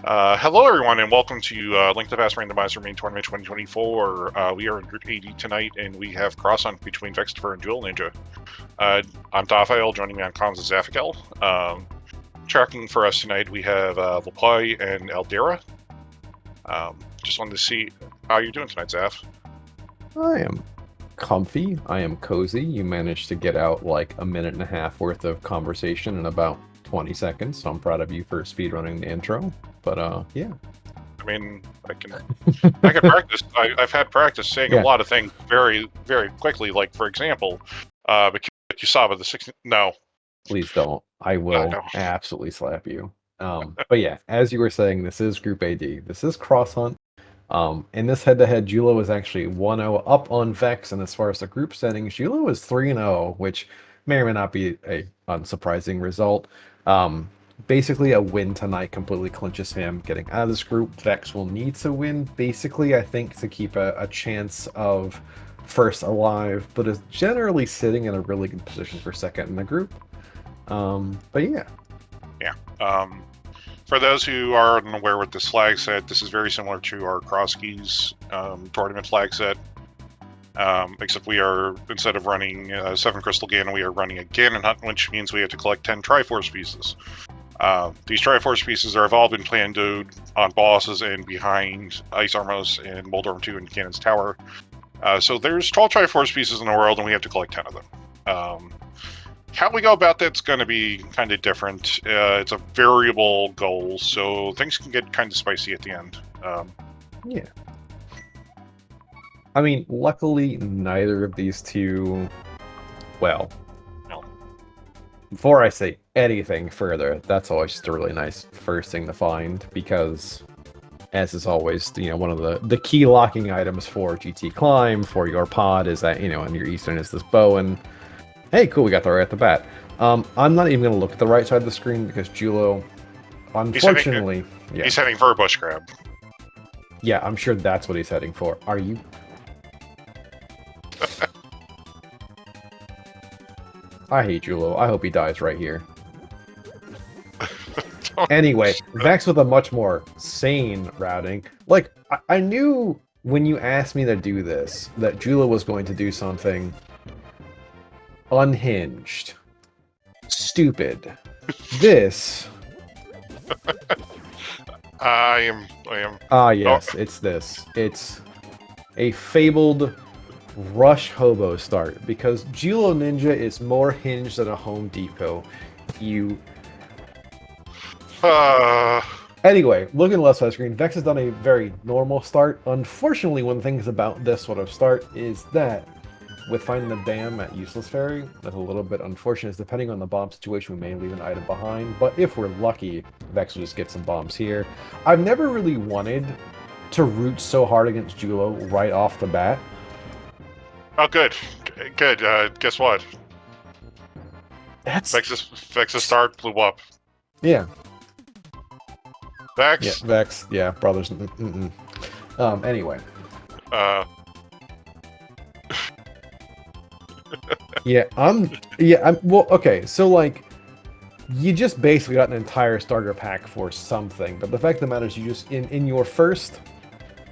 Hello, everyone, and welcome to Link to Past Randomizer Main Tournament 2024. We are in Group 80 tonight, and we have cross-hunt between VeXtopher and Julloninja. I'm Dophael, joining me on comms is Zafikel. Tracking for us tonight, we have Lapai and Eldera. Just wanted to see how you're doing tonight, Zaf. I am comfy. I am cozy. You managed to get out like a minute and a half worth of conversation in about 20 seconds, so I'm proud of you for speedrunning the intro. But yeah. I mean, I can practice. I've had practice saying a lot of things very, very quickly. Like, for example, Kusaba the 16th. No. Please don't. I will absolutely slap you. But yeah, as you were saying, this is Group AD. This is Cross Hunt. In this head-to-head, Jullo is actually 1-0 up on Vex, and as far as the group settings, Jullo is 3-0, which may or may not be a unsurprising result. Basically, a win tonight completely clinches him getting out of this group. Vex will need to win, basically, I think, to keep a chance of first alive, but is generally sitting in a really good position for second in the group. But yeah. Yeah. For those who are unaware with this flag set, this is very similar to our Cross Keys tournament flag set. Except we are, instead of running 7 Crystal Ganon, we are running a Ganon Hunt, which means we have to collect 10 Triforce pieces. These Triforce pieces have all been planned on bosses and behind Ice Armos and Moldorm 2 and Ganon's Tower. So there's 12 Triforce pieces in the world, and we have to collect 10 of them. How we go about that's going to be kind of different. It's a variable goal, so things can get kind of spicy at the end. Yeah. I mean, luckily, neither of these two, well, no. Before I say anything further, that's always just a really nice first thing to find, because, as is always, one of the key locking items for GT Climb, for your pod, is that, in your Eastern is this bow, and hey, cool, we got that right at the bat. I'm not even going to look at the right side of the screen, because Jullo, unfortunately... He's heading for a bush grab. Yeah, I'm sure that's what he's heading for. Are you... I hate Jullo. I hope he dies right here. Anyway, Vex with a much more sane routing. Like, I knew when you asked me to do this, that Jullo was going to do something unhinged, stupid. This... I am... Ah, yes, it's this. It's a fabled rush hobo start, because Julloninja is more hinged than a Home Depot. Anyway, looking at the left side of the screen, Vex has done a very normal start. Unfortunately, one of the things about this sort of start is that with finding the dam at Useless Fairy, that's a little bit unfortunate. Depending on the bomb situation, we may leave an item behind, but if we're lucky, Vex will just get some bombs here. I've never really wanted to root so hard against Jullo right off the bat. Oh, good. Guess what? That's... Vex's start blew up. Yeah. Vex? Yeah, Vex. Yeah, brothers. Anyway. Well, okay, so, like, you just basically got an entire starter pack for something, but the fact of the matter is you just, in your first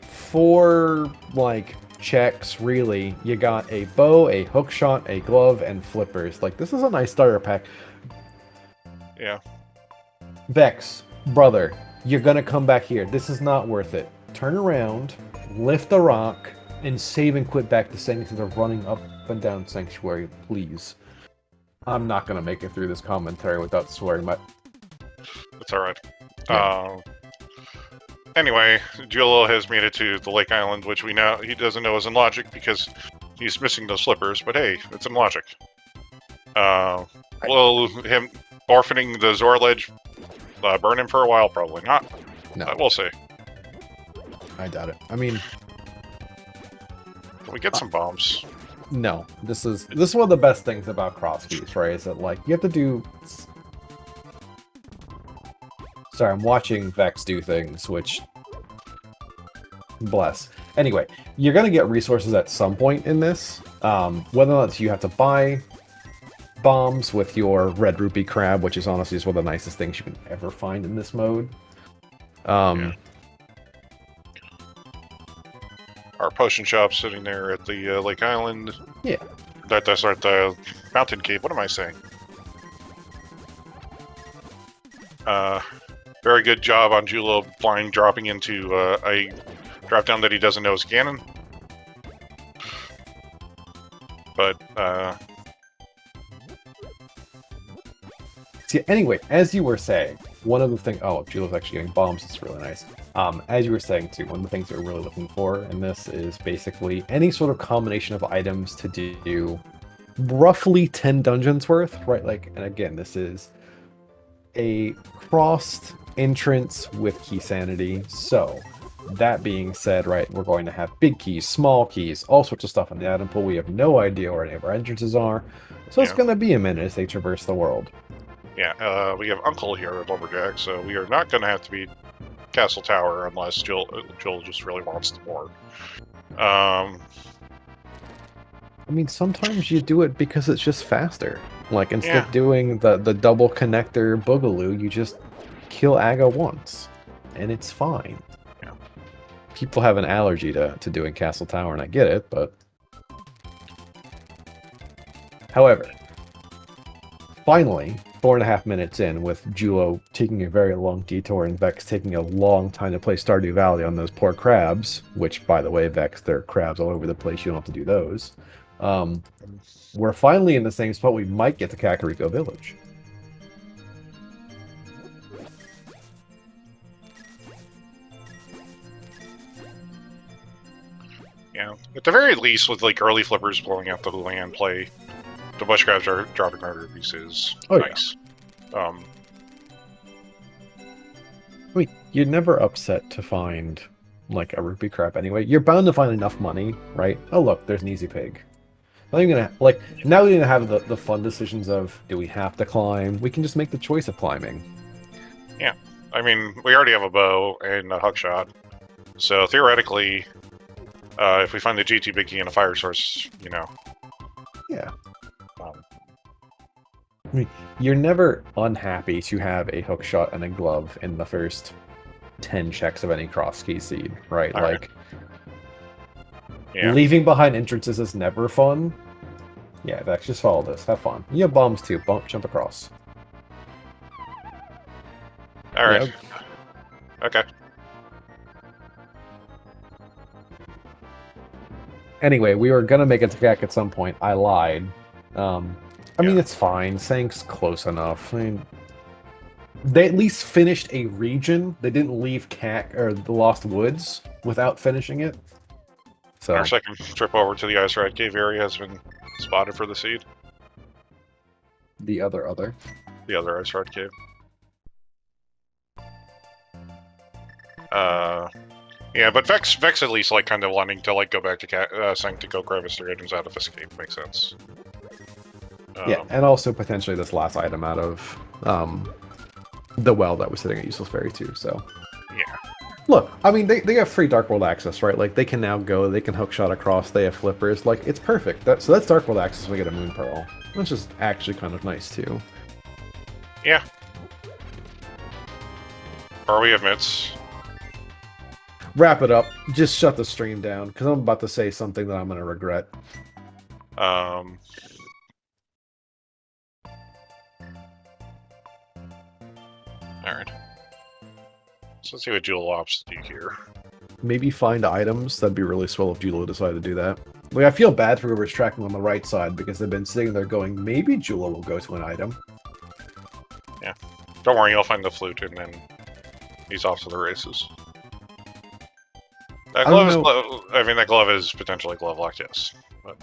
4, like, checks, really, you got a bow, a hook shot, a glove, and flippers. Like, this is a nice starter pack. Yeah. Vex, brother, you're gonna come back here. This is not worth it. Turn around, lift the rock, and save and quit back to saying instead of running up and down Sanctuary, please. I'm not gonna make it through this commentary without swearing, but... That's alright. Yeah. Anyway, Jullo has made it to the Lake Island, which we know he doesn't know is in logic because he's missing those slippers, but hey, it's in logic. Will him orphaning the Zora ledge burn him for a while? Probably not. No. We'll see. I doubt it. I mean... Can we get some bombs? No. This is one of the best things about cross keys, right? Is that, like, you have to do... Sorry, I'm watching Vex do things, which... Bless. Anyway, you're going to get resources at some point in this. Whether or not you have to buy bombs with your red rupee crab, which is honestly just one of the nicest things you can ever find in this mode. Yeah. Our potion shop sitting there at the Lake Island. Yeah. That's at the Mountain Cave. What am I saying? Very good job on Jullo dropping into a drop down that he doesn't know is Ganon. But see, anyway, as you were saying, one of the things. Oh, Jullo's actually getting bombs. It's really nice. As you were saying too, one of the things that we're really looking for in this is basically any sort of combination of items to do roughly 10 dungeons worth, right? Like, and again, this is a crossed entrance with key sanity. So, that being said, right, we're going to have big keys, small keys, all sorts of stuff in the item pool. We have no idea where any of our entrances are. So it's going to be a minute as they traverse the world. Yeah, we have Uncle here at Lumberjack, so we are not going to have to be Castle Tower unless Jill just really wants the more. I mean, sometimes you do it because it's just faster. Like, instead of doing the double connector boogaloo, you just kill Aga once. And it's fine. Yeah. People have an allergy to doing Castle Tower, and I get it, but... However, finally, 4.5 minutes in, with Jullo taking a very long detour and Vex taking a long time to play Stardew Valley on those poor crabs, which, by the way, Vex, there are crabs all over the place, you don't have to do those. We're finally in the same spot. We might get to Kakariko Village. Yeah, at the very least, with like early flippers blowing out the land play, the bush crabs are dropping murder pieces. Nice. Yeah. I mean, you're never upset to find like a rupee crab anyway. You're bound to find enough money, right? Oh look, there's an easy pig. Not even gonna like now we're gonna have the fun decisions of do we have to climb? We can just make the choice of climbing. Yeah, I mean we already have a bow and a hookshot, so theoretically, if we find the GT Big Key and a fire source, you know. Yeah. I mean, you're never unhappy to have a hookshot and a glove in the first 10 checks of any cross key seed, right? All like. Yeah. Leaving behind entrances is never fun. Yeah, Vex, just follow this. Have fun. You have bombs too. Jump across. Alright. Yeah. Okay. Anyway, we were gonna make it to Gak at some point. I lied. I mean, it's fine. Sank's close enough. I mean, they at least finished a region. They didn't leave Kak or the Lost Woods without finishing it. So our second trip over to the Ice Ride Cave area has been spotted for the seed. The other? The other Ice Ride Cave. Yeah, but Vex at least like kind of wanting to like go back to Sank to go grab his 3 items out of Escape makes sense. Yeah, and also potentially this last item out of the well that was sitting at Useless Fairy too. So yeah. Look, I mean, they have free Dark World access, right? Like, they can now go, they can hookshot across, they have flippers. Like, it's perfect. So that's Dark World access when we get a Moon Pearl. Which is actually kind of nice, too. Yeah. Or we have mitts. Wrap it up. Just shut the stream down, because I'm about to say something that I'm going to regret. Alright. So let's see what Jullo opts to do here. Maybe find items. That'd be really swell if Jullo decided to do that. Like, I feel bad for whoever's tracking on the right side because they've been sitting there going, maybe Jullo will go to an item. Yeah. Don't worry, you'll find the flute and then he's off to the races. That glove is I mean, that glove is potentially glove locked, yes. But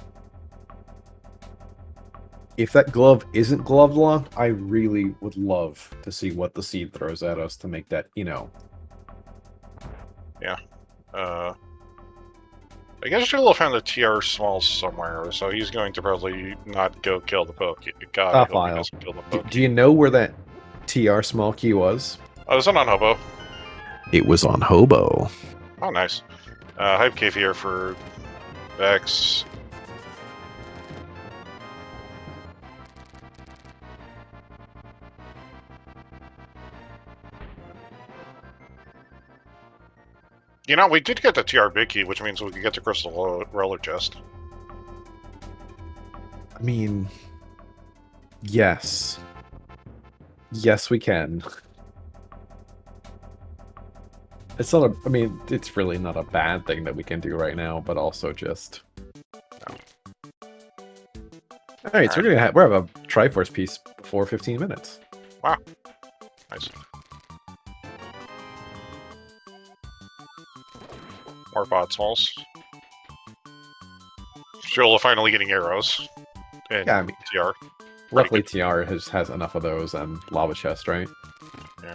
if that glove isn't glove locked, I really would love to see what the seed throws at us to make that, you know. Yeah. I guess Jullo found the TR small somewhere, so he's going to probably not go kill the poke. God, I hope he doesn't kill the poke. Do you know where that TR small key was? Oh, it was on Hobo. It was on Hobo. Oh, nice. Hype Cave here for Vex. You know, we did get the TR big key, which means we could get the crystal roller chest. I mean, yes. Yes, we can. It's not a... I mean, it's really not a bad thing that we can do right now, but also just... Alright, so we're gonna have a Triforce piece before 15 minutes. Wow. Nice. More bot smalls. Jullo finally getting arrows. And Yeah, I mean, TR. Luckily TR has enough of those and Lava Chest, right? Yeah.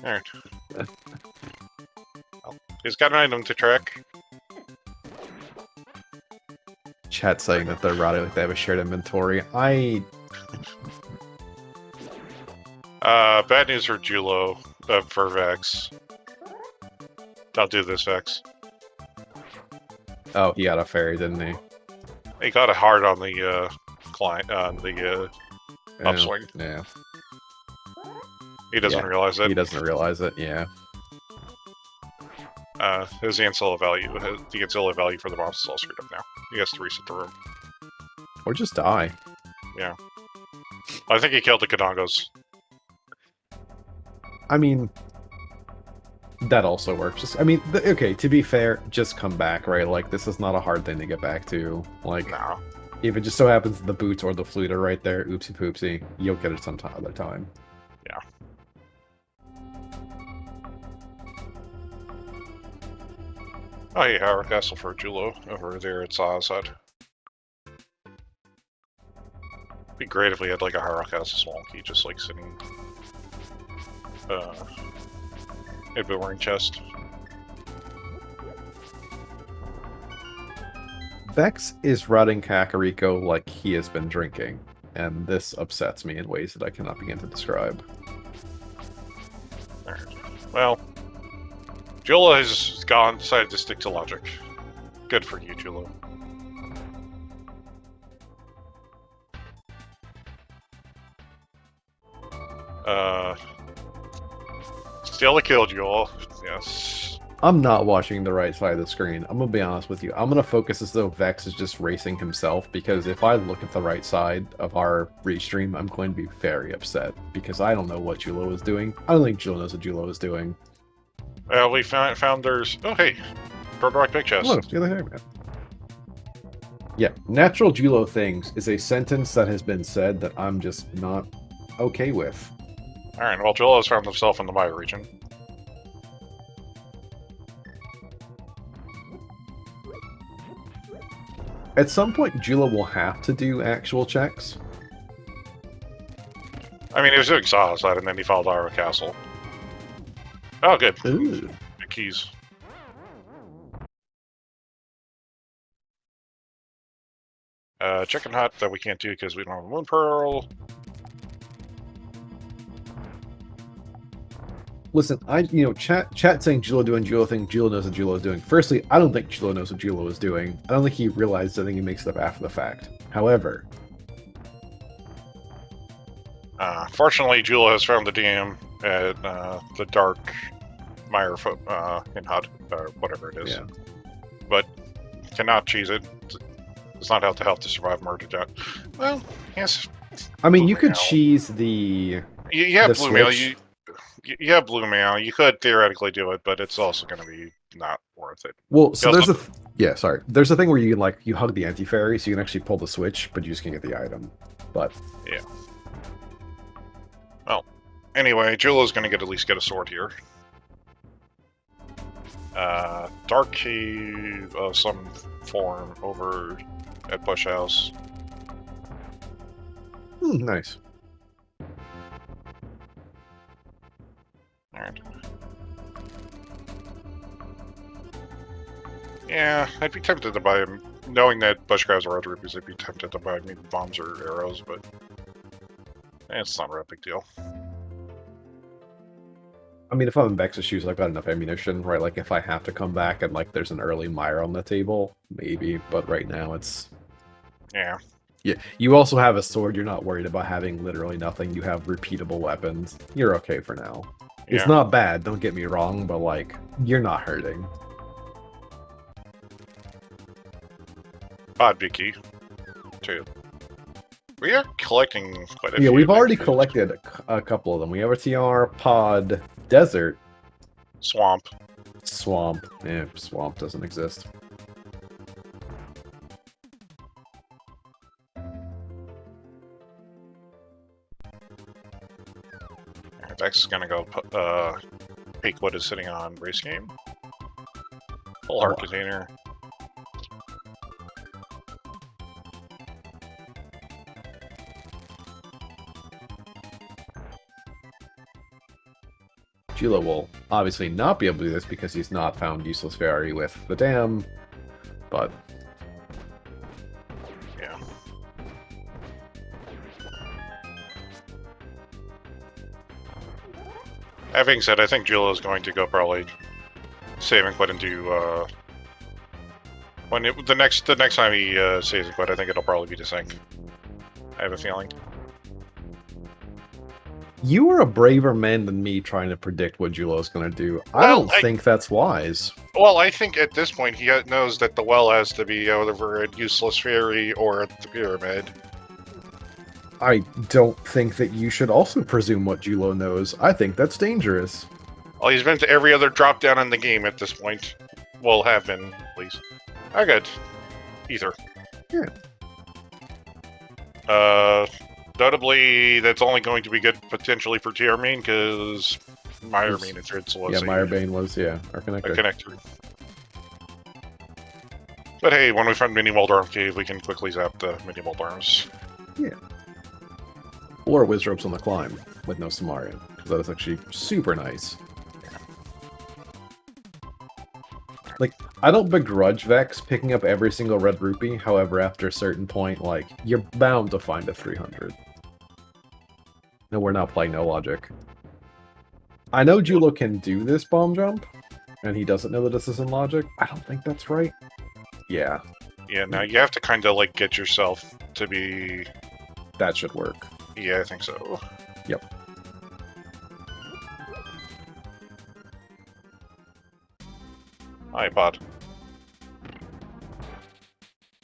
Alright. Well, he's got an item to track. Chat saying that they're routing like they have a shared inventory. Bad news for Jullo, for Vex. I'll do this, Vex. Oh, he got a fairy, didn't he? He got a hard on the client on the upswing. Yeah. He doesn't realize it. He doesn't realize it. Yeah. His ancilla value, the ancilla value for the boss is all screwed up now. He has to reset the room. Or just die. Yeah. I think he killed the Kadongos. I mean, that also works. Just, I mean, okay, to be fair, just come back, right? Like, this is not a hard thing to get back to. Like, No. if it just so happens the boots or the flute are right there, oopsie poopsie, you'll get it some other time. Yeah. Oh yeah, our castle for Jullo over there at Sahasad. Be great if we had like a Hyrule Castle small key just like sitting in a boomerang chest. Vex is routing Kakariko like he has been drinking, and this upsets me in ways that I cannot begin to describe. Alright. Well, Jullo has decided to stick to logic. Good for you, Jullo. Still a kill, Jullo. Yes. I'm not watching the right side of the screen. I'm gonna be honest with you. I'm gonna focus as though Vex is just racing himself, because if I look at the right side of our restream, I'm going to be very upset, because I don't know what Jullo is doing. I don't think Jullo knows what Jullo is doing. Well, we found there's... Oh, hey! Proto-Rock Big Chest. Look, the other hair, man. Yeah, natural Jullo things is a sentence that has been said that I'm just not okay with. Alright, well, Jullo has found himself in the Maya region. At some point, Jullo will have to do actual checks. I mean, he was doing Sahasad, and then he followed our castle. Oh, good. Ooh. The keys. Chicken Hut that we can't do because we don't have a Moon Pearl. Listen, chat saying Jullo doing Jullo thing, Jullo knows what Jullo is doing. Firstly, I don't think Jullo knows what Jullo is doing. I don't think he realized. I think he makes it up after the fact. However, fortunately, Jullo has found the DM at the Dark Mire in Hut, or whatever it is. Yeah. But cannot cheese it. It's not how to survive murder jet. Well, yes. I mean, you could cheese the. You have blue mail. You have blue mail. You could theoretically do it, but it's also going to be not worth it. Well, so there's there's a thing where you hug the anti-fairy, so you can actually pull the switch, but you just can't get the item. But yeah. Well, anyway, Jullo's going to at least get a sword here. Dark Cave of some form over at Bush House. Nice. Alright. Yeah, I'd be tempted to buy him. Knowing that bush crabs are other rupees, I'd be tempted to buy maybe bombs or arrows, but it's not a real big deal. I mean, if I'm in Vex's shoes, I've got enough ammunition, right? Like, if I have to come back and, like, there's an early mire on the table, maybe. But right now, it's... Yeah. Yeah, you also have a sword. You're not worried about having literally nothing. You have repeatable weapons. You're okay for now. Yeah. It's not bad, don't get me wrong, but, like, you're not hurting. Pod Vicky, too. We are collecting quite a few. Yeah, we've already collected a couple of them. We have a TR, Pod, Desert. Swamp. Swamp. Yeah, Swamp doesn't exist. Vex is gonna go peek what is sitting on race game. Full heart container. Jullo will obviously not be able to do this because he's not found useless fairy with the dam, but yeah. That being said, I think Jullo is going to go probably save and quit into the next time he saves and quit. I think it'll probably be to sync. I have a feeling. You are a braver man than me trying to predict what Jullo's going to do. I don't think that's wise. Well, I think at this point he knows that the well has to be over at Useless Fairy or at the pyramid. I don't think that you should also presume what Jullo knows. I think that's dangerous. Well, he's been to every other drop down in the game at this point. Well, have been, at least. Oh, good. Ether. Yeah. Notably, that's only going to be good potentially for TR main, because Meyer main was yeah, Meyerbane was, yeah, our connector. A connector. But hey, when we find Mini Moldarm Cave, we can quickly zap the Mini Moldarms. Yeah. Or Wizropes on the climb with no Samarian, because that is actually super nice. Like, I don't begrudge Vex picking up every single red rupee, however, after a certain point, like, you're bound to find a 300. No, we're not playing no logic. I know Jullo can do this bomb jump, and he doesn't know that this isn't logic. I don't think that's right. Yeah. Yeah, now you have to kind of, like, get yourself to be... That should work. Yeah, I think so. Yep. Hi, Pod.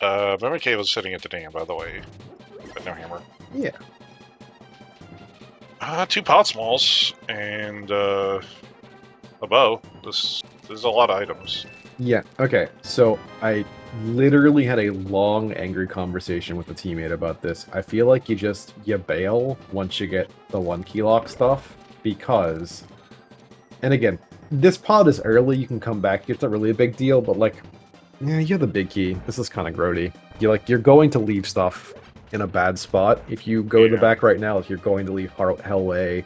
Memory Cave was sitting at the dam, by the way. But no hammer. Yeah. 2 pot smalls and a bow. This is a lot of items. Yeah, okay. So I literally had a long, angry conversation with a teammate about this. I feel like you bail once you get the 1 key lock stuff, because, and again, this pod is early, you can come back, it's not really a big deal, but like, yeah, you have the big key. This is kind of grody. You're going to leave stuff in a bad spot. If you go to the back right now, if you're going to leave Hellway,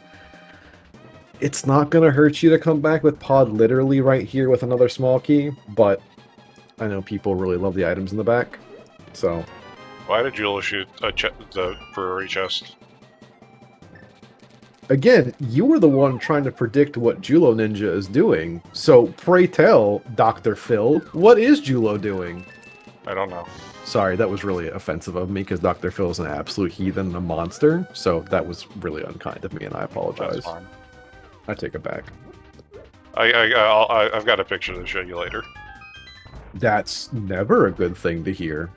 it's not going to hurt you to come back with pod literally right here with another small key, but I know people really love the items in the back, so... Why did Jullo shoot the brewery chest? Again, you were the one trying to predict what Julloninja is doing, so pray tell, Dr. Phil, what is Jullo doing? I don't know. Sorry, that was really offensive of me, because Dr. Phil is an absolute heathen and a monster, so that was really unkind of me, and I apologize. That's fine. I take it back. I've got a picture to show you later. That's never a good thing to hear.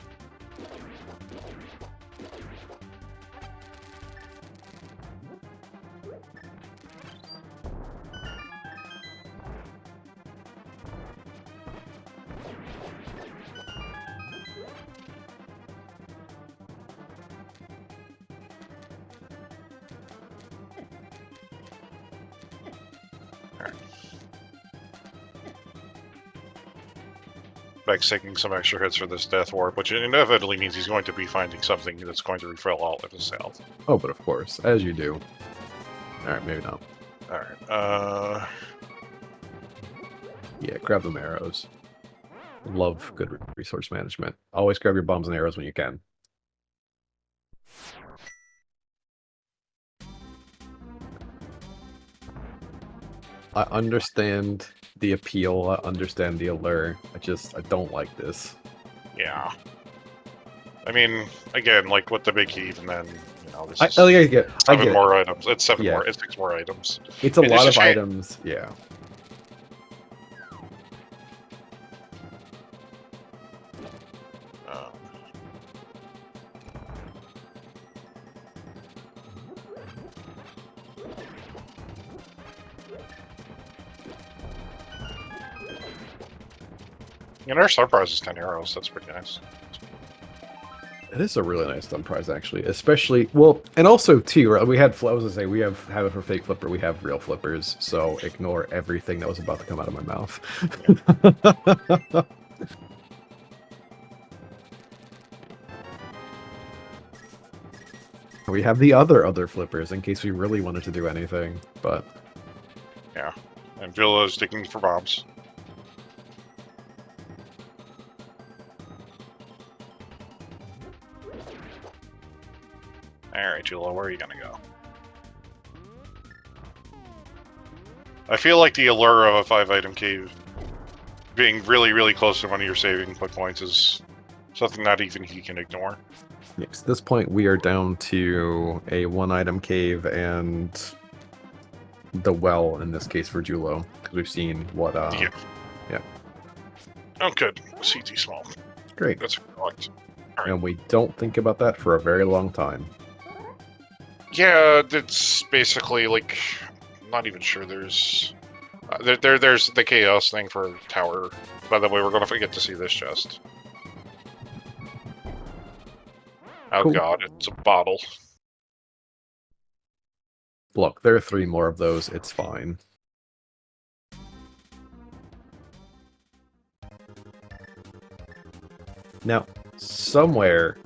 Taking some extra hits for this death warp, which inevitably means he's going to be finding something that's going to refill all of his health. Oh, but of course, as you do. Alright, maybe not. Alright, yeah, grab them arrows. Love good resource management. Always grab your bombs and arrows when you can. I understand the appeal, I understand the allure. I don't like this. Yeah. I mean, again, like with the big heave, and then this is I get it. seven more items. It's seven Yeah. more. It's 6 more items. It's a lot of items. Yeah. Our star prize is 10 euros. That's pretty nice. It is a really nice dumb prize, actually. Especially, well, and also, too, we had, I was going to say, we have it for fake flipper, we have real flippers, so ignore everything that was about to come out of my mouth. Yeah. We have the other flippers, in case we really wanted to do anything, but... Yeah, and Villa is digging for bombs. Alright, Jullo, where are you gonna go? I feel like the allure of a 5-item cave being really, really close to one of your saving points is something not even he can ignore. Yes, at this point, we are down to a 1-item cave and the well, in this case, for Jullo, because we've seen what, Yeah. Oh, good. CT small. Great. That's correct. Right. And we don't think about that for a very long time. Yeah, it's basically like, I'm not even sure there's there's the chaos thing for tower. By the way, we're gonna forget to see this chest. Oh cool. God, it's a bottle. Look, there are 3 more of those, it's fine. Now, somewhere...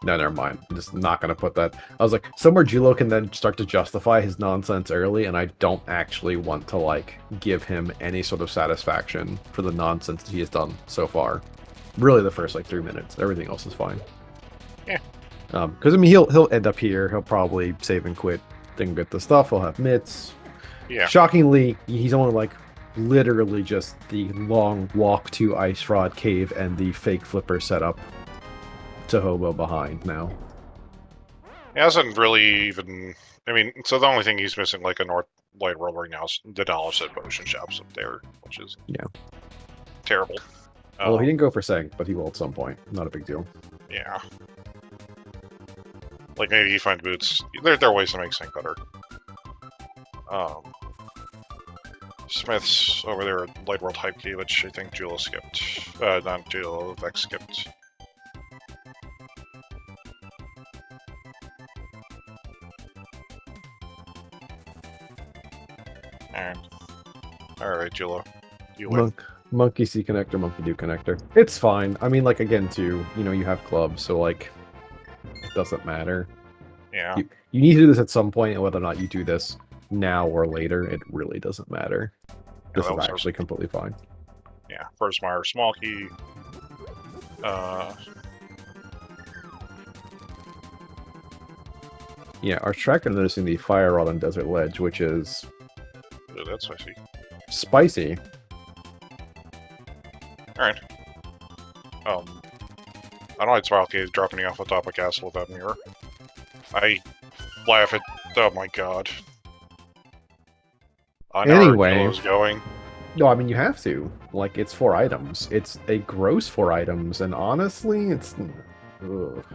No, never mind. I'm just not going to put that. I was like, somewhere Jullo can then start to justify his nonsense early, and I don't actually want to, like, give him any sort of satisfaction for the nonsense that he has done so far. Really the first, like, 3 minutes. Everything else is fine. Yeah. Because, I mean, he'll end up here. He'll probably save and quit, then get the stuff. He'll have mitts. Yeah. Shockingly, he's only, like, literally just the long walk to Ice Rod Cave and the fake flipper setup to hobo behind now. He hasn't really even... I mean, so the only thing he's missing, like, a North Light World right now is the Dollar Set Potion Shops up there, which is... Yeah. Terrible. Well, he didn't go for Seng, but he will at some point. Not a big deal. Yeah. Like, maybe you find boots. There are ways to make Seng better. Smith's over there at Light World Hype Key, which I think Jullo skipped. Not Jullo, Vex skipped. Alright, Jullo. You win. Monkey see connector, monkey do connector. It's fine. I mean, like, again, too, you have clubs, so, like, it doesn't matter. Yeah. You need to do this at some point, and whether or not you do this now or later, it really doesn't matter. This is actually completely fine. Yeah, first Meyer, small key. Yeah, our tracker noticing the fire rod on Desert Ledge, which is... Ooh, that's spicy. Spicy. Alright. I don't like Spiral Cave dropping you off the top of castle without mirror. I laugh at... Oh my god. I know anyway, where going. No, I mean, you have to. Like, it's 4 items. It's a gross 4 items, and honestly, it's... Ugh.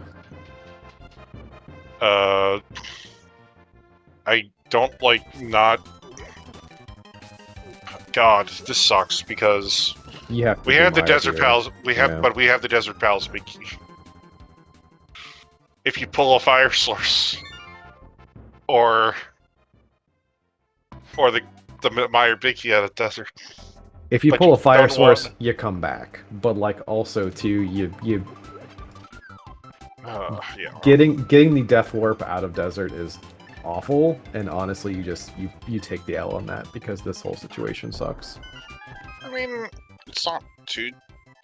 I don't like not... God, this sucks because... You have to we have the Desert Palace. But we have the Desert Palace big key. If you pull a fire source, or the Meyer big key out of the desert. If you pull a fire source, you come back. But like also too, you yeah. Getting the death warp out of desert is awful, and honestly, you take the L on that because this whole situation sucks. I mean, it's not too...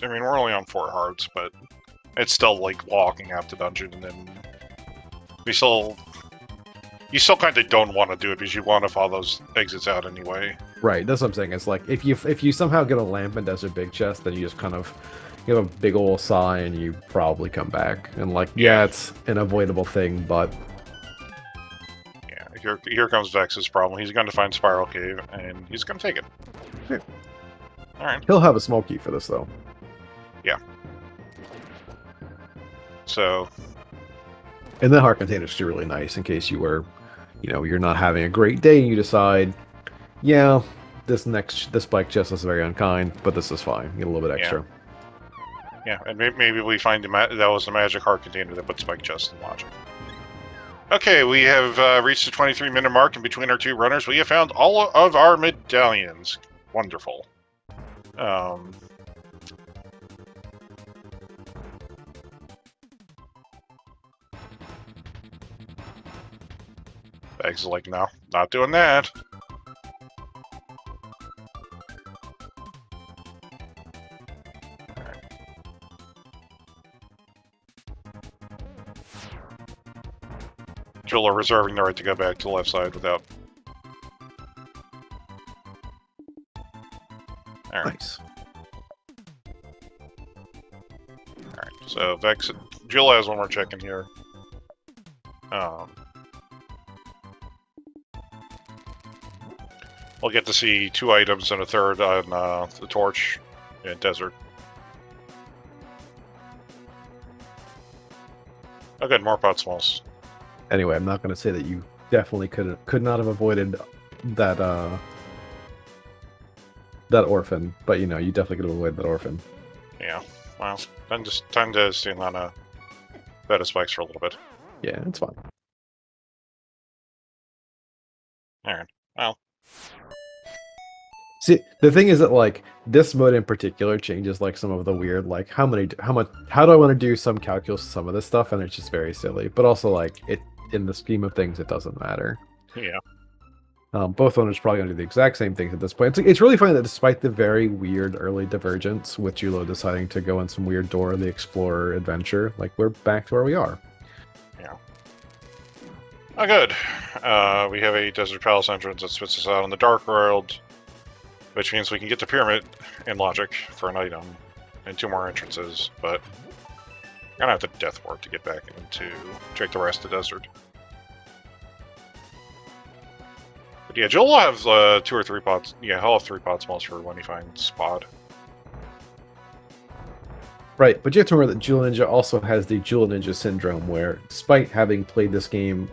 I mean, we're only on 4 hearts, but it's still like walking out the dungeon, and then you still kind of don't want to do it because you want to follow those exits out anyway. Right, that's what I'm saying. It's like if you somehow get a lamp in Desert Big Chest, then you just kind of you have a big old sigh and you probably come back. And like, yeah, it's an avoidable thing, but yeah, here comes Vex's problem. He's going to find Spiral Cave, and he's going to take it. Yeah. All right. He'll have a small key for this, though. Yeah. So. And the heart container is really nice in case you were, you know, you're not having a great day and you decide, yeah, this bike chest is very unkind, but this is fine. Get a little bit extra. Yeah, and maybe we find that was the magic heart container that put spike chest in logic. Okay, we have reached the 23-minute mark, and between our two runners, we have found all of our medallions. Wonderful. Bags is like, no, not doing that. Jullo reserving the right to go back to the left side without. All right. Nice. All right. So Vex, Jullo has one more check in here. We'll get to see 2 items and a third on the torch and desert. Oh, good, more pot smalls. Anyway, I'm not going to say that you definitely could not have avoided that that orphan, but you know, you definitely could have avoided that orphan. Yeah, well, then just time to stand on a bed of spikes for a little bit. Yeah, it's fine. Alright, well. See, the thing is that like this mode in particular changes like some of the weird like how do I want to do some calculus some of this stuff, and it's just very silly. But also like it in the scheme of things, it doesn't matter. Yeah. Both owners are probably going to do the exact same things at this point. It's really funny that despite the very weird early divergence with Jullo deciding to go on some weird Dora the Explorer adventure, like we're back to where we are. Yeah. Oh, good. We have a Desert Palace entrance that spits us out in the Dark World, which means we can get to Pyramid in logic for an item and 2 more entrances, but we're going to have to Death Ward to get back into take the rest of the desert. But yeah, Joel will have 2 or 3 pots. Yeah, he'll have 3 pot smalls for when he finds Pod. Right, but you have to remember that Julloninja also has the Julloninja syndrome, where despite having played this game,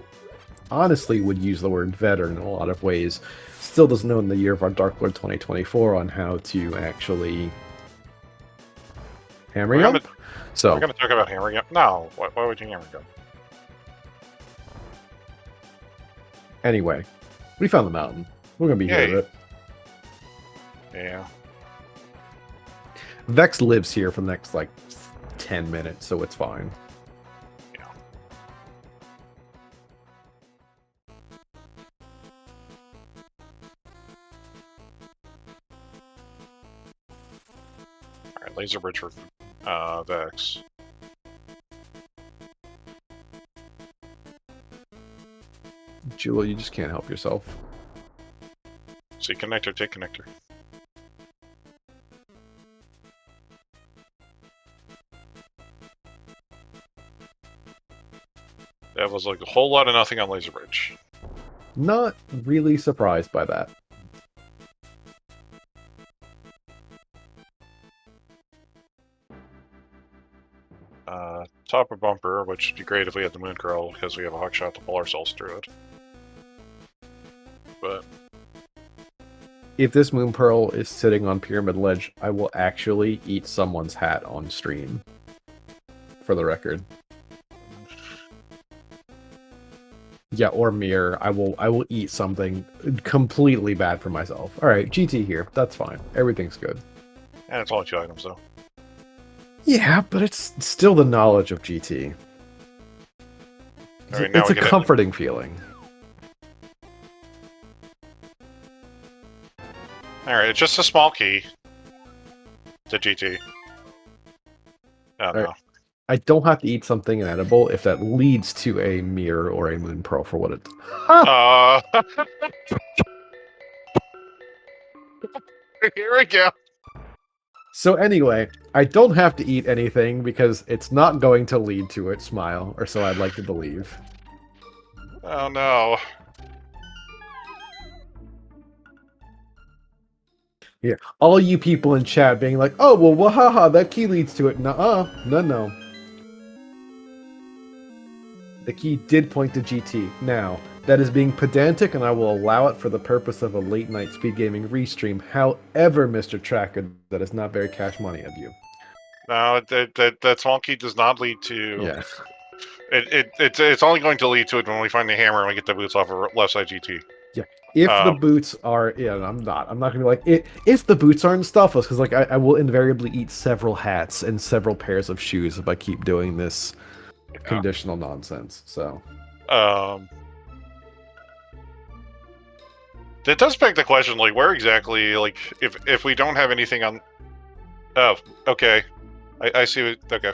honestly would use the word veteran in a lot of ways, still doesn't know in the year of our Dark Lord 2024 on how to actually hammering up. So we're going to talk about hammering up. No, why would you hammering up? Anyway, we found the mountain. We're gonna be here with it. Yeah. Vex lives here for the next like 10 minutes, so it's fine. Yeah. Alright, laser bridge for Vex. Jullo, you just can't help yourself. See, connector, take connector. That was like a whole lot of nothing on laser bridge. Not really surprised by that. Top of bumper, which would be great if we had the moon curl, because we have a hawk shot to pull ourselves through it. But if this moon pearl is sitting on Pyramid Ledge, I will actually eat someone's hat on stream. For the record. Yeah, or mirror. I will eat something completely bad for myself. Alright, GT here. That's fine. Everything's good. And it's only 2 items, though. Yeah, but it's still the knowledge of GT. Right, it's a comforting feeling. Alright, it's just a small key to GT. Oh, right. no. I don't have to eat something inedible if that leads to a mirror or a moon pearl for what it's. Here we go. So anyway, I don't have to eat anything because it's not going to lead to it, smile, or so I'd like to believe. Oh no. Yeah, all you people in chat being like, oh, well, wahaha, that key leads to it. Nuh-uh, no. The key did point to GT. Now, that is being pedantic, and I will allow it for the purpose of a late-night speed gaming restream. However, Mr. Tracker, that is not very cash money of you. No, that small key does not lead to... Yeah. It's only going to lead to it when we find the hammer and we get the boots off of left side GT. Yeah. If the boots are... Yeah, I'm not going to be like... If the boots aren't stuffless, because like I will invariably eat several hats and several pairs of shoes if I keep doing this conditional nonsense, so... That does beg the question, like, where exactly, like, if we don't have anything on... Oh, okay. I see what... Okay.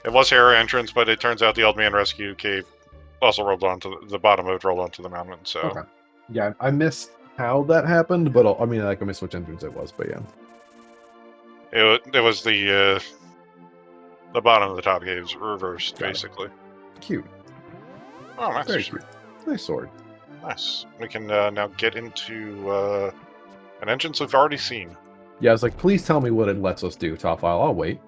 It was Hera entrance, but it turns out the Old Man Rescue Cave also rolled onto the bottom of it, rolled onto the mountain, so... Okay. Yeah, I missed how that happened, but I mean, like, I missed which entrance it was, but yeah. It was the bottom of the top caves reversed, basically. Cute. Oh, nice. Very cute. Nice sword. Nice. We can now get into an entrance we've already seen. Yeah, I was like, please tell me what it lets us do, top file. I'll wait.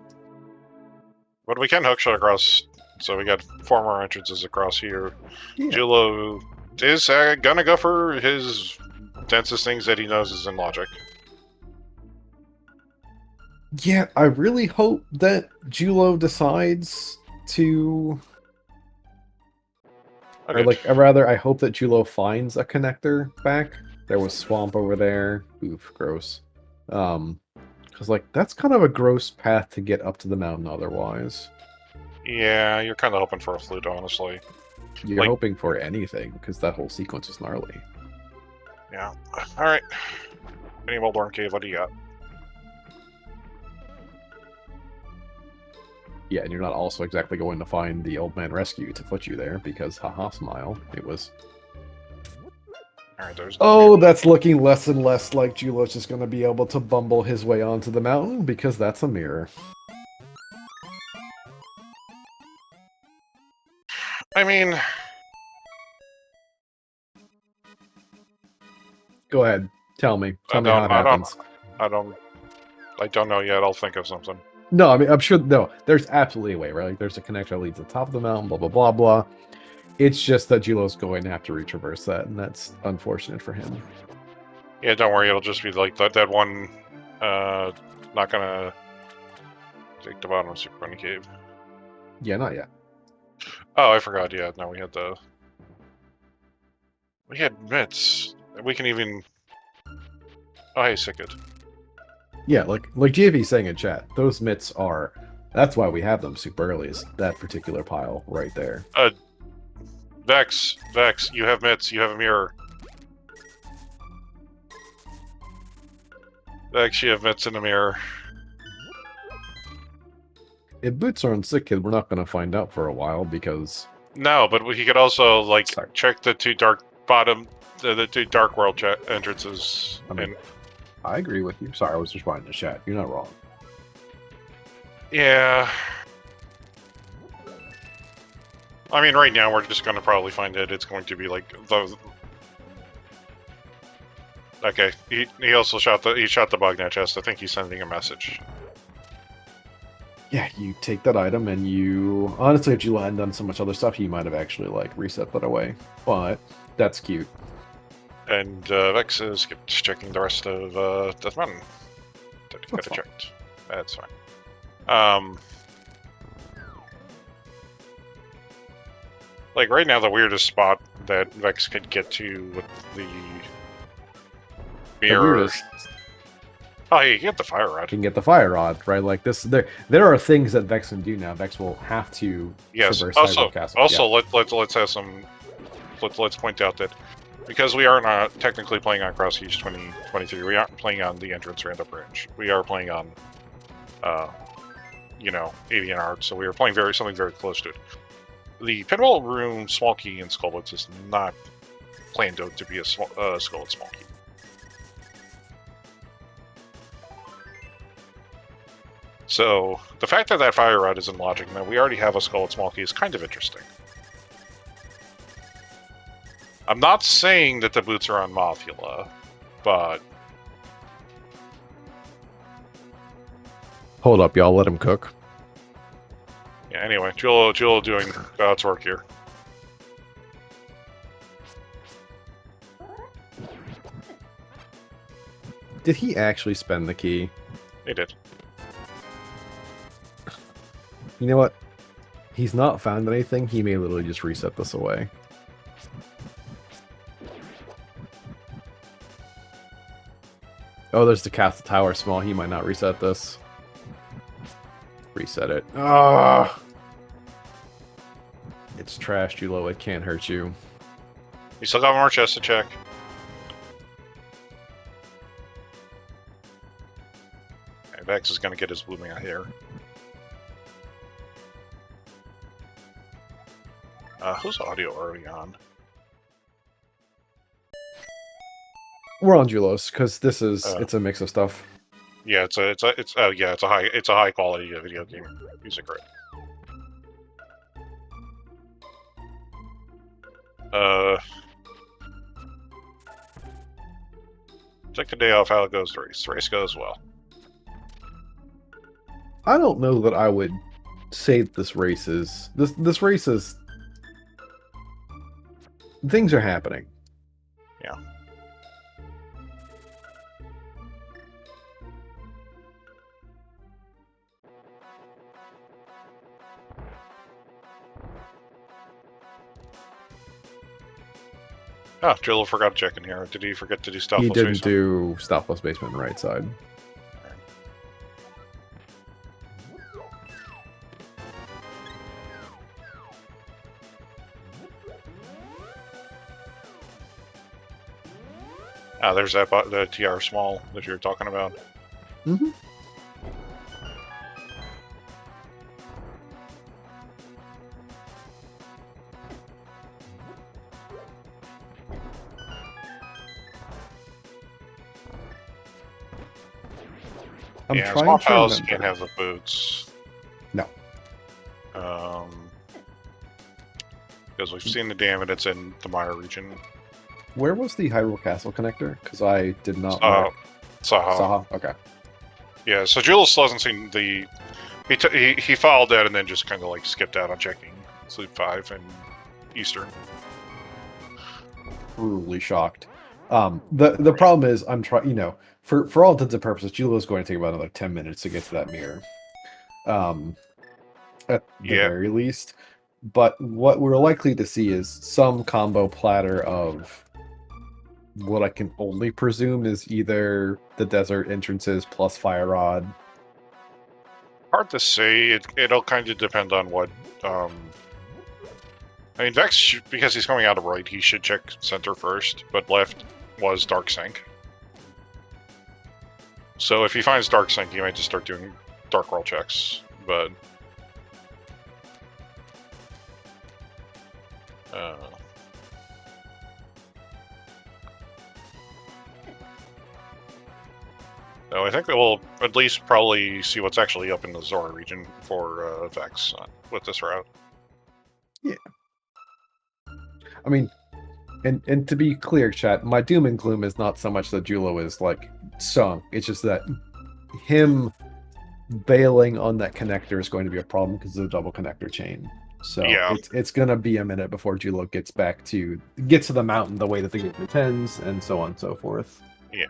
But we can hookshot across, so we got 4 more entrances across here. Yeah. Jullo is gonna go for his densest things that he knows is in logic. Yeah, I really hope that Jullo decides to... Okay. Or, like, rather, I hope that Jullo finds a connector back. There was swamp over there. Oof, gross. Because, like, that's kind of a gross path to get up to the mountain otherwise. Yeah, you're kind of hoping for a flute, honestly. You're hoping for anything, because that whole sequence is gnarly. Yeah. Alright. Any Moldorm Cave, what do you got? Yeah, and you're not also exactly going to find the Old Man Rescue to put you there, because haha, smile, it was... Alright, there's... Oh, that's looking less and less like Jullo's just going to be able to bumble his way onto the mountain, because that's a mirror. I mean... Go ahead. Tell me. Tell me how it happens. I don't know yet. I'll think of something. No, I mean, I'm sure... No, there's absolutely a way, right? Like, there's a connector that leads to the top of the mountain, blah, blah, blah, blah. It's just that Jullo's going to have to retraverse that, and that's unfortunate for him. Yeah, don't worry. It'll just be like that one... not gonna... take the bottom of Super Bunny Cave. Yeah, not yet. Oh, I forgot. Yeah, no, we had the... We had mitts. We can even... Oh, hey, Sicked. Yeah, like GFE's saying in chat, those mitts are... That's why we have them super early, is that particular pile right there. Vex, you have mitts, you have a mirror. Vex, you have mitts in a mirror. If boots are on Sick Kid, we're not going to find out for a while, because... No, but he could also, like, check the 2 dark bottom... The 2 dark world entrances. I mean, I agree with you. Sorry, I was just writing the chat. You're not wrong. Yeah. I mean, right now we're just going to probably find it. It's going to be like the... Okay, he also shot the Bugnet chest. I think he's sending a message. Yeah, you take that item and you... Honestly, if you hadn't done so much other stuff, you might have actually, like, reset that away. But that's cute. And Vex is checking the rest of Death Mountain. That you got it checked. That's fine. Like, right now, the weirdest spot that Vex could get to with the mirror... The weirdest... Oh, you can get the fire rod. You can get the fire rod, right? Like, this... There are things that Vex can do now. Vex will have to traverse also, Castle. Also, yeah. let's have some... Let's point out that because we are not technically playing on Cross Keys 2023, we aren't playing on the entrance Random Bridge. We are playing on, you know, Avian Art, so we are playing something very close to it. The Pinball Room small key in Skullblitz is not planned to be a skull and small key. So the fact that that fire rod is in logic and that we already have a skull and small key is kind of interesting. I'm not saying that the boots are on Mothula, but... Hold up, y'all. Let him cook. Yeah, anyway, Jullo doing God's work here. Did he actually spend the key? He did. You know what? He's not found anything. He may literally just reset this away. Oh, there's the castle tower small. He might not reset this. Reset it. Ah! It's trash, Jullo. It can't hurt you. You still got more chests to check. Okay, Vex is going to get his blooming out here. Whose audio are we on? We're on Jullo's because this is it's a mix of stuff. Yeah, it's a high quality video game music, right? Take the day off. How it goes the race. The race goes well. I don't know that I would say this race is this race is things are happening. Yeah. Oh, Jullo forgot to check in here. Did he forget to do stuff? He didn't do Stopwell's basement on the right side. Ah, there's that the TR small that you were talking about. Mm-hmm. I'm yeah, trying small to pals remember. can't have the boots. No. Because we've seen the damage that's in the Maya region. Where was the Hyrule Castle connector? Because I did not. Saha. Saha. Okay. Yeah, so Jullo still hasn't seen the. He followed that and then just kind of like skipped out on checking Sleep 5 and Eastern. Brutally shocked. The problem is I'm trying. You know, for all intents and purposes, Jullo's going to take about another 10 minutes to get to that mirror. At the very least. But what we're likely to see is some combo platter of what I can only presume is either the desert entrances plus fire rod. Hard to say. It'll kind of depend on what. I mean, Vex, because he's coming out of right, he should check center first, but left was Dark Sync. So if he finds Dark Sync, he might just start doing Dark Roll checks, but... So I think that we'll at least probably see what's actually up in the Zora region for Vex with this route. Yeah. I mean, and to be clear, chat, my doom and gloom is not so much that Jullo is, like, sunk. It's just that him bailing on that connector is going to be a problem because of the double connector chain. So yeah. it's going to be a minute before Jullo gets to the mountain the way that the game intends, and so on and so forth. Yeah.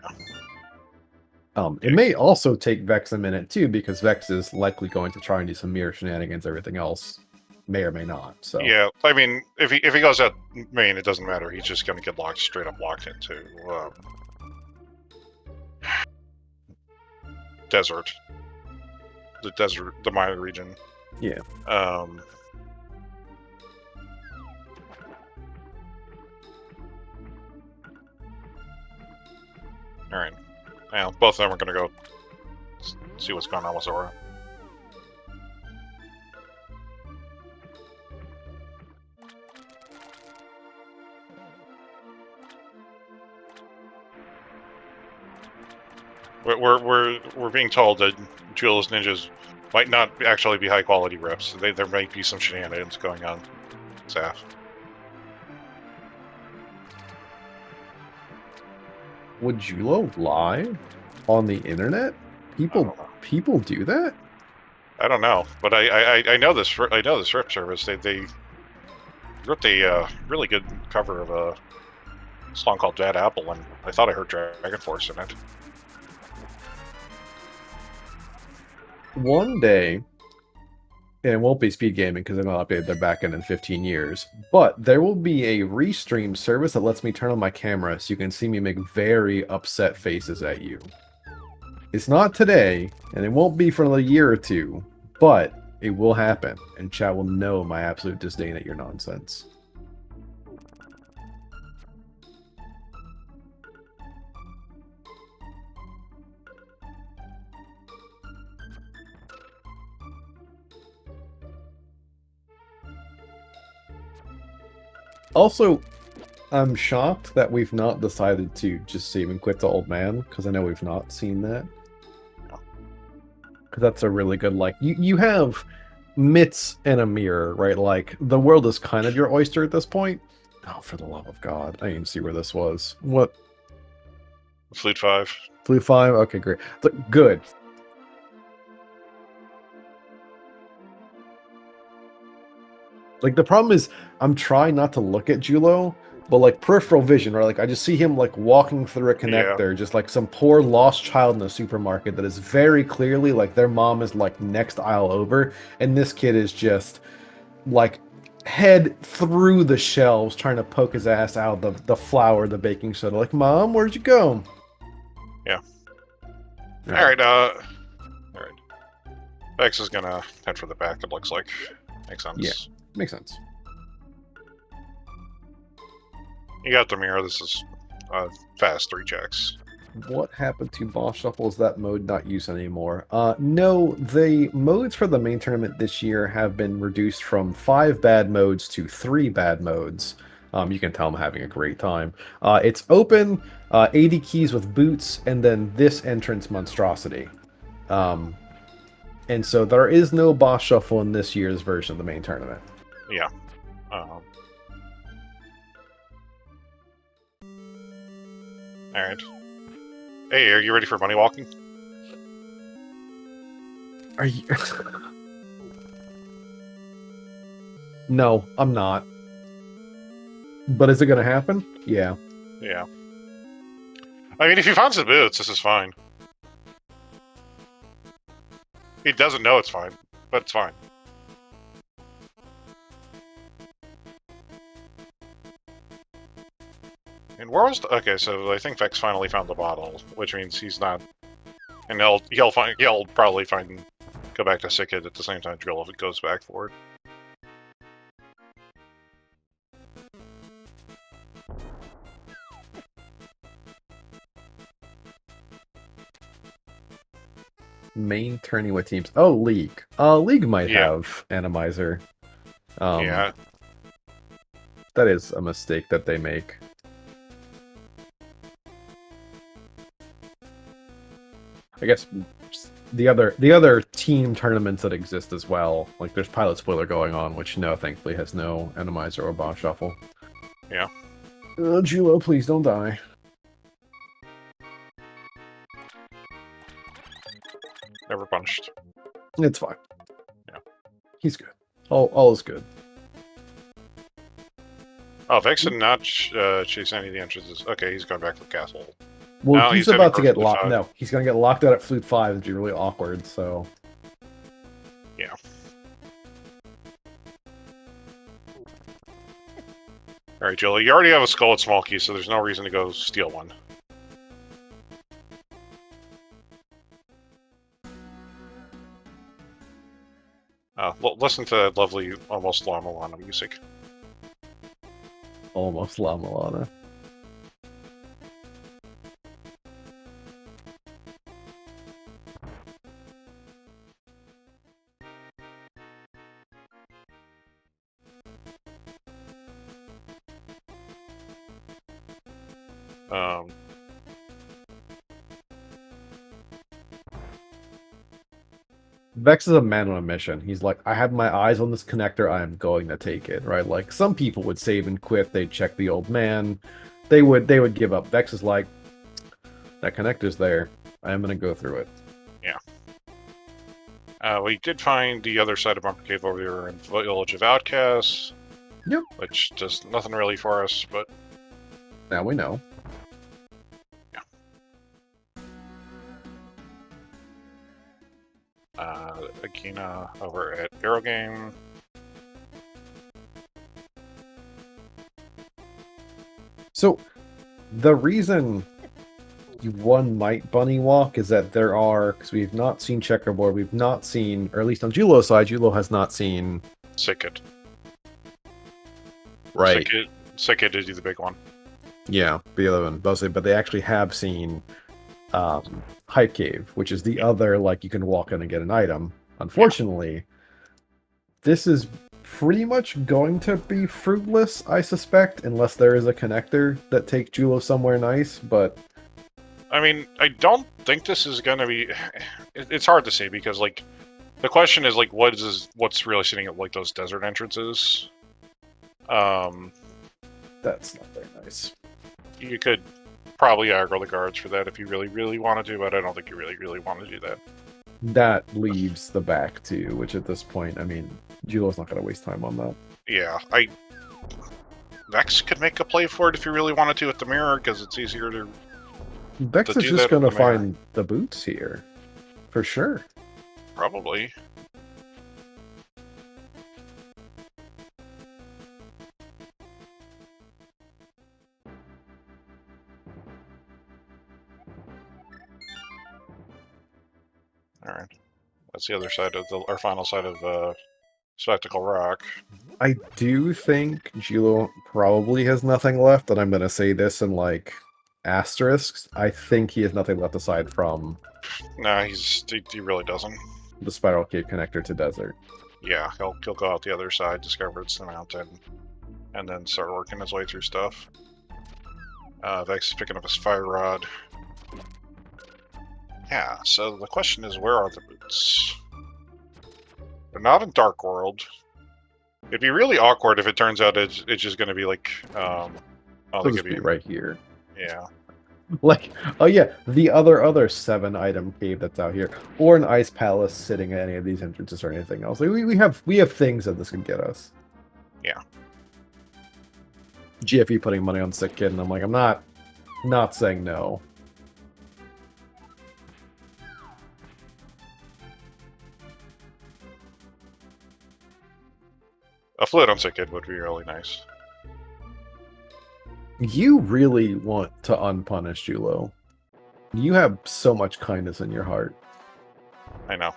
It may also take Vex a minute too, because Vex is likely going to try and do some mirror shenanigans. Everything else may or may not. So yeah, I mean, if he goes out main, it doesn't matter. He's just going to get straight up locked into desert, the Maya region. Yeah. All right. Well, both of them are going to go see what's going on with Zora. We're being told that Julloninjas might not actually be high quality reps. There might be some shenanigans going on. Saf. Would Jullo lie on the internet? People do that? I don't know, but I know this. I know this rip service. They ripped a really good cover of a song called Bad Apple, and I thought I heard Dragon Force in it. One day, and it won't be SpeedGaming because they're not updated their backend in 15 years, but there will be a restream service that lets me turn on my camera so you can see me make very upset faces at you. It's not today, and it won't be for another year or two, but it will happen, and chat will know my absolute disdain at your nonsense. Also, I'm shocked that we've not decided to just save and quit the old man, because I know we've not seen that. Because that's a really good, like, you have mitts and a mirror, right? Like, the world is kind of your oyster at this point. Oh, for the love of God. I didn't see where this was. What? Fleet 5. Fleet 5? Okay, great. Good. Like, the problem is, I'm trying not to look at Jullo, but, like, peripheral vision, right? Like, I just see him, like, walking through a connector, just like some poor lost child in a supermarket that is very clearly, like, their mom is, like, next aisle over, and this kid is just, like, head through the shelves trying to poke his ass out of the flour, the baking soda. Like, Mom, where'd you go? Yeah. Alright, alright. Vex is gonna head for the back, it looks like. Makes sense. Yeah, makes sense. You got the mirror, this is fast 3 checks. What happened to Boss Shuffle? Is that mode not used anymore? No, the modes for the main tournament this year have been reduced from 5 bad modes to 3 bad modes. You can tell I'm having a great time. It's open, 80 keys with boots, and then this entrance monstrosity. And so there is no Boss Shuffle in this year's version of the main tournament. Yeah. Alright. Hey, are you ready for money walking? Are you... No, I'm not. But is it going to happen? Yeah. Yeah. I mean, if he finds the boots, this is fine. He doesn't know it's fine, but it's fine. And where was the... Okay, so I think Vex finally found the bottle, which means he's not... And he'll probably go back to Sick Kid at the same time Drill if it goes back for it. Main tourney with teams. Oh, League. League might have Animizer. Yeah. That is a mistake that they make. I guess the other team tournaments that exist as well, like there's Pilot Spoiler going on, which thankfully has no Animizer or Boss Shuffle. Yeah. Jullo, please don't die. Never punched. It's fine. Yeah. He's good. All is good. Oh, Vex did not chase any of the entrances. Okay, he's going back to the castle. Well, he's about to get locked. No, he's going to get locked out at Flute 5. It'd be really awkward, so... Yeah. Alright, Jill, you already have a skull at small key, so there's no reason to go steal one. Listen to that lovely, almost La Milana music. Almost La Milana. Vex is a man on a mission. He's like, I have my eyes on this connector. I am going to take it. Right? Like some people would save and quit. They'd check the old man. They would give up. Vex is like, that connector's there. I am going to go through it. Yeah. We did find the other side of Bumper Cave over there in Village of Outcasts. Yep. Which does nothing really for us, but now we know. Yeah. Akina over at Eurogame. So, the reason one might bunny walk is that there are, because we've not seen Checkerboard, we've not seen, or at least on Jullo's side, Jullo has not seen Sickit. Right. Sickit did the big one. Yeah, the other one, mostly, but they actually have seen Hype Cave, which is the other, like, you can walk in and get an item. Unfortunately, this is pretty much going to be fruitless, I suspect, unless there is a connector that takes Jullo somewhere nice, but... I mean, I don't think this is going to be... It's hard to say, because, like, the question is, like, what's really sitting at, like, those desert entrances? That's not very nice. You could probably aggro the guards for that if you really, really wanted to, but I don't think you really, really want to do that. That leaves the back, too, which at this point, I mean, Jullo's not going to waste time on that. Yeah, Vex could make a play for it if you really wanted to at the mirror, because it's easier to... Vex is just going to find the boots here. For sure. Probably. Alright. That's the other side of our final side of Spectacle Rock. I do think Jullo probably has nothing left, and I'm going to say this in, like, asterisks. I think he has nothing left aside from... Nah, he really doesn't. The Spiral Cave connector to Desert. Yeah, he'll go out the other side, discover it's the mountain, and then start working his way through stuff. Vex is picking up his Fire Rod. Yeah, so the question is, where are the boots? They're not in Dark World. It'd be really awkward if it turns out it's just going to be like... It'll just be right here. Yeah. Like, oh yeah, the other 7-item cave that's out here, or an ice palace sitting at any of these entrances or anything else. Like, we have things that this can get us. Yeah. GFE putting money on Sick Kid, and I'm like, I'm not saying no. A flute on Sick Kid would be really nice. You really want to unpunish Jullo. You have so much kindness in your heart. I know.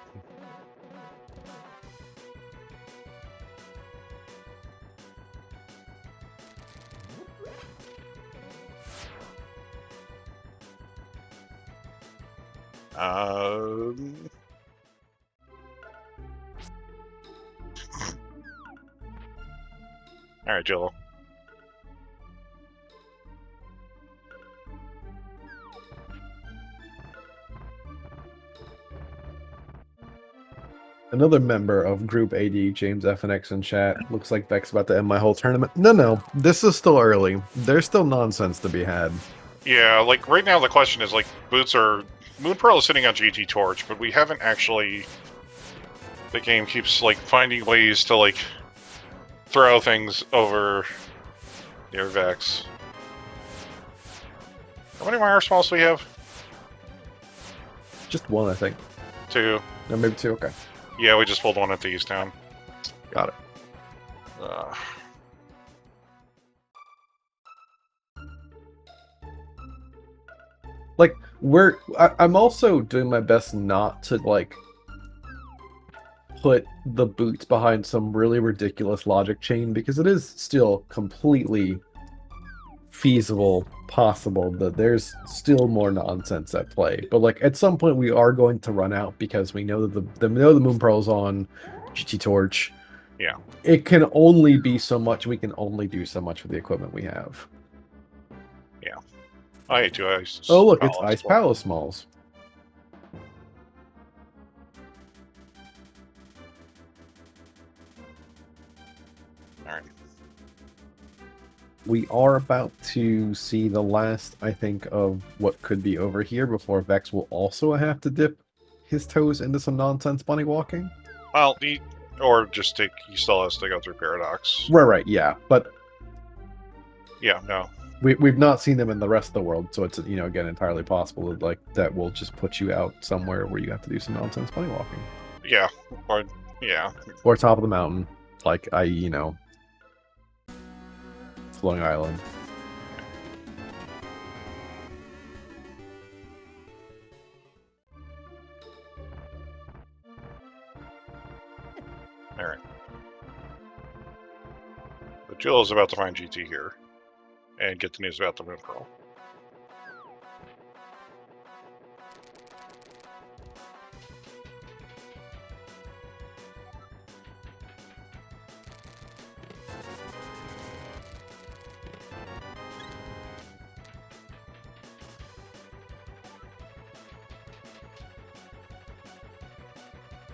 Alright, Jullo. Another member of Group AD, James FNX in chat. Looks like Vex about to end my whole tournament. No, this is still early. There's still nonsense to be had. Yeah, like, right now the question is, like, boots are... Moon Pearl is sitting on GT Torch, but we haven't actually... The game keeps, like, finding ways to, like, throw things over near Vex. How many Mire Smalls do we have? Just one, I think. 2. No, maybe 2, okay. Yeah, we just pulled one at the East Town. Got it. Like, I'm also doing my best not to, like, put the boots behind some really ridiculous logic chain, because it is still completely feasible, possible, that there's still more nonsense at play. But, like, at some point we are going to run out, because we know that the Moon Pearl's on GT Torch. Yeah. It can only be so much. We can only do so much with the equipment we have. Yeah. I hate 2 ice. Oh, look, it's Ice Palace Smalls. Alright. We are about to see the last, I think, of what could be over here before Vex will also have to dip his toes into some nonsense bunny walking. Well, or just he still has to go through Paradox. Right, yeah. But yeah, no. We've not seen them in the rest of the world, so it's, you know, again, entirely possible that, like, that will just put you out somewhere where you have to do some nonsense bunny walking. Yeah, or, yeah. Or top of the mountain, like, you know, Floating Island. Alright. But Jill's about to find GT here. And get the news about the Moon Pearl.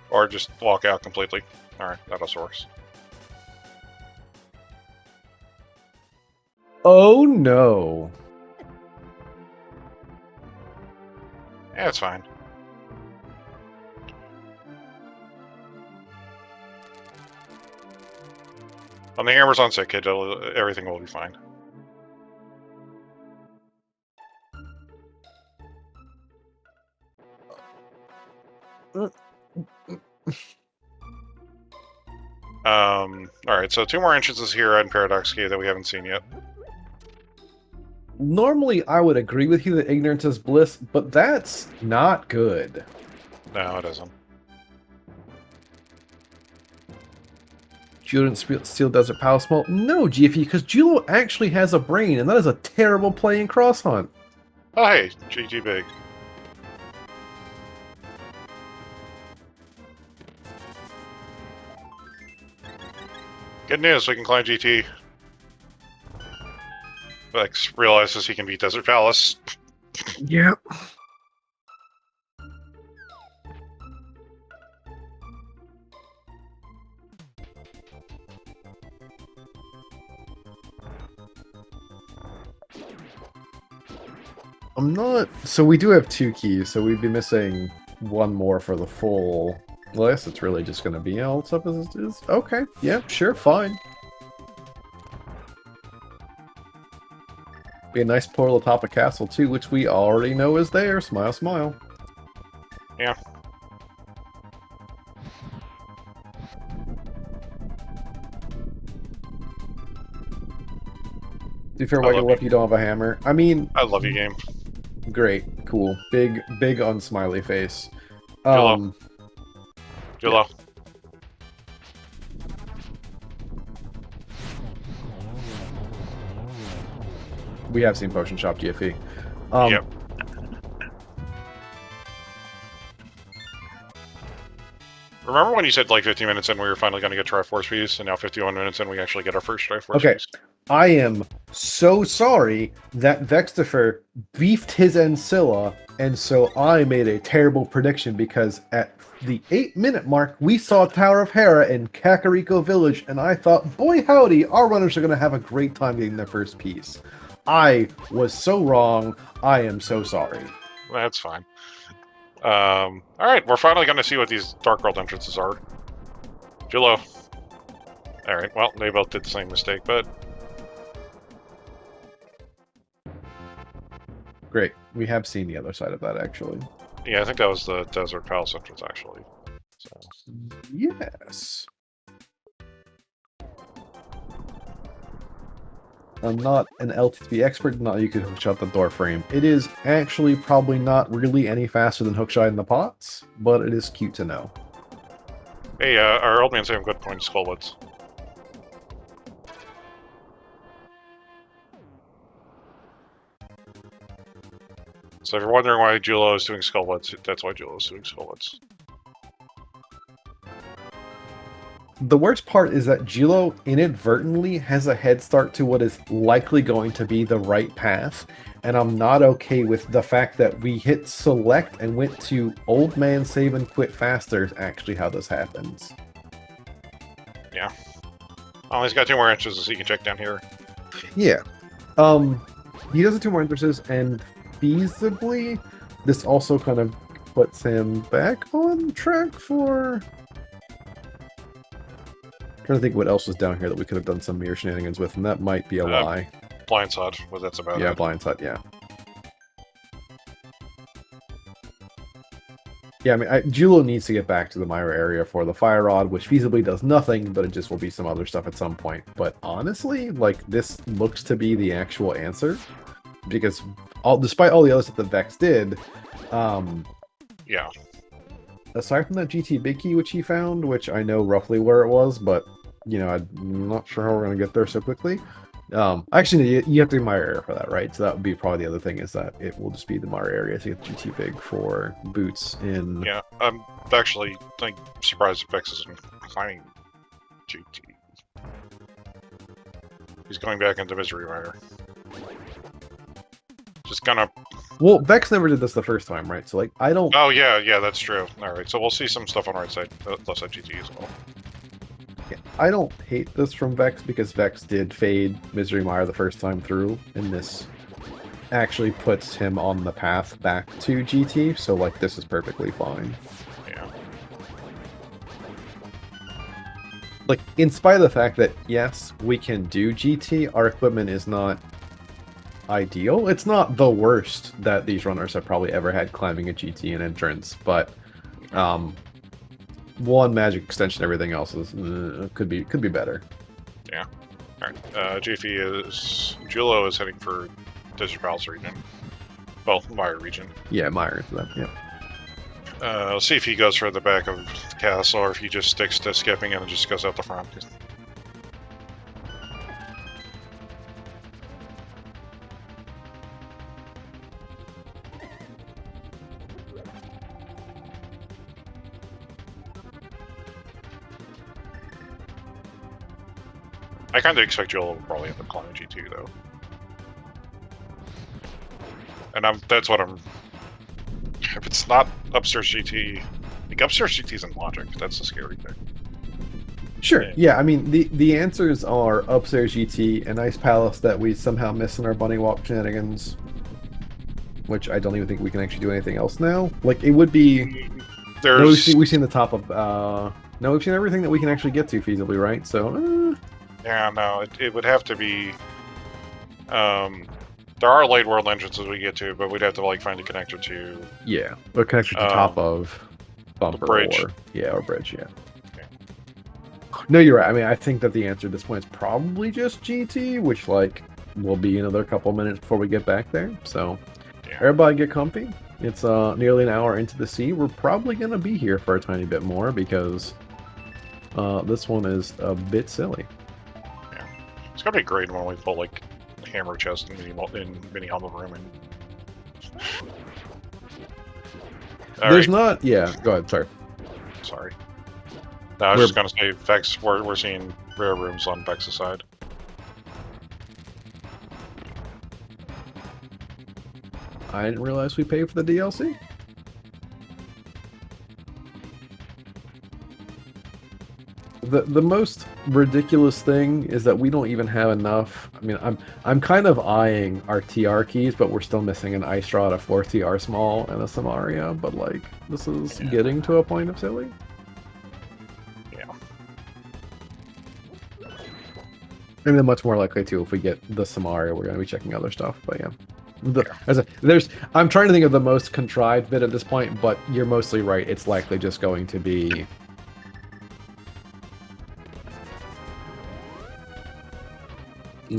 Or just walk out completely. Alright, that also works. Oh no. Yeah, it's fine. When the hammer's on sick kid, everything will be fine. Alright, so 2 more entrances here on Paradox Cave that we haven't seen yet. Normally, I would agree with you that ignorance is bliss, but that's not good. No, it isn't. Jullo didn't steal Desert Palace Mall? No, GFE, because Jullo actually has a brain, and that is a terrible play in Cross Hunt. Oh, hey, GT Big. Good news, we can climb GT. Vex realizes he can beat Desert Palace. Yep. I'm not... So we do have 2 keys, so we'd be missing 1 more for the full list. It's really just going to be all stuff as it is. Okay, yeah, sure, fine. Be a nice portal atop a castle, too, which we already know is there. Smile, smile. Yeah. To be fair, why you you don't have a hammer? I mean... I love you, game. Great, cool. Big on smiley face. Jullo. Yeah. We have seen Potion Shop GFE. Yep. Remember when you said like 15 minutes in we were finally going to get Triforce piece, and now 51 minutes in we actually get our first Triforce piece? I am so sorry that VeXtopher beefed his Ancilla, and so I made a terrible prediction because at the 8-minute mark, we saw Tower of Hera in Kakariko Village, and I thought, boy howdy, our runners are going to have a great time getting their first piece. I was so wrong. I am so sorry. That's fine. Alright, we're finally going to see what these Dark World entrances are. Jullo. Alright, well, they both did the same mistake, but... Great. We have seen the other side of that, actually. Yeah, I think that was the Desert Palace entrance, actually. So. Yes. I'm not an ALTTPR expert, not you could hookshot the door frame. It is actually probably not really any faster than hookshot in the pots, but it is cute to know. Hey, our old man's having good points, Skullwoods. So if you're wondering why Jullo is doing Skullwoods, that's why Jullo is doing Skullwoods. The worst part is that Jullo inadvertently has a head start to what is likely going to be the right path, and I'm not okay with the fact that we hit select and went to old man save and quit faster is actually how this happens. Yeah. Oh, he's got 2 more entrances. He can check down here. Yeah. He does have 2 more entrances, and feasibly, this also kind of puts him back on track for... I'm trying to think what else was down here that we could have done some mirror shenanigans with, and that might be a lie. Blindside, well, that's about it. Yeah, blindside, yeah. Yeah, I mean, Jullo needs to get back to the Myra area for the Fire Rod, which feasibly does nothing, but it just will be some other stuff at some point. But honestly, like, this looks to be the actual answer, because despite all the other stuff that Vex did, yeah. Aside from that GT Big Key, which he found, which I know roughly where it was, but, you know, I'm not sure how we're going to get there so quickly. Actually, you have to do Myra area for that, right? So that would be probably the other thing, is that it will just be the Myra area to get GT Big for boots in... Yeah, I'm actually surprised if Vex isn't climbing GT. He's going back into Misery Rider. Just gonna... Well, Vex never did this the first time, right? So, like, I don't... Oh, yeah, that's true. Alright, so we'll see some stuff on our right side, left side GT as well. Yeah, I don't hate this from Vex, because Vex did fade Misery Mire the first time through, and this actually puts him on the path back to GT, so, like, this is perfectly fine. Yeah. Like, in spite of the fact that, yes, we can do GT, our equipment is not ideal. It's not the worst that these runners have probably ever had climbing a GT and entrance, but one magic extension, everything else is could be better. Yeah. Alright. Jullo is heading for Desert Palace region. Well, Mire region. Yeah, Mire for that, yeah. We'll see if he goes for the back of the castle, or if he just sticks to skipping and just goes out the front. I kind of expect Jullo will probably end up climbing G2, though. And that's what I'm... If it's not upstairs GT... Like, upstairs GT's in logic, that's the scary thing. Sure, yeah, I mean, the answers are upstairs GT, an Ice Palace that we somehow miss in our Bunny Walk shenanigans. Which I don't even think we can actually do anything else now. Like, it would be... There's... No, we've seen the top of... No, we've seen everything that we can actually get to feasibly, right? So, Yeah, no, it would have to be... there are late world entrances we get to, but we'd have to, like, find a connector to... Yeah, a connector to top of bumper bridge. or bridge, yeah. Okay. No, you're right. I mean, I think that the answer at this point is probably just GT, which, like, will be another couple minutes before we get back there. So, yeah. Everybody get comfy. It's nearly an hour into the sea. We're probably going to be here for a tiny bit more, because this one is a bit silly. It's gonna be great when we pull, like, hammer chest in mini helmet room and... There's not... Yeah, go ahead, sorry. Sorry. No, I was just gonna say, Vex, we're seeing rare rooms on Vex's side. I didn't realize we paid for the DLC. The most ridiculous thing is that we don't even have enough. I mean, I'm kind of eyeing our TR keys, but we're still missing an Ice Rod, a 4 TR small, and a Samaria. But like, this is getting to a point of silly. Yeah. And then much more likely too if we get the Samaria, we're going to be checking other stuff. But yeah. I'm trying to think of the most contrived bit at this point, but you're mostly right. It's likely just going to be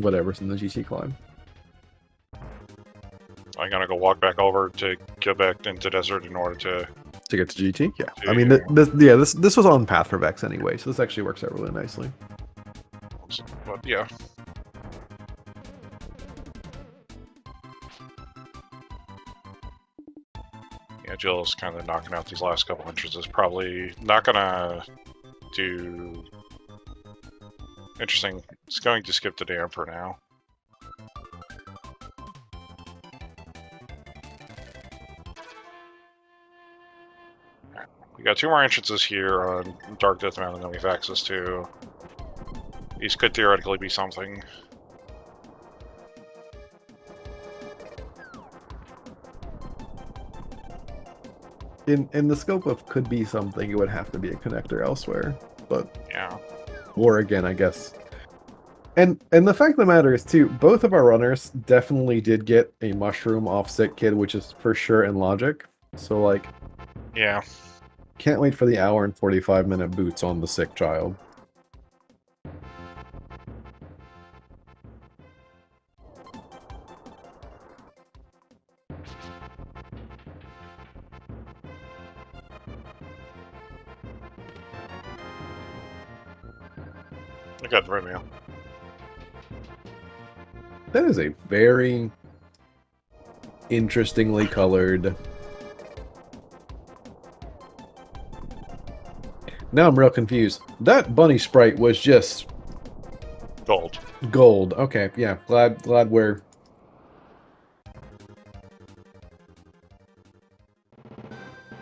whatever's in the GT climb. I'm gonna go walk back over to go back into desert in order to get to GT. Yeah, I mean, this was on path for Vex anyway, so this actually works out really nicely. But yeah. Yeah, Jill's kind of knocking out these last couple entrances. Probably not gonna do... Interesting. It's going to skip the dam for now. We got 2 more entrances here on Dark Death Mountain that we have access to. These could theoretically be something. In the scope of could be something, it would have to be a connector elsewhere. But yeah. Or again, I guess. And the fact of the matter is too, both of our runners definitely did get a mushroom off sick kid, which is for sure in logic. So like, yeah. Can't wait for the hour and 45-minute boots on the sick child. I got Romeo. That is a very interestingly colored. Now I'm real confused. That bunny sprite was just gold. Gold. Okay, yeah. Glad we're.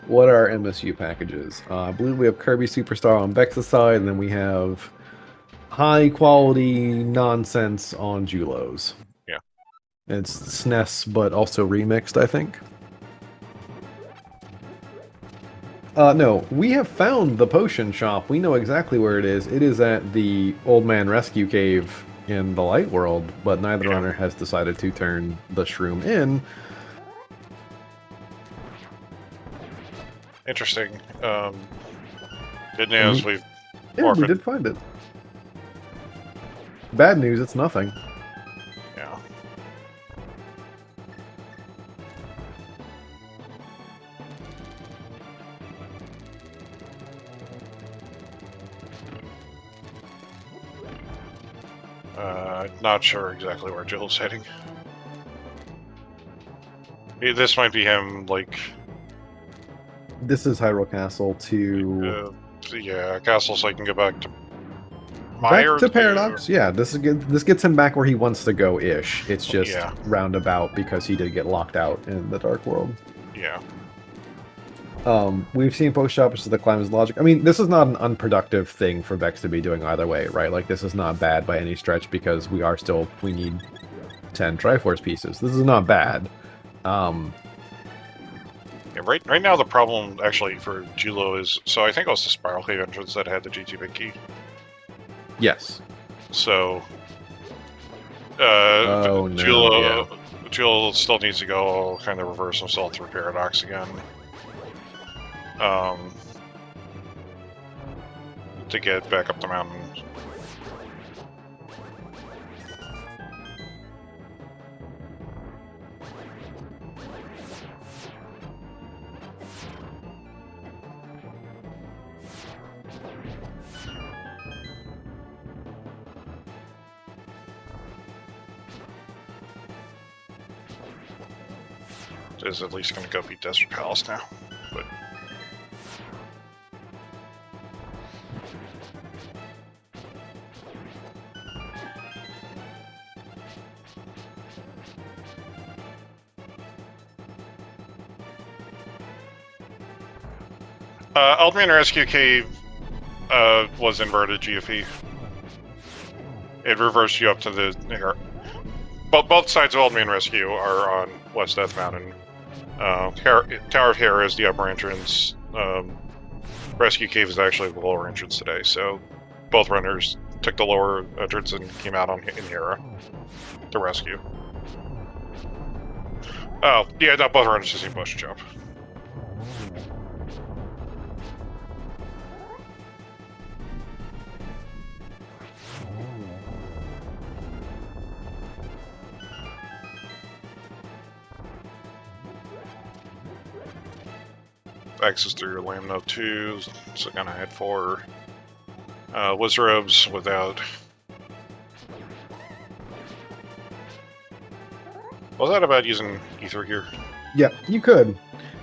What are our MSU packages? I believe we have Kirby Superstar on Vex's side, and then we have high quality nonsense on Jullo's. Yeah. It's SNES, but also remixed, I think. No, we have found the potion shop. We know exactly where it is. It is at the Old Man Rescue Cave in the Light World, but neither runner has decided to turn the shroom in. Interesting. Good news, we did find it. Bad news, it's nothing. Yeah. Not sure exactly where Jill's heading. This might be him, like... This is Hyrule Castle to... yeah, Castle so I can go back to... Back to Paradox? Yeah, this gets him back where he wants to go-ish. It's just roundabout because he did get locked out in the Dark World. Yeah. We've seen post shoppers to the Climbers Logic. I mean, this is not an unproductive thing for Vex to be doing either way, right? Like, this is not bad by any stretch because we need 10 Triforce pieces. This is not bad. Yeah, right now the problem, actually, for Jullo is... So I think it was the Spiral Cave entrance that had the GT Big Key. Yes. So... oh, no, Jullo still needs to go kind of reverse himself through Paradox again. To get back up the mountain. Is at least going to go beat Desert Palace now, but... Old Man Rescue Cave was inverted GFE. It reversed you up to the... Both sides of Old Man Rescue are on West Death Mountain. Tower of Hera is the upper entrance. Rescue Cave is actually the lower entrance today, so both runners took the lower entrance and came out in Hera to rescue. Oh, yeah, not both runners just push and jump. Access through your Lamno 2, so gonna head for Wizrobes without... Was that about using Ether here? Yeah, you could.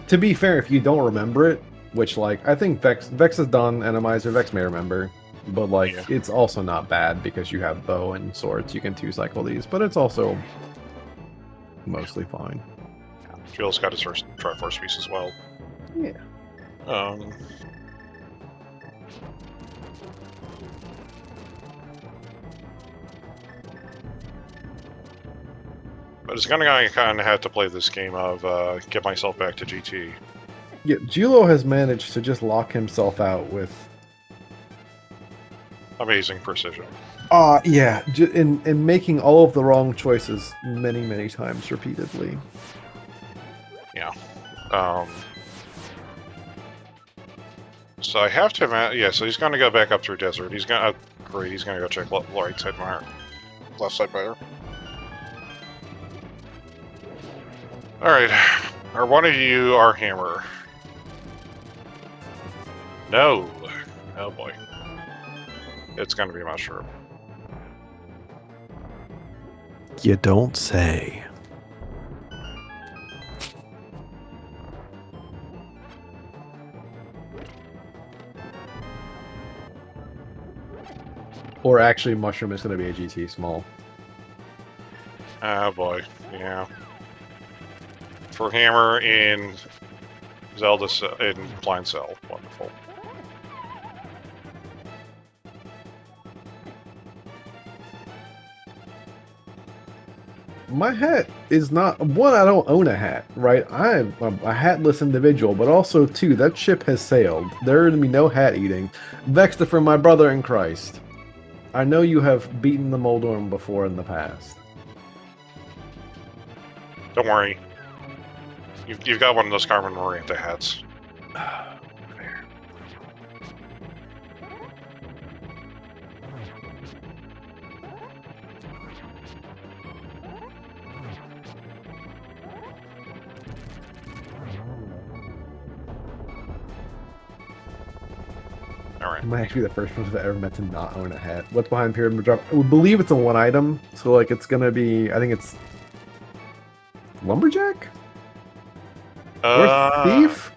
To be fair, if you don't remember it, which, like, I think Vex has done Enemizer, Vex may remember, but, like, it's also not bad because you have bow and swords, you can two-cycle these, but it's also mostly fine. Jill's got his first Triforce piece as well. Yeah. But it's gonna kind of have to play this game of get myself back to GT. Yeah, Jullo has managed to just lock himself out with amazing precision. Yeah, in making all of the wrong choices many times repeatedly. Yeah. So I have to, yeah, so he's going to go back up through desert. He's going to, great, he's going to go check right side fire. Left side fire. Alright, are one of you our hammer? No. Oh boy. It's going to be mushroom. You don't say. Or actually, mushroom is going to be a GT small. Oh boy, yeah. For hammer in Zelda in blind cell, wonderful. My hat is not one. I don't own a hat, right? I'm a hatless individual, but also two, that ship has sailed. There are going to be no hat eating. VeXtopher, my brother in Christ. I know you have beaten the Moldorm before in the past. Don't worry. You've got one of those Carmen Miranda hats. Fair. Alright. I might actually be the first person I've ever met to not own a hat. What's behind Pyramid Drop? I would believe it's a one item, so like it's gonna be, I think it's Lumberjack? Or Thief?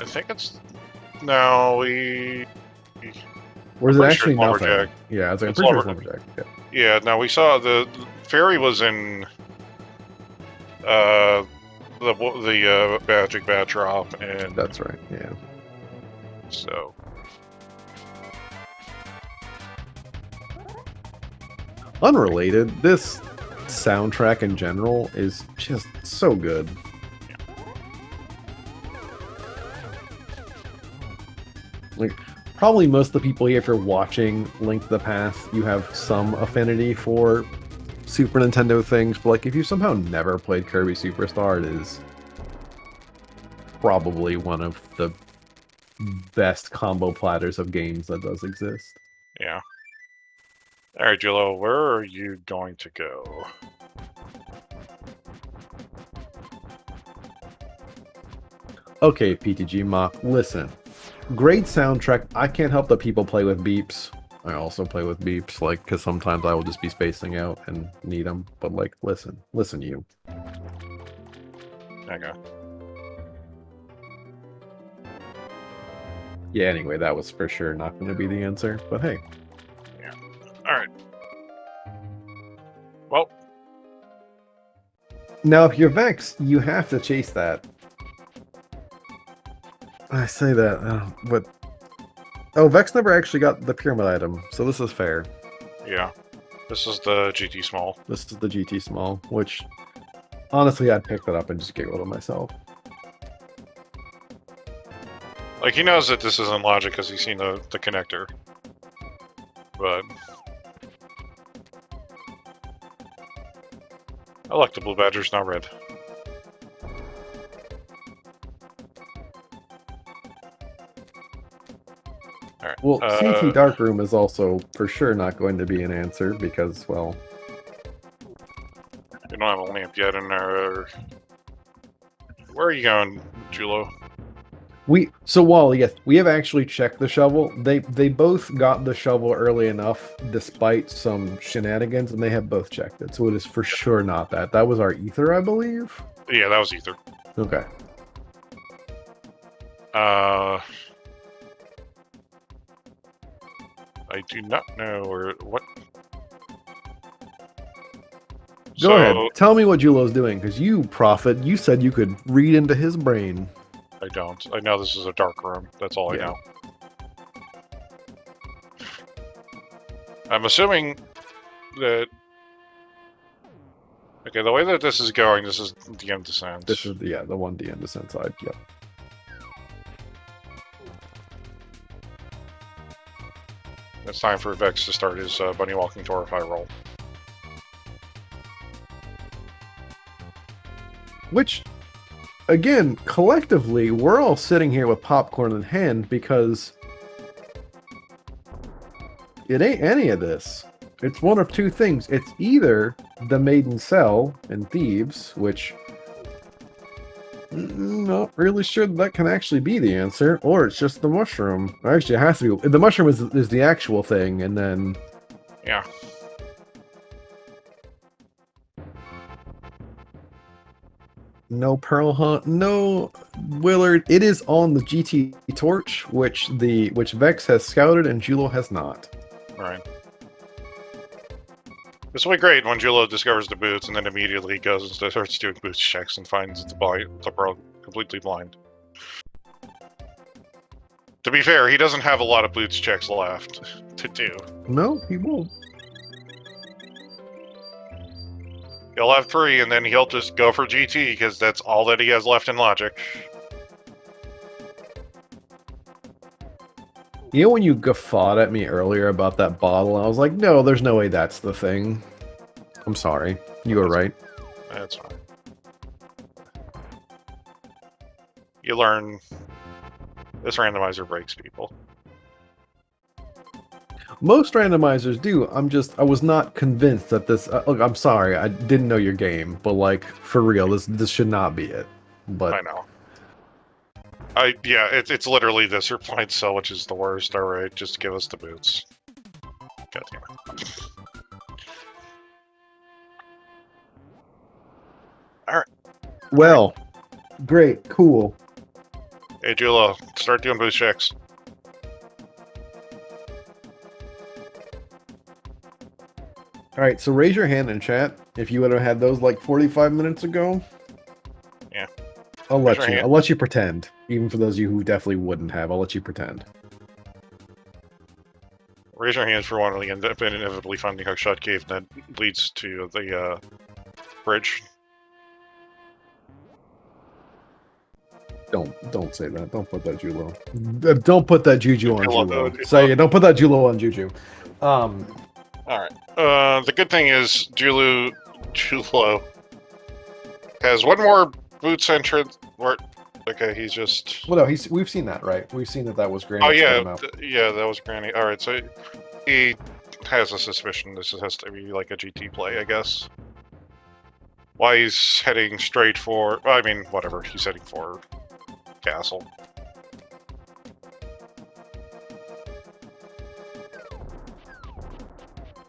I think it's... No, we... Or is it actually sure nothing? Lumberjack. Yeah, I'm pretty sure it's Lumberjack. Yeah, no, we saw the fairy was in the magic bat drop, and that's right. Yeah. So unrelated, this soundtrack in general is just so good. Yeah. Like, probably most of the people here, if you're watching Link to the Past, you have some affinity for Super Nintendo things, but like if you somehow never played Kirby Superstar, it is probably one of the best combo platters of games that does exist. Yeah. Alright, Jullo, where are you going to go? Okay, PTG Mock, listen. Great soundtrack. I can't help that people play with beeps. I also play with beeps, like, because sometimes I will just be spacing out and need them. But, like, listen. Listen, you. Okay. Yeah, anyway, that was for sure not going to be the answer, but hey. Yeah. Alright. Well. Now, if you're Vex, you have to chase that. I say that, but... Oh, Vex never actually got the pyramid item, so this is fair. Yeah. This is the GT Small. This is the GT Small, which... Honestly, I'd pick that up and just giggle to myself. Like, he knows that this isn't logic because he's seen the connector. But... I like the blue badgers, not red. Alright. Well, CT Darkroom is also for sure not going to be an answer because, well... We don't have a lamp yet in our... Where are you going, Jullo? So Wally, yes, we have actually checked the shovel. They both got the shovel early enough, despite some shenanigans, and they have both checked it. So it is for sure not that. That was our ether, I believe. Yeah, that was ether. Okay. I do not know where what. Go ahead. Tell me what Jullo's doing, because you, Prophet, you said you could read into his brain. I don't. I know this is a dark room. That's all I know. I'm assuming that... Okay, the way that this is going, this is DM descent. This is the one DM descent side. Yep. It's time for Vex to start his bunny walking Torify roll. Which, again, collectively, we're all sitting here with popcorn in hand because it ain't any of this. It's one of two things. It's either the Maiden Cell and Thieves, which not really sure that can actually be the answer, or it's just the mushroom. Actually, it has to be. The mushroom is the actual thing, and then... Yeah. No Pearl Hunt, no Willard. It is on the GT Torch, which Vex has scouted and Jullo has not. Right. This will be great when Jullo discovers the boots and then immediately goes and starts doing boots checks and finds the pearl completely blind. To be fair, he doesn't have a lot of boots checks left to do. No, he won't. He'll have 3, and then he'll just go for GT, because that's all that he has left in Logic. You know when you guffawed at me earlier about that bottle, I was like, no, there's no way that's the thing. I'm sorry. You were right. That's fine. You learn this randomizer breaks people. Most randomizers do. I was not convinced that this... look, I'm sorry. I didn't know your game, but like, for real, this should not be it. But I know. Yeah, it's literally this replied cell, which is the worst. Alright, just give us the boots. God damn it. Alright. Well, great, cool. Hey, Jullo, start doing boost checks. Alright, so raise your hand in chat if you would have had those like 45 minutes ago. Yeah. I'll let you pretend. Even for those of you who definitely wouldn't have, I'll let you pretend. Raise your hands for one of the inevitably finding hookshot cave that leads to the bridge. Don't say that. Don't put that Jullo. Don't put that Juju on Jullo. Say it. Don't put that Jullo on Juju. Alright. The good thing is Jullo has one more boots entrance. Okay, he's just... Well, no, we've seen that, right? We've seen that was Granny. Oh, yeah, yeah, that was Granny. Alright, so he has a suspicion this has to be like a GT play, I guess. Why he's heading straight for... I mean, whatever, he's heading for Castle.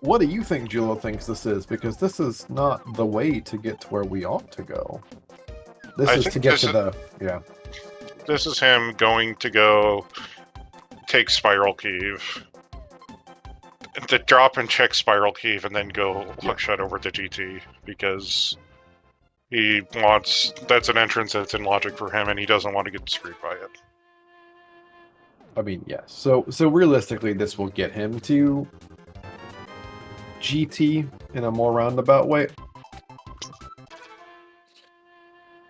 What do you think Jullo thinks this is? Because this is not the way to get to where we ought to go. This is to get to the... Yeah. This is him going to go take Spiral Cave. To drop and check Spiral Cave and then go hookshot over to GT. Because he wants... That's an entrance that's in Logic for him and he doesn't want to get screwed by it. I mean, yes. So realistically, this will get him to GT in a more roundabout way.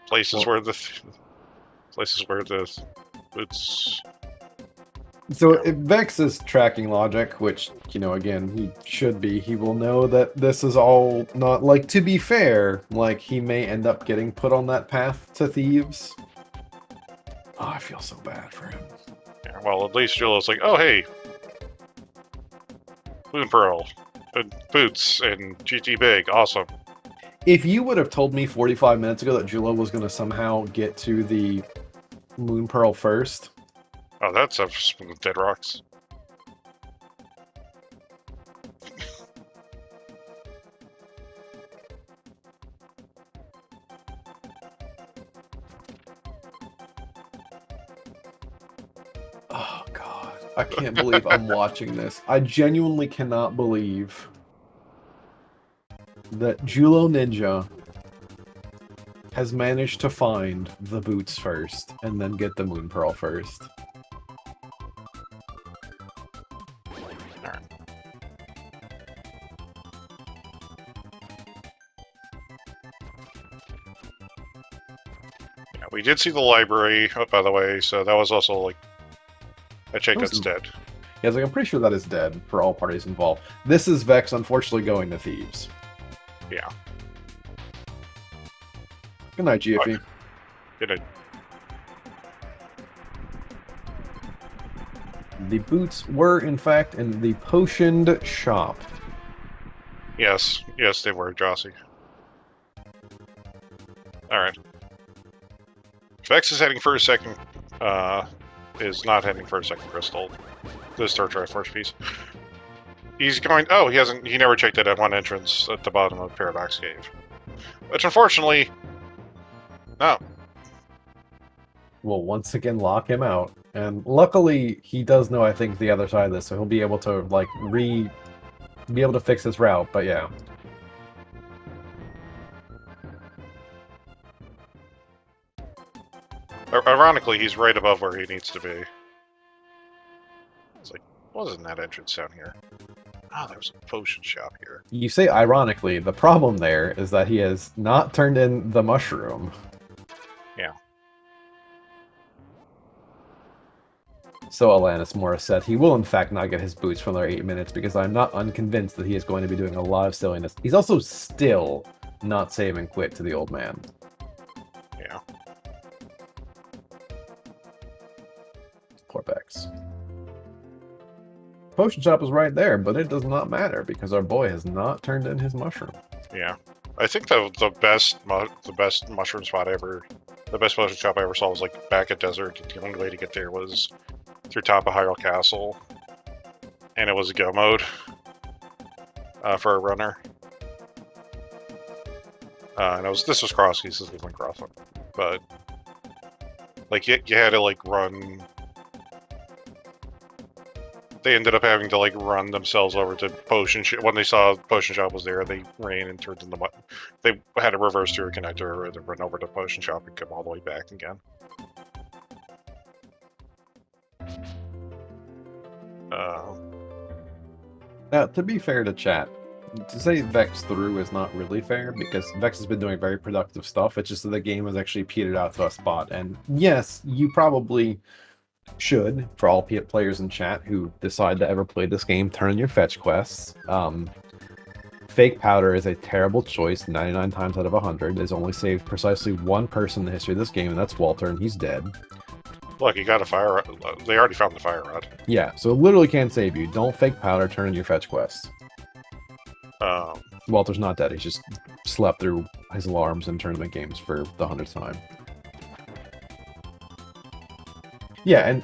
Places where the boots. So if Vex is tracking Logic, which, you know, again, he should be, he will know that this is all not, like, to be fair, like, he may end up getting put on that path to Thieves. Oh, I feel so bad for him. Yeah, well, at least Jullo's like, oh, hey, Moon Pearl, boots, and GT Big, awesome. If you would have told me 45 minutes ago that Jullo was going to somehow get to the Moon Pearl first... Oh, that's a smooth Dead Rocks. Oh, God. I can't believe I'm watching this. I genuinely cannot believe that Julloninja has managed to find the boots first and then get the Moon Pearl first. we did see the library, by the way, so that was also like I checked that's dead. Yeah, like, I'm pretty sure that is dead for all parties involved. This is Vex, unfortunately, going to Thieves. Yeah. Good night, GFE. Good night. The boots were, in fact, in the potioned shop. Yes, they were, Jossie. Alright. Vex is heading for a second, is not heading for a second crystal. This third Triforce piece. He's going, oh, he never checked that one entrance at the bottom of Paradox Cave. Which, unfortunately, no. Will once again lock him out. And luckily, he does know, I think, the other side of this, so he'll be able to, like, be able to fix his route, but yeah. Ironically, he's right above where he needs to be. It's like, wasn't that entrance down here? Oh, there was a potion shop here. You say ironically, the problem there is that he has not turned in the mushroom. Yeah. So Alanis Morris said he will in fact not get his boots for another 8 minutes because I'm not unconvinced that he is going to be doing a lot of silliness. He's also still not saving quit to the old man. Yeah. Poor Vex. Potion shop is right there, but it does not matter because our boy has not turned in his mushroom. Yeah. I think the best mushroom spot ever, the best potion shop I ever saw was like back at Desert. The only way to get there was through top of Hyrule Castle, and it was a go mode for a runner. And this was cross keys, this wasn't cross one, but like you had to like run. They ended up having to like run themselves over to Potion Shop. When they saw Potion Shop was there, they ran and turned in the button. They had to reverse through a connector or to run over to Potion Shop and come all the way back again. Now, to be fair to chat, to say Vex through is not really fair because Vex has been doing very productive stuff. It's just that the game has actually petered out to a spot. And yes, you probably should, for all players in chat who decide to ever play this game, turn in your fetch quests. Fake powder is a terrible choice 99 times out of 100. It's only saved precisely one person in the history of this game, and that's Walter, and he's dead. Look, you got a fire rod. They already found the fire rod. Yeah, so it literally can't save you. Don't fake powder, turn in your fetch quests. Walter's not dead. He's just slept through his alarms in tournament games for the 100th time. Yeah,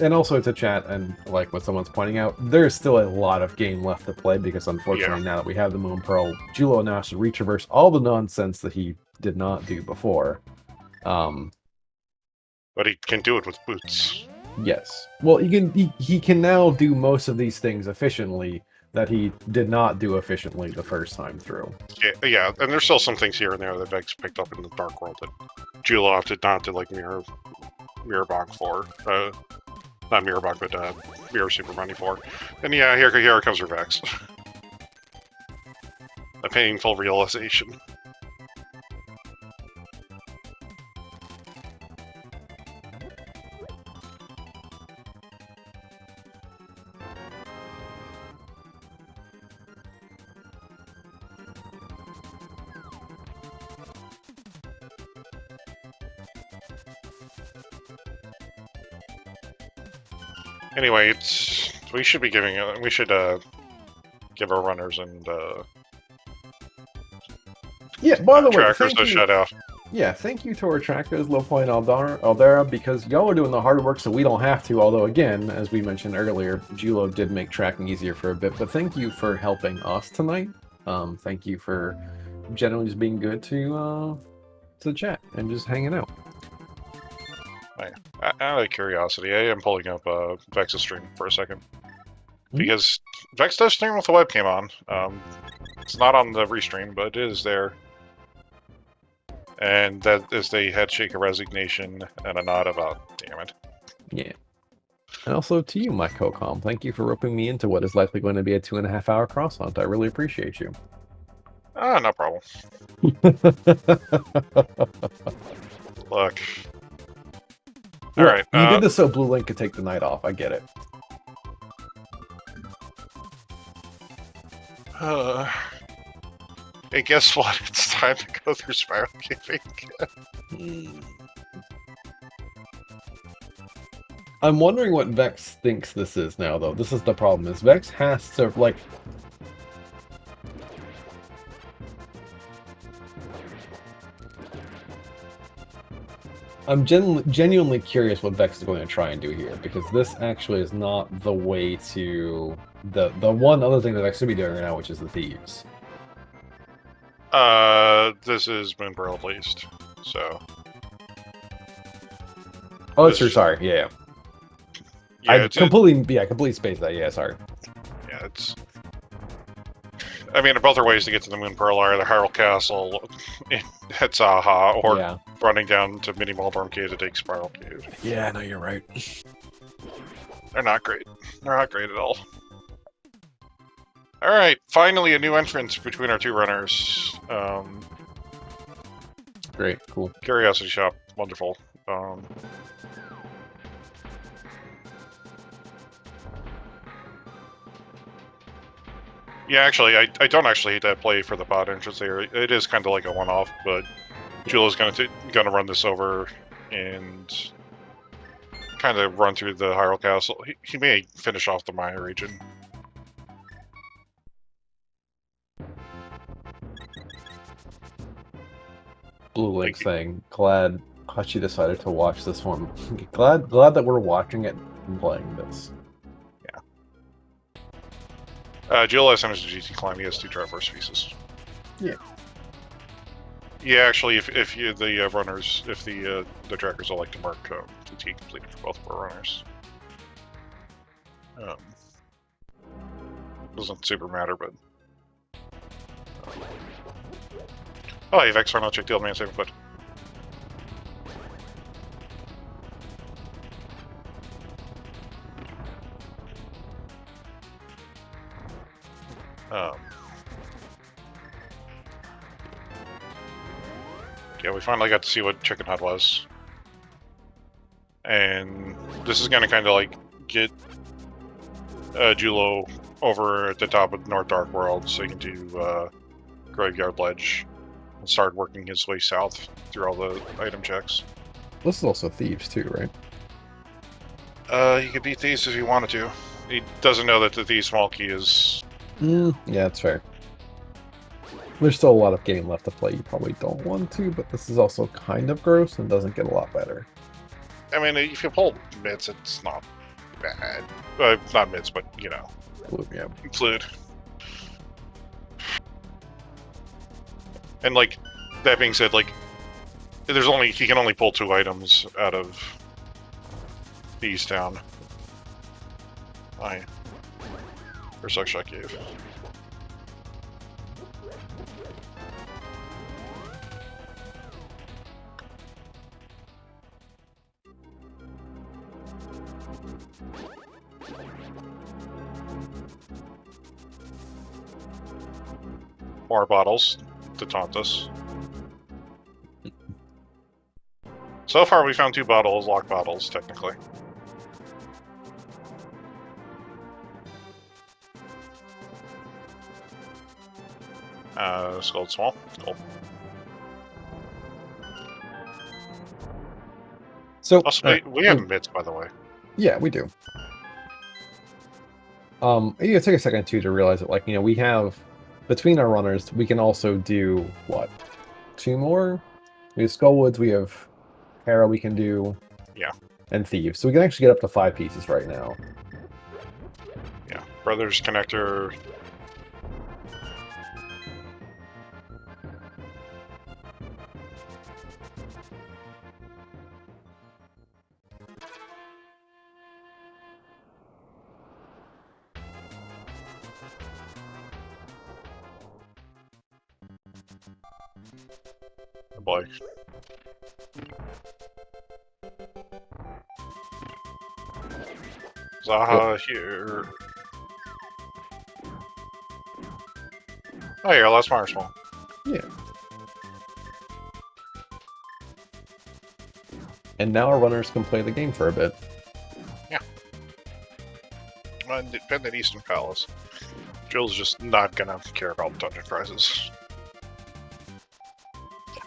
and also to chat, and like what someone's pointing out, there's still a lot of game left to play because unfortunately now that we have the Moon Pearl, Jullo now has to retraverse all the nonsense that he did not do before. But he can do it with boots. Yes. Well, he can now do most of these things efficiently that he did not do efficiently the first time through. Yeah, and there's still some things here and there that Vex picked up in the Dark World that Jullo opted not to like mirror Bog for. Not Mirror Bog, but Mirror Super Money for. And yeah, here comes her Vex. A painful realization. Anyway, we should be give our runners and yeah. By the way, trackers a shout out. Yeah, thank you to our trackers, Low Point Aldera, because y'all are doing the hard work, so we don't have to. Although, again, as we mentioned earlier, Jullo did make tracking easier for a bit. But thank you for helping us tonight. Thank you for generally just being good to the chat and just hanging out. Out of curiosity, I am pulling up Vex's stream for a second. Because Vex does stream with the webcam on. It's not on the restream, but it is there. And that is the head shake of resignation and a nod about, damn it. Yeah. And also to you, my co-com, thank you for roping me into what is likely going to be a 2.5-hour cross hunt. I really appreciate you. No problem. Look. Look, Alright. You did this so Blue Link could take the night off. I get it. Hey, guess what? It's time to go through spiral caving. I'm wondering what Vex thinks this is now, though. This is the problem, is Vex has to, like... I'm genuinely curious what Vex is going to try and do here, because this actually is not the way to... The one other thing that Vex should be doing right now, which is the Thieves. This is Moonpearl at least, so... Oh, that's true, sorry, yeah. Yeah, I completely spaced that, yeah, sorry. Yeah, it's... I mean, both are ways to get to the Moonpearl are the Hyrule Castle at Zaha, or running down to Mini Maldorm Cave to take Spiral Cave. Yeah, no, you're right. They're not great. They're not great at all. Alright, finally a new entrance between our two runners. Great, cool. Curiosity Shop, wonderful. Yeah, actually, I don't actually hate that play for the bot entrance there. It is kind of like a one-off, but Jullo's gonna run this over and kind of run through the Hyrule Castle. He may finish off the Maya region. Blue Link saying, glad Hachi decided to watch this one. glad that we're watching it and playing this. Jullo has finished the GT climb. He has 2 Triforce pieces. Yeah. Yeah, actually, if the runners, if the trackers will like to mark GT completed for both of our runners. Doesn't super matter, but. Oh, hey, VeXtopher, now check the old man saving foot. Yeah, we finally got to see what Chicken Hut was. And this is gonna kind of like get Jullo over at the top of North Dark World so he can do Graveyard Ledge and start working his way south through all the item checks. This is also Thieves too, right? He could beat Thieves if he wanted to. He doesn't know that the Thieves small key is... Yeah, that's fair. There's still a lot of game left to play. You probably don't want to, but this is also kind of gross and doesn't get a lot better. I mean, if you pull mids, it's not bad. Not mids, but, you know. Yeah. Include. And, like, that being said, like, he can only pull 2 items out of the East Town. Or Suckshot Cave. More bottles to taunt us. So far, we found 2 bottles, lock bottles, technically. Skull small. Cool. So also, we have mitts, by the way. Yeah, we do. You take a second too to realize that, like, you know, we have between our runners, we can also do what? 2 more? We have Skullwoods, we have Hera we can do. Yeah. And Thieves. So we can actually get up to 5 pieces right now. Yeah. Brothers Connector. Oh boy. Zaha here. Oh, yeah, last Mire Small. Yeah. and now our runners can play the game for a bit. Yeah. Independent Eastern Palace. Jill's just not gonna care about dungeon prizes.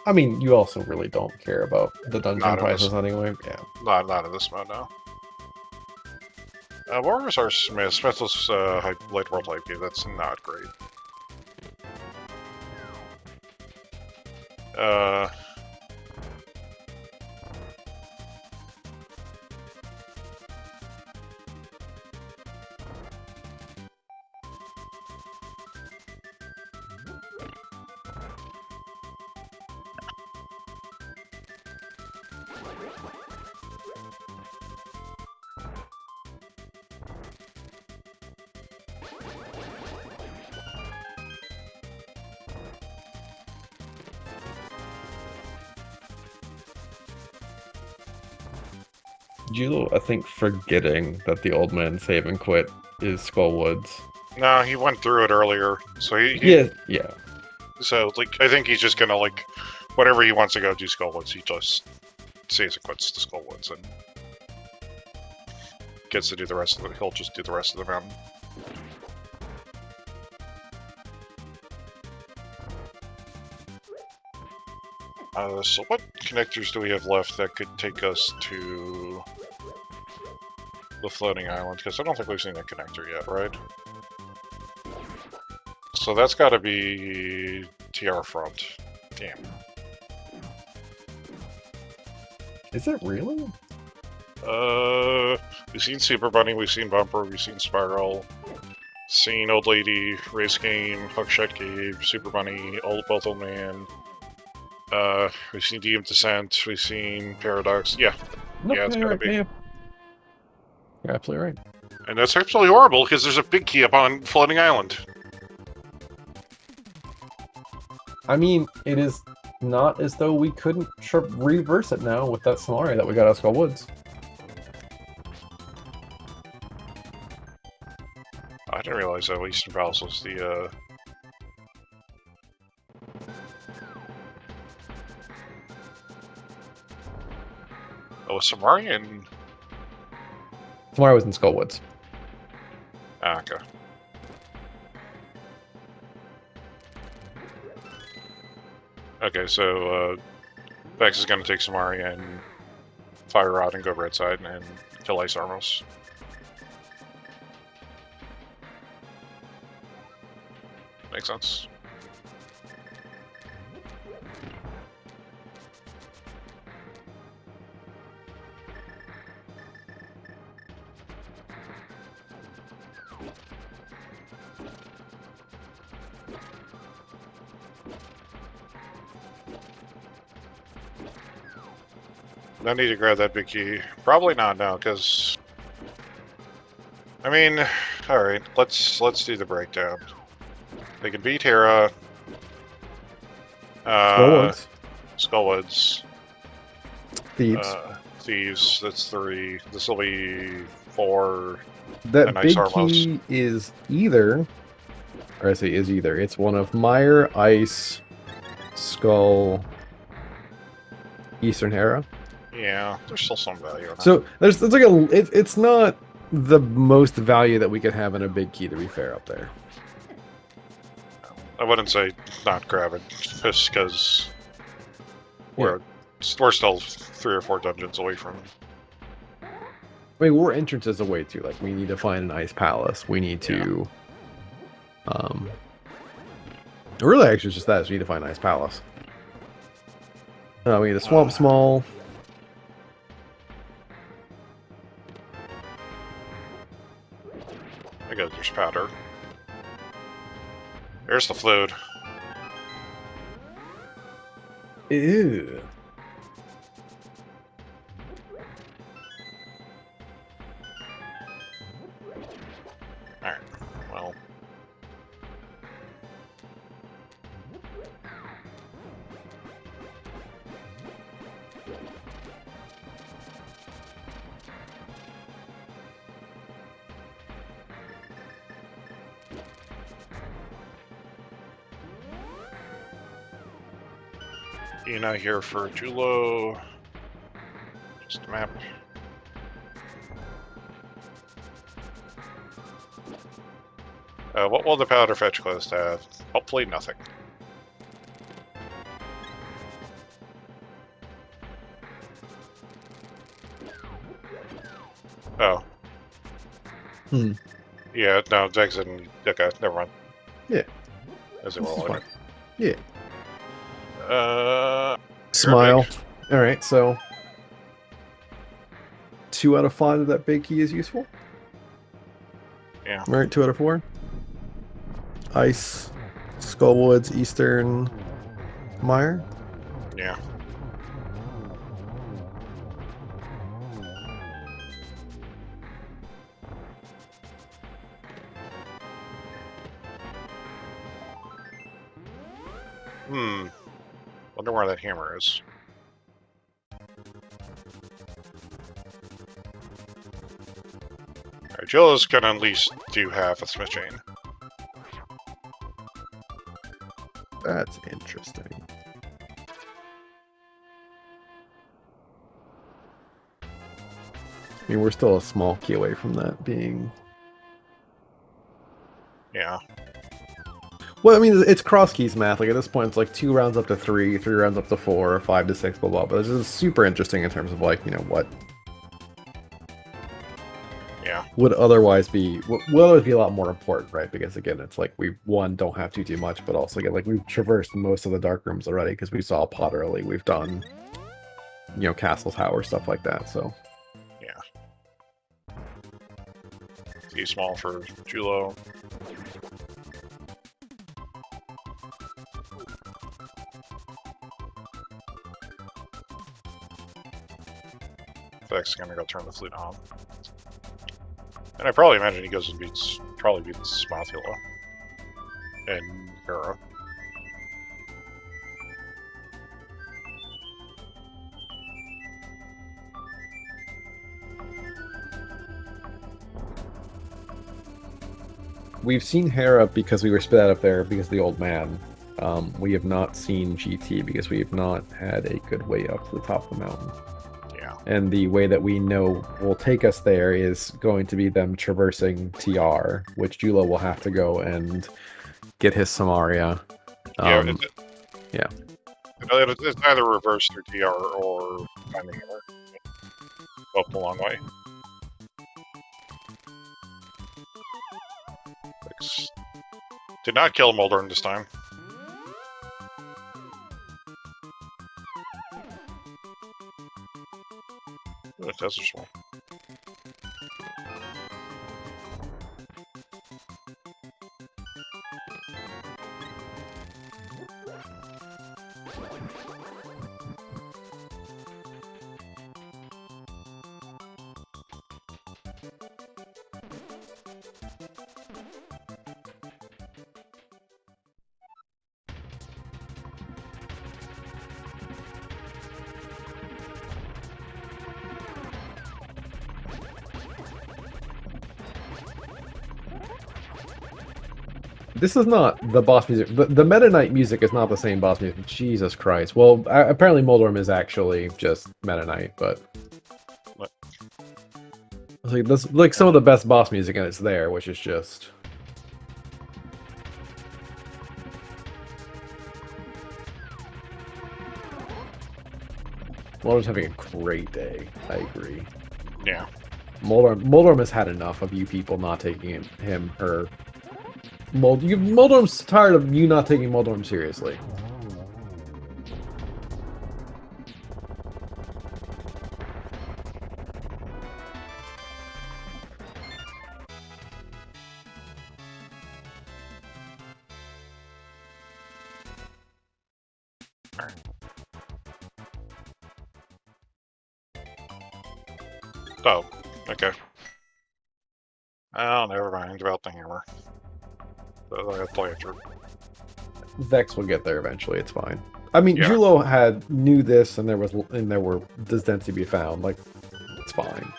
I mean, you also really don't care about the dungeon prizes anyway. Yeah. Not in this mode, no. What was our Smith? Smith was light world type game. That's not great. Jullo, I think, forgetting that the old man save and quit is Skullwoods. No, he went through it earlier, so he yeah. So like, I think he's just gonna like, whatever he wants to go do Skullwoods, he just saves and quits the Skullwoods and gets to do the rest of the. He'll just do the rest of the mountain. So what connectors do we have left that could take us to the floating island? Because I don't think we've seen a connector yet, right? So that's got to be TR front. Damn. Is it really? We've seen Super Bunny, we've seen Bumper, we've seen Spiral, seen Old Lady, Race Game, Hookshot Cave, Super Bunny, Both Old Man. We've seen DM Descent, we've seen Paradox. Yeah. Nope, yeah, it's gotta be. Yeah. You're absolutely right. And that's absolutely horrible, because there's a big key up on Floating Island. I mean, it is not as though we couldn't reverse it now with that scenario that we got out of Skullwoods. I didn't realize that Eastern Palace was the, Oh, Samarian? Samara was in Skullwoods. Ah, okay. Okay, so, Vex is gonna take Samaria and Fire Rod and go red side and kill Ice Armos. Makes sense. I need to grab that big key. Probably not now, because I mean, all right. Let's do the breakdown. They can beat Hera. Skullwoods. Thieves. Thieves. That's 3. This will be 4. That big key is either, or I say is either. It's one of Mire, Ice, Skull, Eastern Hera. Yeah, there's still some value in that. So there's like it's not the most value that we could have in a big key, to be fair, up there. I wouldn't say not grab it, just because we're still 3 or 4 dungeons away from it. I mean, we're entrances away too. Like, we need to find an ice palace. We need to, really, actually, it's just that. So we need to find an ice palace. We need a swamp small. I guess there's powder. There's the fluid. Ew. Alright, well. Ina here for Jullo. Just a map. What will the powder fetch quest have? Hopefully nothing. Oh. Hmm. Yeah, no, Vex didn't. Okay, never mind. Yeah. As it were. Yeah. Smile. Alright, so 2 out of 5 of that big key is useful. Yeah. Alright, 2 out of 4. Ice, Skullwoods, Eastern, Mire. Yeah. Wonder where that hammer is. Alright, Jill's gonna at least do half a smith chain. That's interesting. I mean, we're still a small key away from that being... Yeah. Well, I mean, it's cross keys math. Like, at this point, it's like 2 rounds up to 3, 3 rounds up to 4, 5 to 6, blah, blah. But this is super interesting in terms of, like, you know, what... Yeah. Would otherwise be... Would otherwise be a lot more important, right? Because, again, it's like we, one, don't have to do much, but also, again, like, we've traversed most of the dark rooms already because we saw Pot early. We've done, you know, Castle Tower, stuff like that, so... Yeah. Too small for Jullo. Vex gonna go turn the flute on. And I probably imagine he goes and beats Smothula and Hera. We've seen Hera because we were spit out of there because of the old man. We have not seen GT because we have not had a good way up to the top of the mountain. Yeah. And the way that we know will take us there is going to be them traversing TR, which Jullo will have to go and get his Samaria. Yeah. Yeah. It's either reverse through TR or finding Hammer. Up a long way. Did not kill Moldorn this time. The Desert Swarm. This is not the boss music. The Meta Knight music is not the same boss music. Jesus Christ. Well, apparently Moldorm is actually just Meta Knight, but... What? Like some of the best boss music, and it's there, which is just... Moldorm's having a great day. I agree. Yeah. Moldorm has had enough of you people not taking him, her... Moldorm's tired of you not taking Moldorm seriously. Oh, okay. Oh, never mind about the hammer. I play it through. Vex will get there eventually. It's fine. I mean, Yeah. Jullo knew this, and there were this density to be found. Like, it's fine.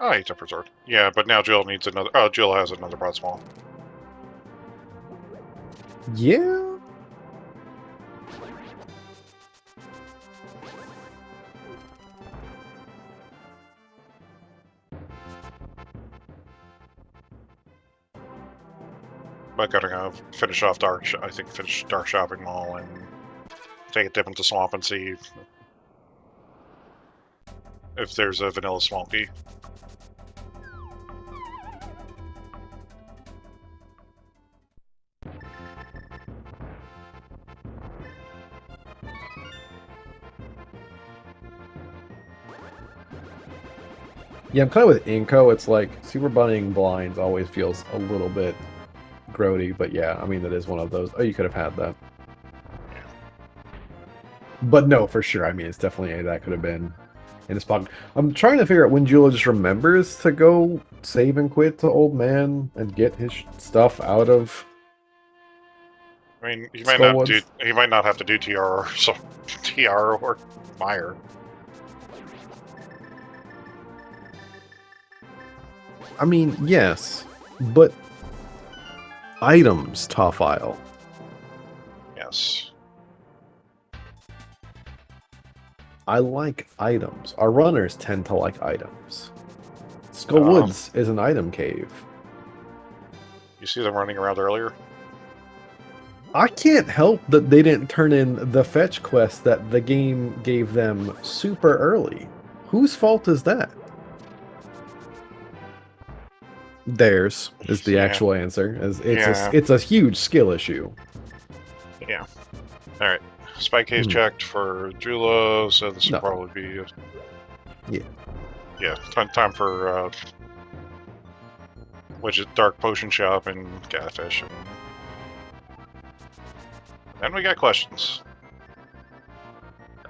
Oh, he's a preserved. Yeah, but now Jill needs another. Oh, Jill has another broad small. Yeah. gonna finish off finish Dark Shopping Mall and take a dip into Swamp and see if there's a vanilla Swampy. Yeah, I'm kind of with Inko. It's like super bunnying blinds always feels a little bit grody, but yeah, I mean, that is one of those. Oh, you could have had that. But no, for sure. I mean, it's definitely that could have been in his pocket. I'm trying to figure out when Jullo just remembers to go save and quit to Old Man and get his stuff out of. I mean, he might not have to do TR or TR or Fire. I mean, yes, but items, Toffile. Yes. I like items. Our runners tend to like items. Skull Woods is an item cave. You see them running around earlier? I can't help that they didn't turn in the fetch quest that the game gave them super early. Whose fault is that? Theirs is the actual answer. It's a huge skill issue. Yeah. All right. Spike case checked for Jullo, so this will probably be. Yeah. Time for Widget Dark Potion Shop and Catfish. And then we got questions.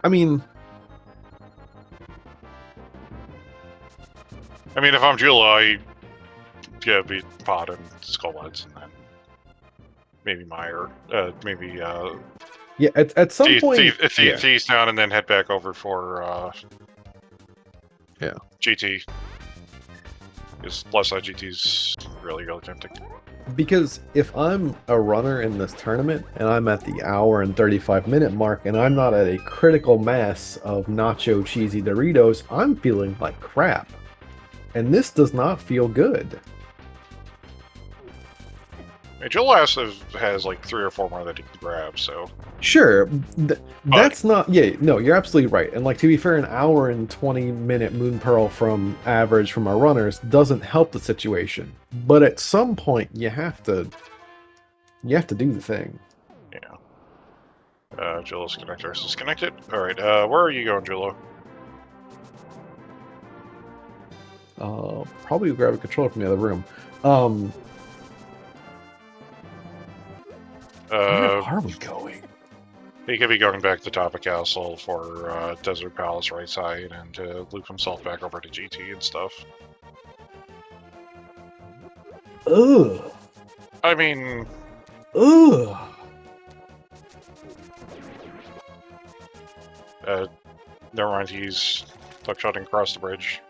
I mean, if I'm Jullo, be Pod and Skullheads, and then maybe Meyer, maybe yeah. At some point, Thieves down, and then head back over for GT. Because plus side GT's really tempting. Because if I'm a runner in this tournament and I'm at the hour and 35-minute mark and I'm not at a critical mass of nacho cheesy Doritos, I'm feeling like crap, and this does not feel good. Jullo has like 3 or 4 more that he can grab, so... Sure, that's not... Yeah, no, you're absolutely right. And like, to be fair, an hour and 20-minute Moon Pearl from average from our runners doesn't help the situation. But at some point, you have to do the thing. Yeah. Jullo's connector is disconnected. Alright, where are you going, Jullo? Probably grab a controller from the other room. Where are we going? He could be going back to top of castle for Desert Palace right side and to loop himself back over to GT and stuff. Ugh. I mean... Ugh. Never mind, he's duck-shotting across the bridge.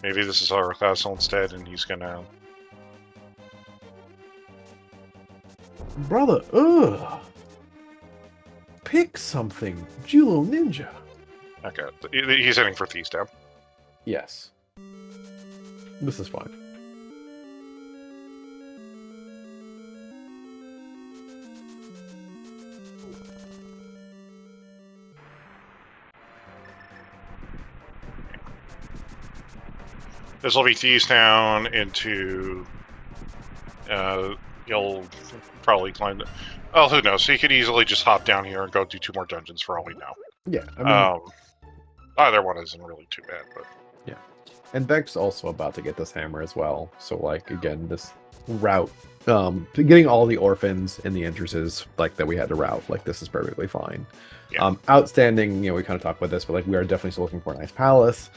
Maybe this is our castle instead, and he's gonna... Brother, ugh. Pick something, Julloninja. Okay, he's heading for Thieves Down. Yes. This is fine. This will be Thieves Town into... You'll probably climb... Oh, who knows? He could easily just hop down here and go do 2 more dungeons for all we know. Yeah, I mean... either one isn't really too bad, but... Yeah. And Vex also about to get this hammer as well. So, like, again, this route... getting all the orphans in the entrances, like, that we had to route, like, this is perfectly fine. Yeah. Outstanding, we kind of talked about this, but, like, we are definitely still looking for a nice palace.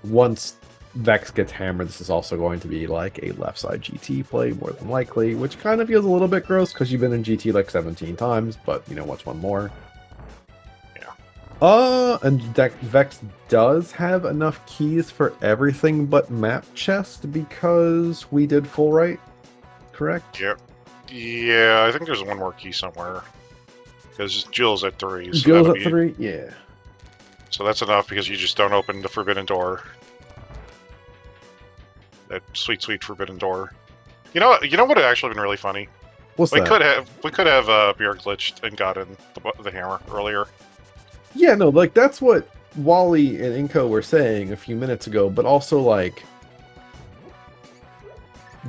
Once Vex gets hammered, this is also going to be like a left side GT play, more than likely, which kind of feels a little bit gross because you've been in GT like 17 times, but what's one more? Yeah. And Vex does have enough keys for everything but map chest because we did full right, correct? Yep. Yeah, I think there's one more key somewhere. Because Jill's at 3. So Jill's at 3? Yeah. So that's enough because you just don't open the forbidden door. That sweet, sweet forbidden door. You know what would have actually been really funny? What's that? We could have beer glitched and gotten the hammer earlier. Yeah, no, like that's what Wally and Inko were saying a few minutes ago, but also like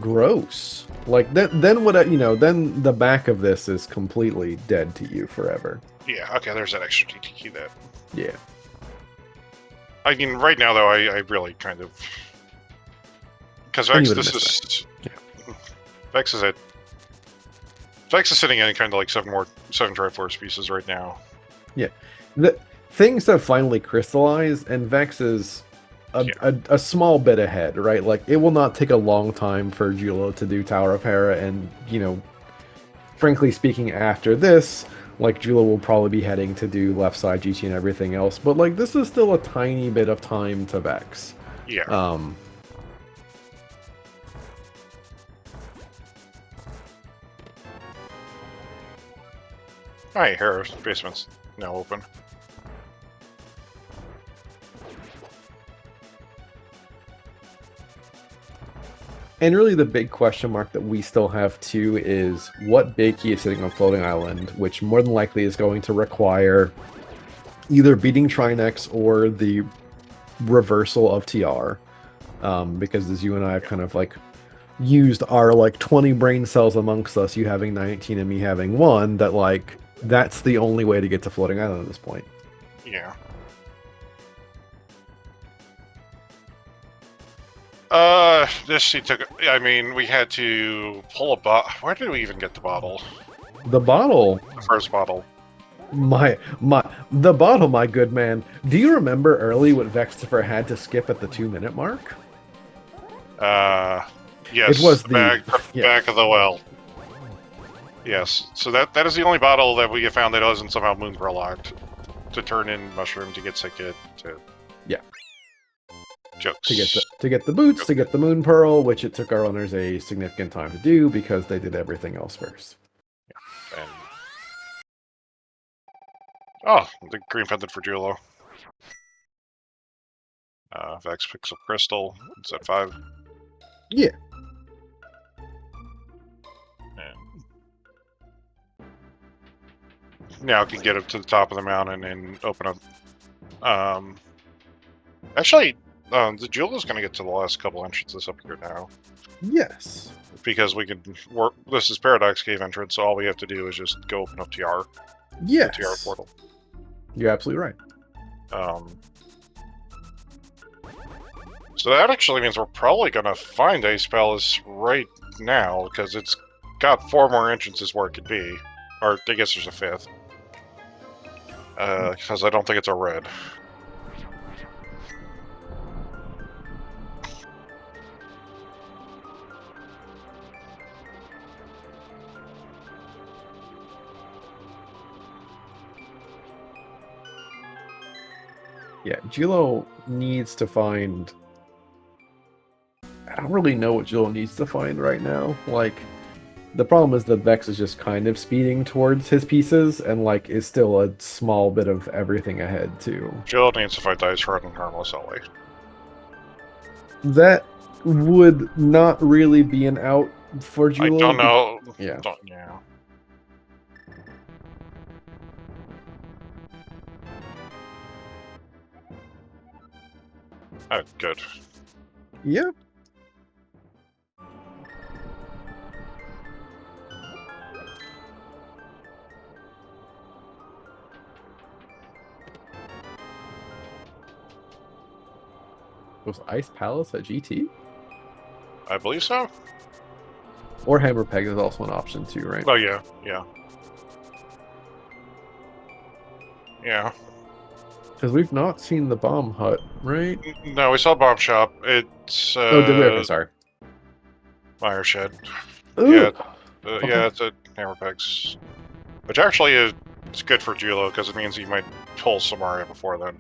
gross. Like then what then the back of this is completely dead to you forever. Yeah, okay, there's that extra TTQ there. Yeah. I mean, right now though, I really kind of because Vex, Vex is at Vex is sitting in kind of like seven Triforce pieces right now. Yeah, the things have finally crystallized, and Vex is a small bit ahead, right? Like it will not take a long time for Jullo to do Tower of Hera, and frankly speaking, after this, like Jullo will probably be heading to do left side GT and everything else. But like this is still a tiny bit of time to Vex. Yeah. Alright, Hera's basement's now open. And really the big question mark that we still have too is what big key is sitting on Floating Island, which more than likely is going to require either beating Trinex or the reversal of TR. Because as you and I have kind of like used our like 20 brain cells amongst us, you having 19 and me having 1, that like that's the only way to get to Floating Island at this point. Yeah. I mean, we had to pull a bottle. Where did we even get the bottle? The bottle? The first bottle. The bottle, my good man. Do you remember early what VeXtopher had to skip at the 2-minute mark? Yes. It was the back of the well. Yes. So that is the only bottle that we have found that wasn't somehow Moonpearl locked to turn in Mushroom to get Sicket to. Yeah. Jokes. To get the boots, to get the Moonpearl, which it took our runners a significant time to do because they did everything else first. Yeah. And... oh, the green pendant for Jullo. Vex picks up Crystal. It's at 5. Yeah. And now can get up to the top of the mountain and open up. Actually, the Jullo's going to get to the last couple entrances up here now. Yes. Because we can work. This is Paradox Cave entrance, so all we have to do is just go open up TR. Yes. The TR portal. You're absolutely right. So that actually means we're probably going to find Ace Palace right now, because it's got 4 more entrances where it could be. Or I guess there's a 5th. Because I don't think it's a red. Yeah, Jullo needs to find... I don't really know what Jullo needs to find right now. Like, the problem is that Vex is just kind of speeding towards his pieces, and like is still a small bit of everything ahead too. Jullo needs to fight Dice Rod and Harmless LA. That would not really be an out for Jullo. I don't know. Yeah. Yeah. Oh, good. Yeah. Was Ice Palace at GT? I believe so. Or Hammer Peg is also an option too, right? Oh, yeah. Yeah. Yeah. Because we've not seen the bomb hut, right? No, we saw Bomb Shop. It's oh, did we? Okay, sorry. Fire Shed. Ooh. Yeah, yeah, it's at Hammer Pegs, which actually is good for Jullo because it means he might pull Samaria before then.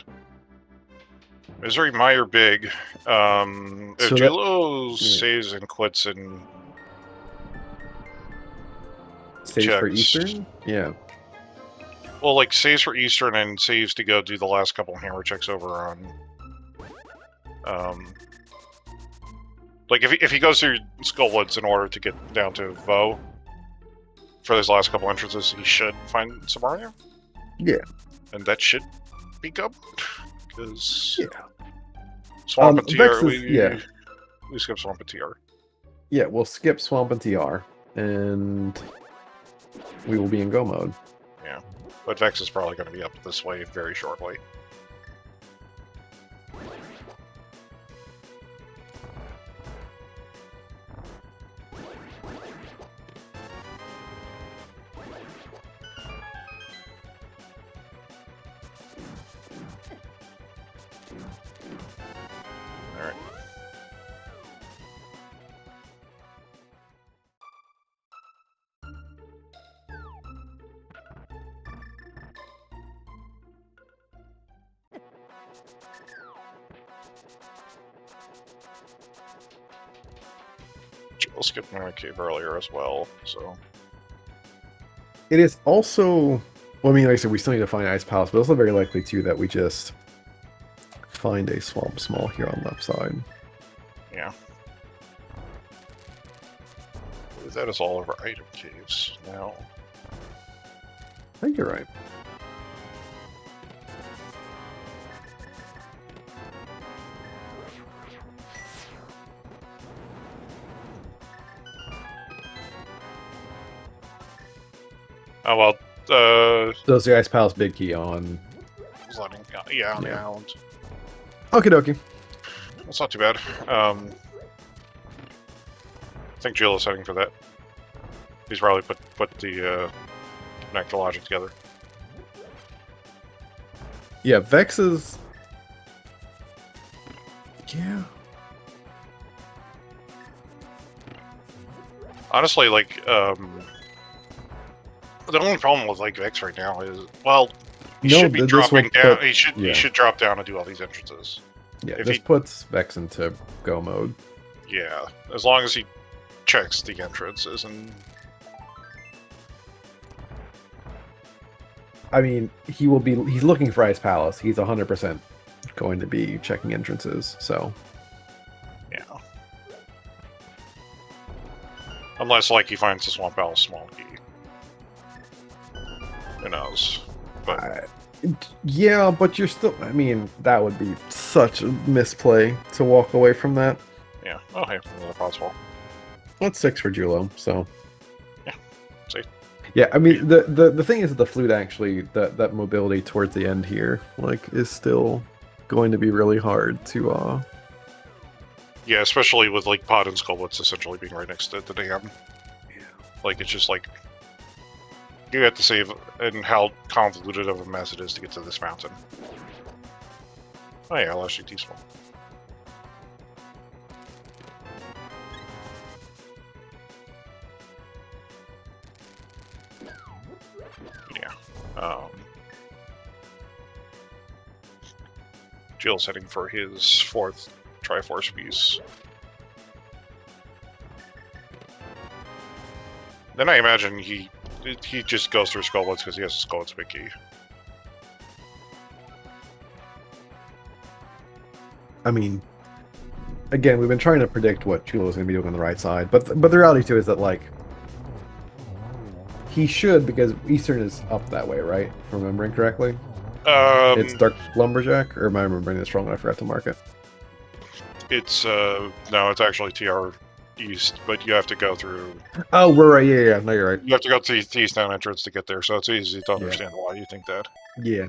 Misery Meyer Big. If so Jullo saves and quits and saves checks for Eastern, yeah. Well, like saves for Eastern and saves to go do the last couple hammer checks over on Like, if he goes through Skullwoods in order to get down to Vo, for those last couple entrances, he should find Samaria. Yeah. And that should be good. Because... Yeah. Swamp and TR, we skip Swamp and TR. Yeah, we'll skip Swamp and TR, and we will be in go mode. Yeah, but Vex is probably going to be up this way very shortly. Alright. We'll skip Mimic Cave earlier as well, so... It is also... Well, I mean, like I said, we still need to find Ice Palace, but it's also very likely, too, that we just find a Swamp Small here on left side. Yeah. That is all of our item caves now. I think you're right. Oh, well, Those the Ice Palace big key on... Yeah, on the island. Okie dokie. That's not too bad. I think Jill is heading for that. He's probably put the Nectar Logic together. Yeah, Vex is... Yeah. Honestly, like, the only problem with like Vex right now is, well, he should be dropping down. He should drop down and do all these entrances. Yeah, this puts Vex into go mode. Yeah, as long as he checks the entrances and. I mean, he will be. He's looking for Ice Palace. He's 100% going to be checking entrances. So. Yeah. Unless, like, he finds the Swamp Palace small key. Who knows? But yeah, but you're still... I mean, that would be such a misplay to walk away from that. Yeah. Oh, hey, another possible. That's 6 for Jullo, so... Yeah, see? Yeah, I mean, the thing is that the flute actually, that mobility towards the end here, like, is still going to be really hard to, Yeah, especially with, like, Pod and Skullwoods essentially being right next to the dam. Yeah. Like, it's just, like... You have to save, and how convoluted of a mess it is to get to this mountain. Oh yeah, I lost you T-Small. Yeah. Jill's heading for his 4th Triforce piece. Then I imagine he just goes through Skullwoods because he has a Skullwoods big key. I mean, again, we've been trying to predict what Jullo is going to be doing on the right side, but the reality too is that, like, he should, because Eastern is up that way, right? If I'm remembering correctly. It's Dark Lumberjack, or am I remembering this wrong and I forgot to mark it? It's no, it's actually TR East, but you have to go through... Oh, we're right, yeah, no, you're right. You have to go to the Eastern entrance to get there, so it's easy to understand why you think that. Yeah.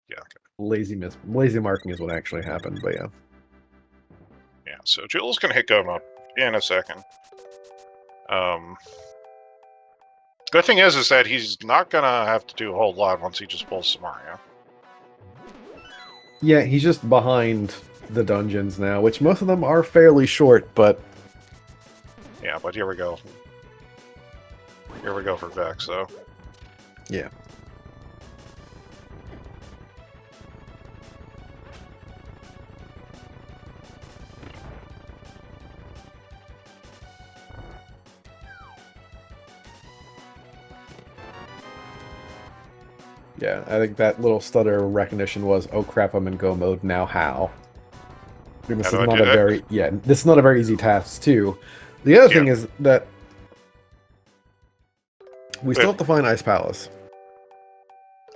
Yeah, okay. Lazy marking is what actually happened, but yeah. Yeah, so Jill's gonna hit go up in a second. Good thing is that he's not gonna have to do a whole lot once he just pulls Samaria. Yeah, he's just behind the dungeons now, which most of them are fairly short, but... Yeah, but here we go. Here we go for Vex, though. Yeah. Yeah, I think that little stutter recognition was, oh crap, I'm in go mode, now how? And this is not a very this is not a very easy task too. The other thing is that we still have to find Ice Palace.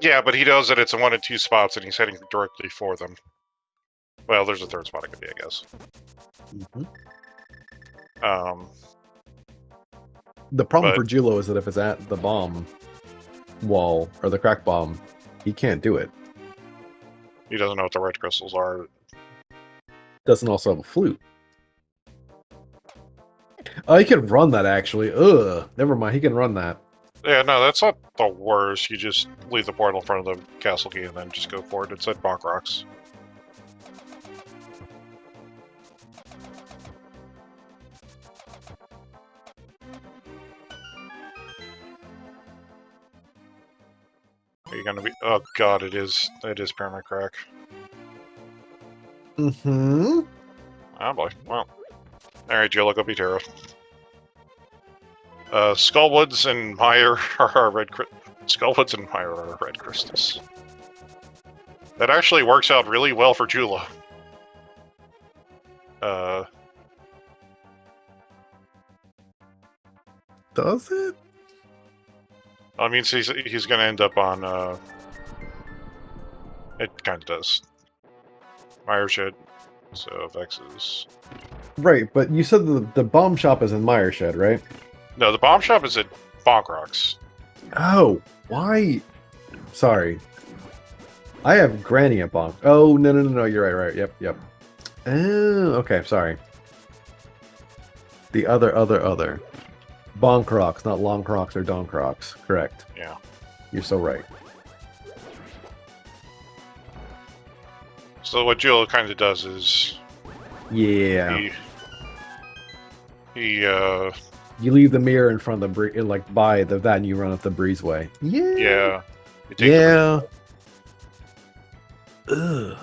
Yeah, but he knows that it's in 1 of 2 spots, and he's heading directly for them. Well, there's a third spot it could be, I guess. The problem for Jullo is that if it's at the bomb wall or the crack bomb, he can't do it. He doesn't know what the red crystals are. Doesn't also have a flute. Oh, he can run that actually. Ugh, never mind. He can run that. Yeah, no, that's not the worst. You just leave the portal in front of the castle key and then just go for it. It's at Bonk Rocks. Are you gonna be? Oh god, it is. It is Pyramid Crack. Oh boy. Well. Alright, Jullo, go beat Tara. Skullwoods and Mire are red. Skullwoods and Mire are red crystals. That actually works out really well for Jullo. Does it? I mean, he's gonna end up on. It kind of does. Mire should. So Vex is. Right, but you said the bomb shop is in Mire Shed, right? No, the bomb shop is at Bonk Rocks. Oh, why? Sorry. I have Granny at Bonk. Oh, no, you're right, yep. Oh, okay, sorry. The other. Bonk Rocks, not Long Crocs or Donk Rocks. Correct. Yeah. You're so right. So what Jullo kind of does is... Yeah. You leave the mirror in front of the by that, and you run up the breezeway. Yeah. Yeah. Ugh.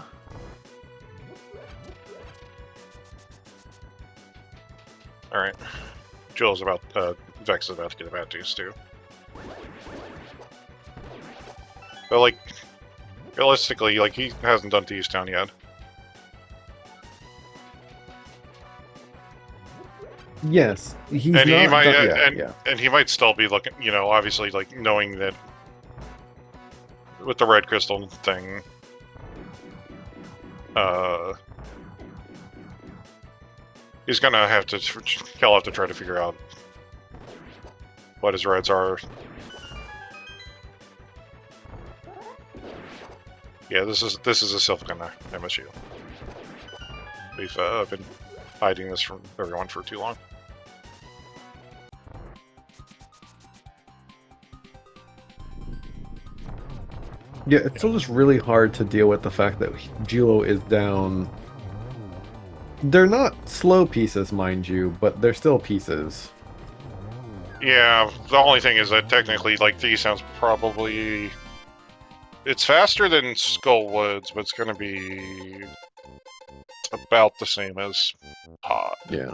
All right. Jullo's about. Vex is about to get a bad taste too. But like, realistically, like he hasn't done Thieves Town yet. Yes, he's and not he might, done, and he might still be looking. You know, obviously, like knowing that with the red crystal thing, he's gonna have to. He'll have to try to figure out what his reds are. Yeah, this is a Sylphicon MSU. We've been hiding this from everyone for too long. Yeah, it's still just really hard to deal with the fact that Jullo is down. They're not slow pieces, mind you, but they're still pieces. Yeah, the only thing is that technically, like, Thieves Town's probably... It's faster than Skullwoods, but it's gonna be about the same as Pod. Yeah.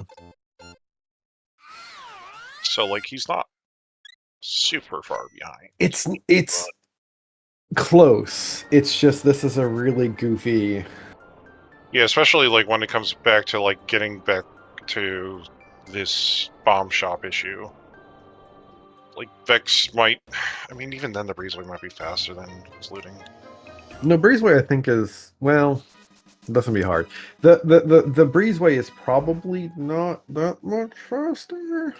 So, like, he's not super far behind. It's close. It's just this is a really goofy... Yeah, especially, like, when it comes back to, like, getting back to this bomb shop issue. Like, Vex might... I mean, even then the Breezeway might be faster than his looting. No, Breezeway I think is... Well, that's gonna be hard. The Breezeway is probably not that much faster.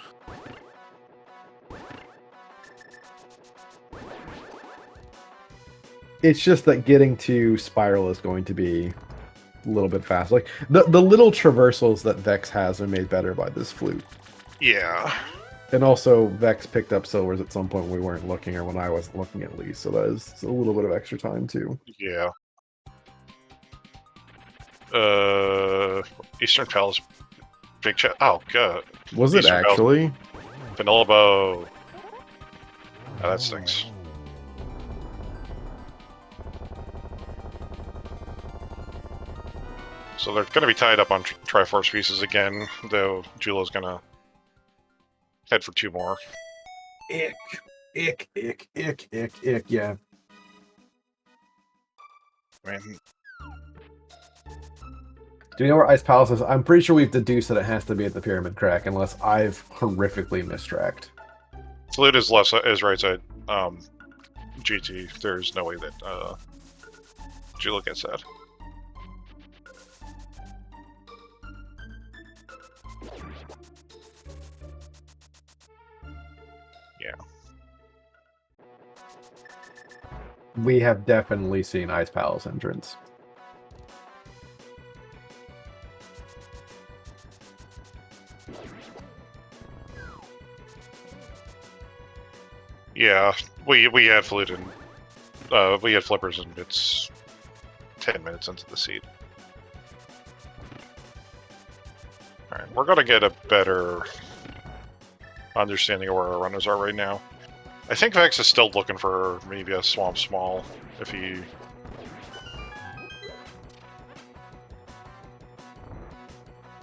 It's just that getting to Spiral is going to be a little bit fast. Like, the little traversals that Vex has are made better by this flute. Yeah. And also, Vex picked up silvers at some point when we weren't looking, or when I wasn't looking at least, so that is a little bit of extra time, too. Yeah. Eastern Palace... Big chat. Oh, God. Was it Eastern actually? Vanilla Bow. Oh, that stinks. So they're going to be tied up on Triforce pieces again, though Jullo's going to head for 2 more. Ick, yeah. I mean, Do you know where Ice Palace is? I'm pretty sure we've deduced that it has to be at the Pyramid Crack, unless I've horrifically mistracked. Flute is left is right side. GT. There's no way that Jullo gets that. Yeah. We have definitely seen Ice Palace entrance. Yeah, we had Flute and we had Flippers, and it's 10 minutes into the seed. All right, we're gonna get a better understanding of where our runners are right now. I think Vex is still looking for maybe a Swamp Small if he.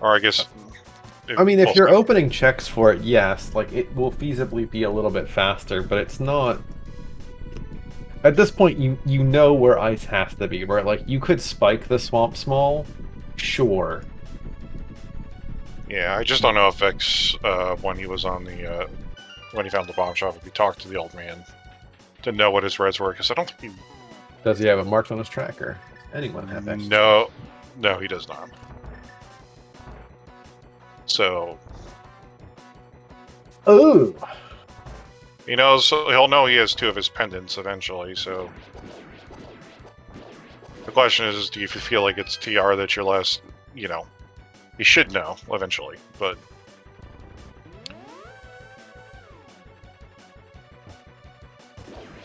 Or I guess. I mean, if you're opening checks for it, yes, like it will feasibly be a little bit faster, but it's not. At this point, you know where ice has to be. Where like you could spike the Swamp Small, sure. Yeah, I just don't know if Vex, when he was on the, when he found the bomb shop, if he talked to the old man to know what his reds were, because I don't think he. Does he have it marked on his tracker? Anyone have Vex? No, he does not. So. Ooh. He knows, he'll know he has 2 of his pendants eventually, so. The question is, do you feel like it's TR that's your last, you know, you should know eventually, but.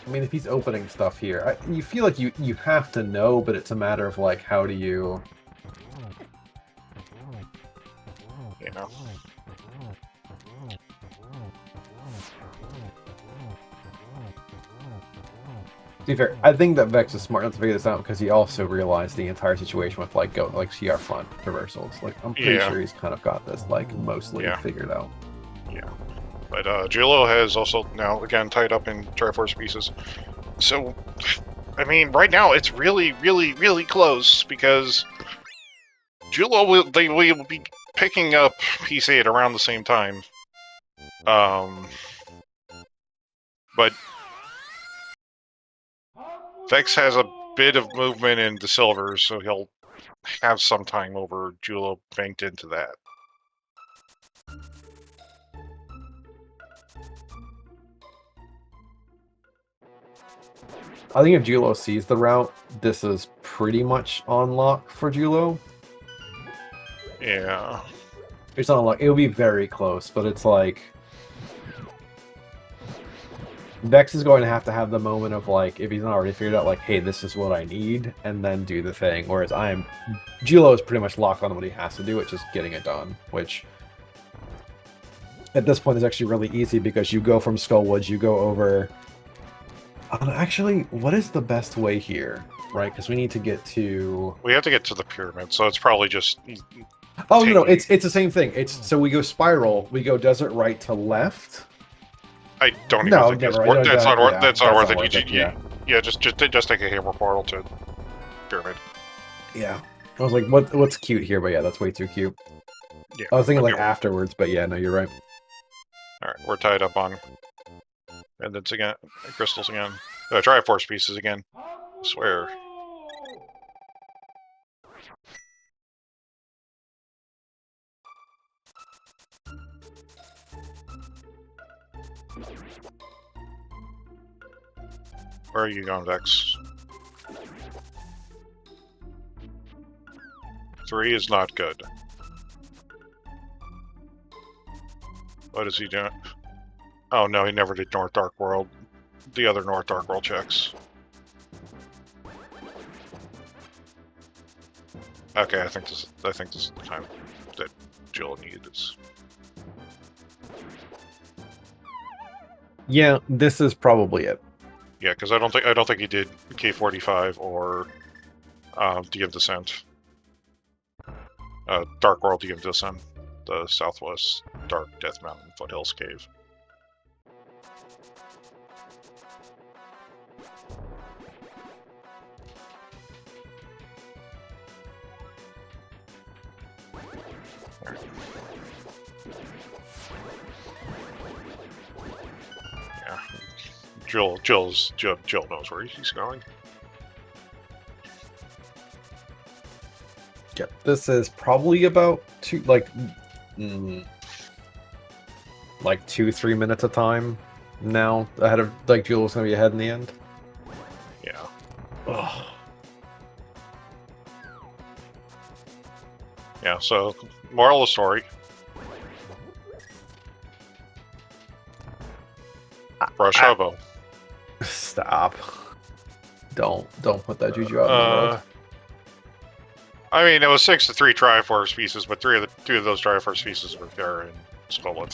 I mean, if he's opening stuff here, you feel like you have to know, but it's a matter of like, how do you. You know. To be fair, I think that Vex is smart enough to figure this out because he also realized the entire situation with like CR front reversals. Like I'm pretty sure he's kind of got this like mostly figured out. Yeah, but Jullo has also now again tied up in Triforce pieces. So, I mean, right now it's really, really, really close because Jullo will be picking up piece 8 around the same time. But Vex has a bit of movement in the silvers, so he'll have some time over Jullo banked into that. I think if Jullo sees the route, this is pretty much on lock for Jullo. Yeah. It's not on lock. It'll be very close, but it's like Vex is going to have the moment of like, if he's not already figured out, like, hey, this is what I need, and then do the thing. Whereas Jullo is pretty much locked on what he has to do, it's just getting it done, which at this point is actually really easy because you go from Skullwoods, you go over. Actually, what is the best way here? Right, because we need to get to. We have to get to the pyramid, so it's probably just. Oh no, it's the same thing. It's so we go spiral, we go desert right to left. I don't even think never. That's not worth. That's not worth it. Yeah, just take a hammer portal to pyramid. Yeah, I was like, what's cute here? But yeah, that's way too cute. Yeah, I was thinking like afterwards, but yeah, no, you're right. All right, we're tied up on. And then again, crystals again. Triforce pieces again. I swear. Where are you going, Vex? 3 is not good. What is he doing? Oh no, he never did North Dark World. The other North Dark World checks. Okay, I think this is the time that Jill needs. Yeah, this is probably it. Yeah, because I don't think he did K45 or DM Descent. Dark World DM Descent, the Southwest Dark Death Mountain Foothills Cave. Yeah. Jill knows where he's going. Yep. This is probably about 2-3 minutes of time now ahead of like Jul's gonna be ahead in the end. Yeah. Ugh. Yeah, so moral of the story. Brush hobo. Stop. Don't put that juju out in the world. I mean, it was 6 to 3 Triforce pieces, but two of those Triforce pieces were there in Skull.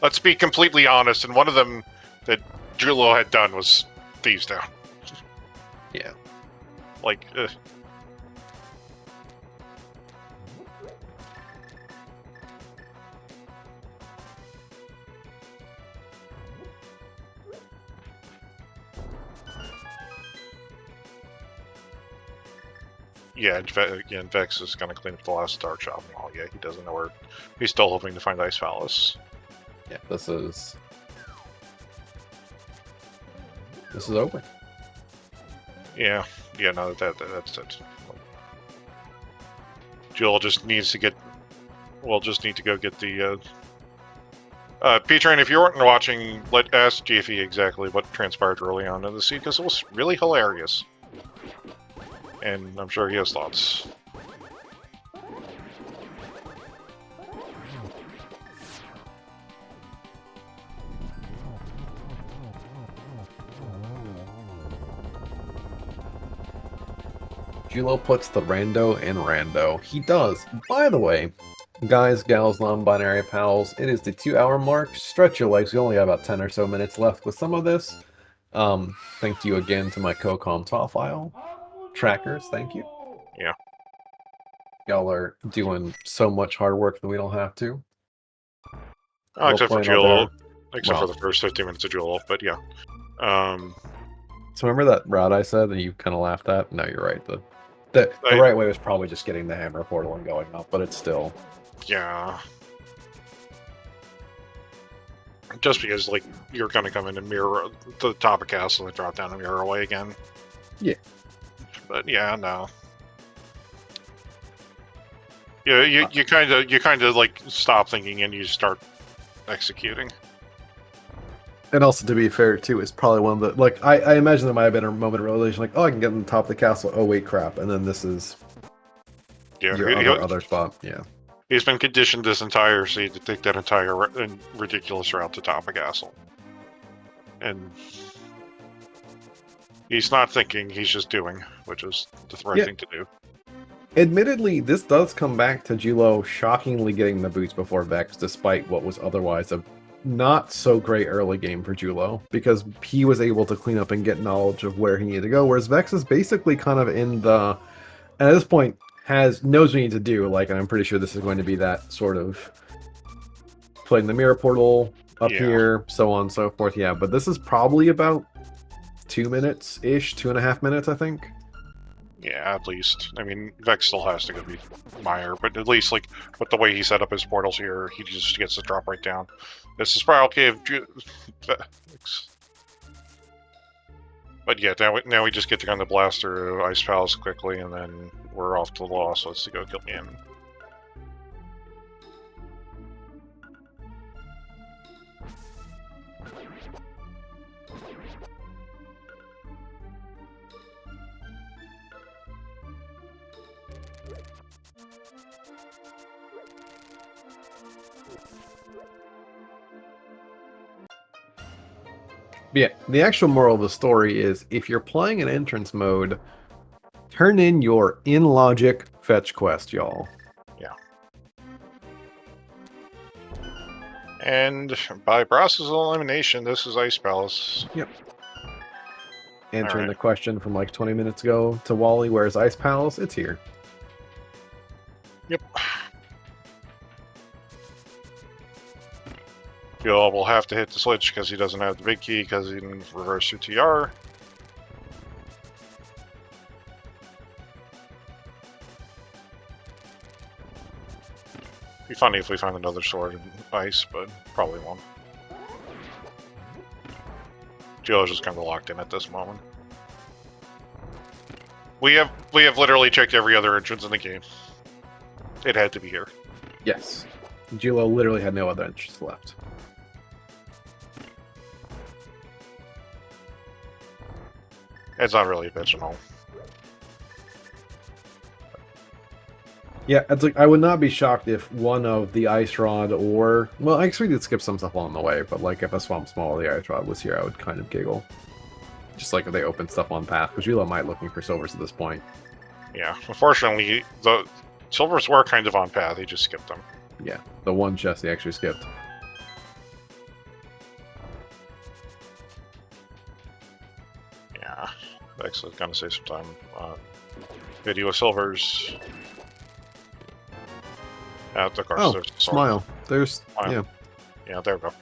Let's be completely honest. And one of them that Jullo had done was Thieves Down. Yeah. Like, yeah, again, Vex is going to clean up the last Dark Shop and all. Yeah, he doesn't know where. He's still hoping to find Ice Palace. Yeah, this is over. Yeah, no, that's it. Jill just needs to get. We'll just need to go get the. P-Train, if you weren't watching, ask GFE exactly what transpired early on in the scene, because it was really hilarious. And I'm sure he has thoughts. Jullo puts the rando in rando. He does. By the way, guys, gals, non-binary pals, it is the 2-hour mark. Stretch your legs. We only have about 10 or so minutes left with some of this. Thank you again to my co-com file trackers. Thank you. Yeah. Y'all are doing so much hard work that we don't have to. Except for Jullo. Except for the first 15 minutes of Jullo, but yeah. So remember that route I said that you kind of laughed at? No, you're right. The right way was probably just getting the hammer portal and going up, but it's still... Yeah. Just because, like, you're going to come in and mirror the top of castle and drop down and mirror away again. Yeah. But yeah, no. Yeah, you kind of like stop thinking and you start executing. And also, to be fair, too, it's probably one of the... Like, I imagine there might have been a moment of realization, like, oh, I can get on the top of the castle. Oh, wait, crap. And then this is your other spot. Yeah. He's been conditioned this entire seed to take that entire ridiculous route to top of castle. And he's not thinking, he's just doing, which is the right thing to do. Admittedly, this does come back to Jullo shockingly getting the boots before Vex, despite what was otherwise a not so great early game for Jullo, because he was able to clean up and get knowledge of where he needed to go, whereas Vex is basically kind of in the... And at this point, knows what he needs to do, like, and I'm pretty sure this is going to be that sort of putting the mirror portal up here, so on and so forth, yeah, but this is probably about 2 minutes-ish, 2.5 minutes, I think. Yeah, at least. I mean, Vex still has to go beat Meyer, but at least, like, with the way he set up his portals here, he just gets to drop right down. This is Spiral Cave. But yeah, now we just get to kind of blast through Ice Palace quickly, and then we're off to the Lost Woods to go kill Ganon. Yeah, the actual moral of the story is, if you're playing an entrance mode, turn in your in-logic fetch quest, y'all. Yeah. And by process of elimination, this is Ice Palace. Yep. Answering the question from like 20 minutes ago to Wally, where's Ice Palace? It's here. Yep. Gil will have to hit the switch because he doesn't have the big key because he didn't reverse through TR. Be funny if we find another sword in ice, but probably won't. Jullo's just kind of locked in at this moment. We have literally checked every other entrance in the game. It had to be here. Yes. Jullo literally had no other entrance left. It's not really intentional. Yeah, it's like I would not be shocked if one of the ice rod or well, actually we did skip some stuff along the way, but like if a swamp small of the ice rod was here, I would kind of giggle. Just like if they opened stuff on path, because Jullo might looking for silvers at this point. Yeah, unfortunately, the silvers were kind of on path. He just skipped them. Yeah, the one chest he actually skipped. Yeah, Vex is gonna save some time. Video of silvers. Of course, oh, there's smile. There's smile. Yeah, there we go.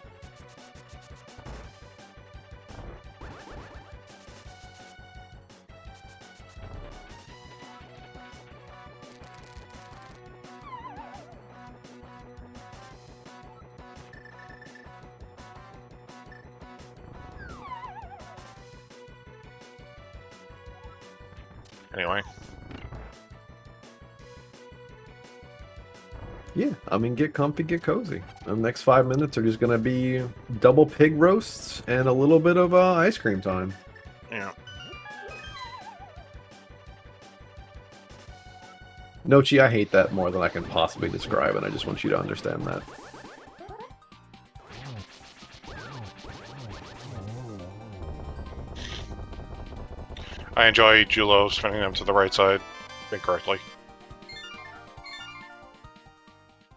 Anyway. Yeah, I mean, get comfy, get cozy. The next 5 minutes are just going to be double pig roasts and a little bit of ice cream time. Yeah. Nochi, I hate that more than I can possibly describe, and I just want you to understand that. I enjoy Jullo spinning them to the right side incorrectly.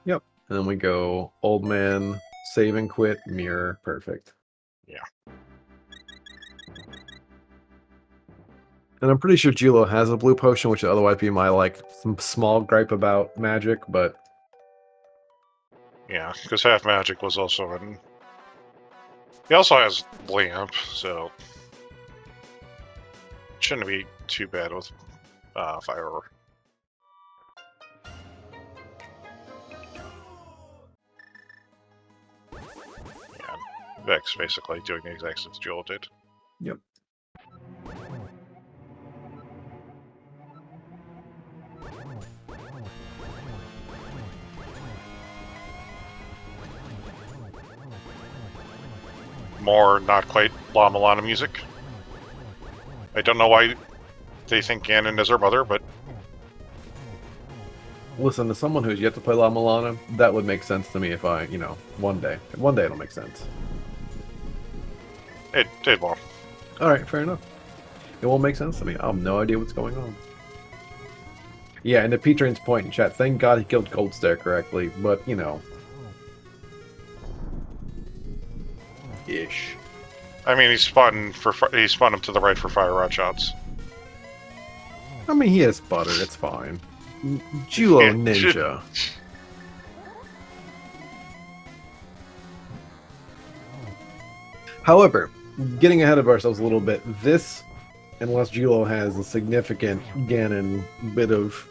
Yep. And then we go old man, save and quit, mirror, perfect. Yeah. And I'm pretty sure Jullo has a blue potion, which would otherwise be my, like, some small gripe about magic, but... Yeah, because half magic was also in... He also has lamp, so... Shouldn't be too bad with fire. Yeah, Vex basically doing the exact same as Jullo did. Yep. More not quite La Milana music. I don't know why they think Ganon is her mother, but... Listen, to someone who's yet to play La Milana, that would make sense to me if I, you know, one day it'll make sense. It won't. Alright, fair enough. It won't make sense to me. I have no idea what's going on. Yeah, and to P-Train's point in chat, thank God he killed Goldstare correctly, but, you know... Ish. I mean, he spun him to the right for fire rod shots. I mean, he has butter. It's fine. Julloninja. However, getting ahead of ourselves a little bit, this, unless Jullo has a significant Ganon bit of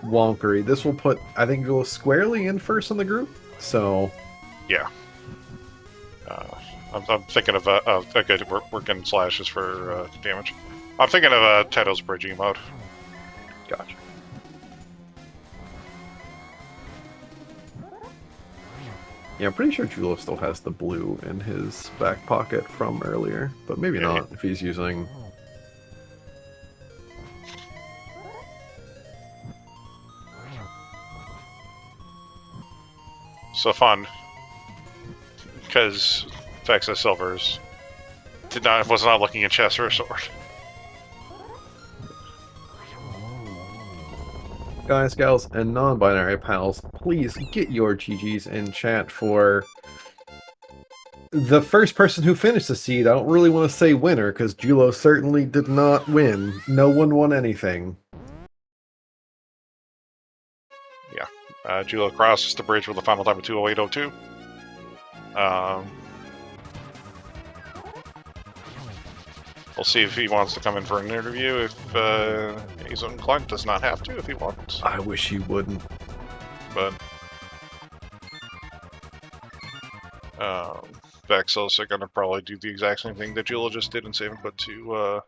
wonkery, this will put, I think, Jullo squarely in first in the group. So, yeah. I'm thinking of a good working slashes for damage. I'm thinking of Teto's bridging mode. Gotcha. Yeah, I'm pretty sure Jullo still has the blue in his back pocket from earlier, but maybe not if he's using... So fun, because Vex has silvers. Was not looking at chest or a sword. Guys, gals, and non-binary pals, please get your GGs in chat for the first person who finished the seed. I don't really want to say winner, because Jullo certainly did not win. No one won anything. Yeah. Jullo crosses the bridge with a final time of 2:08:02. We'll see if he wants to come in for an interview. If he's inclined, does not have to if he wants. I wish he wouldn't. But Vex also going to probably do the exact same thing that Jullo just did and save input to.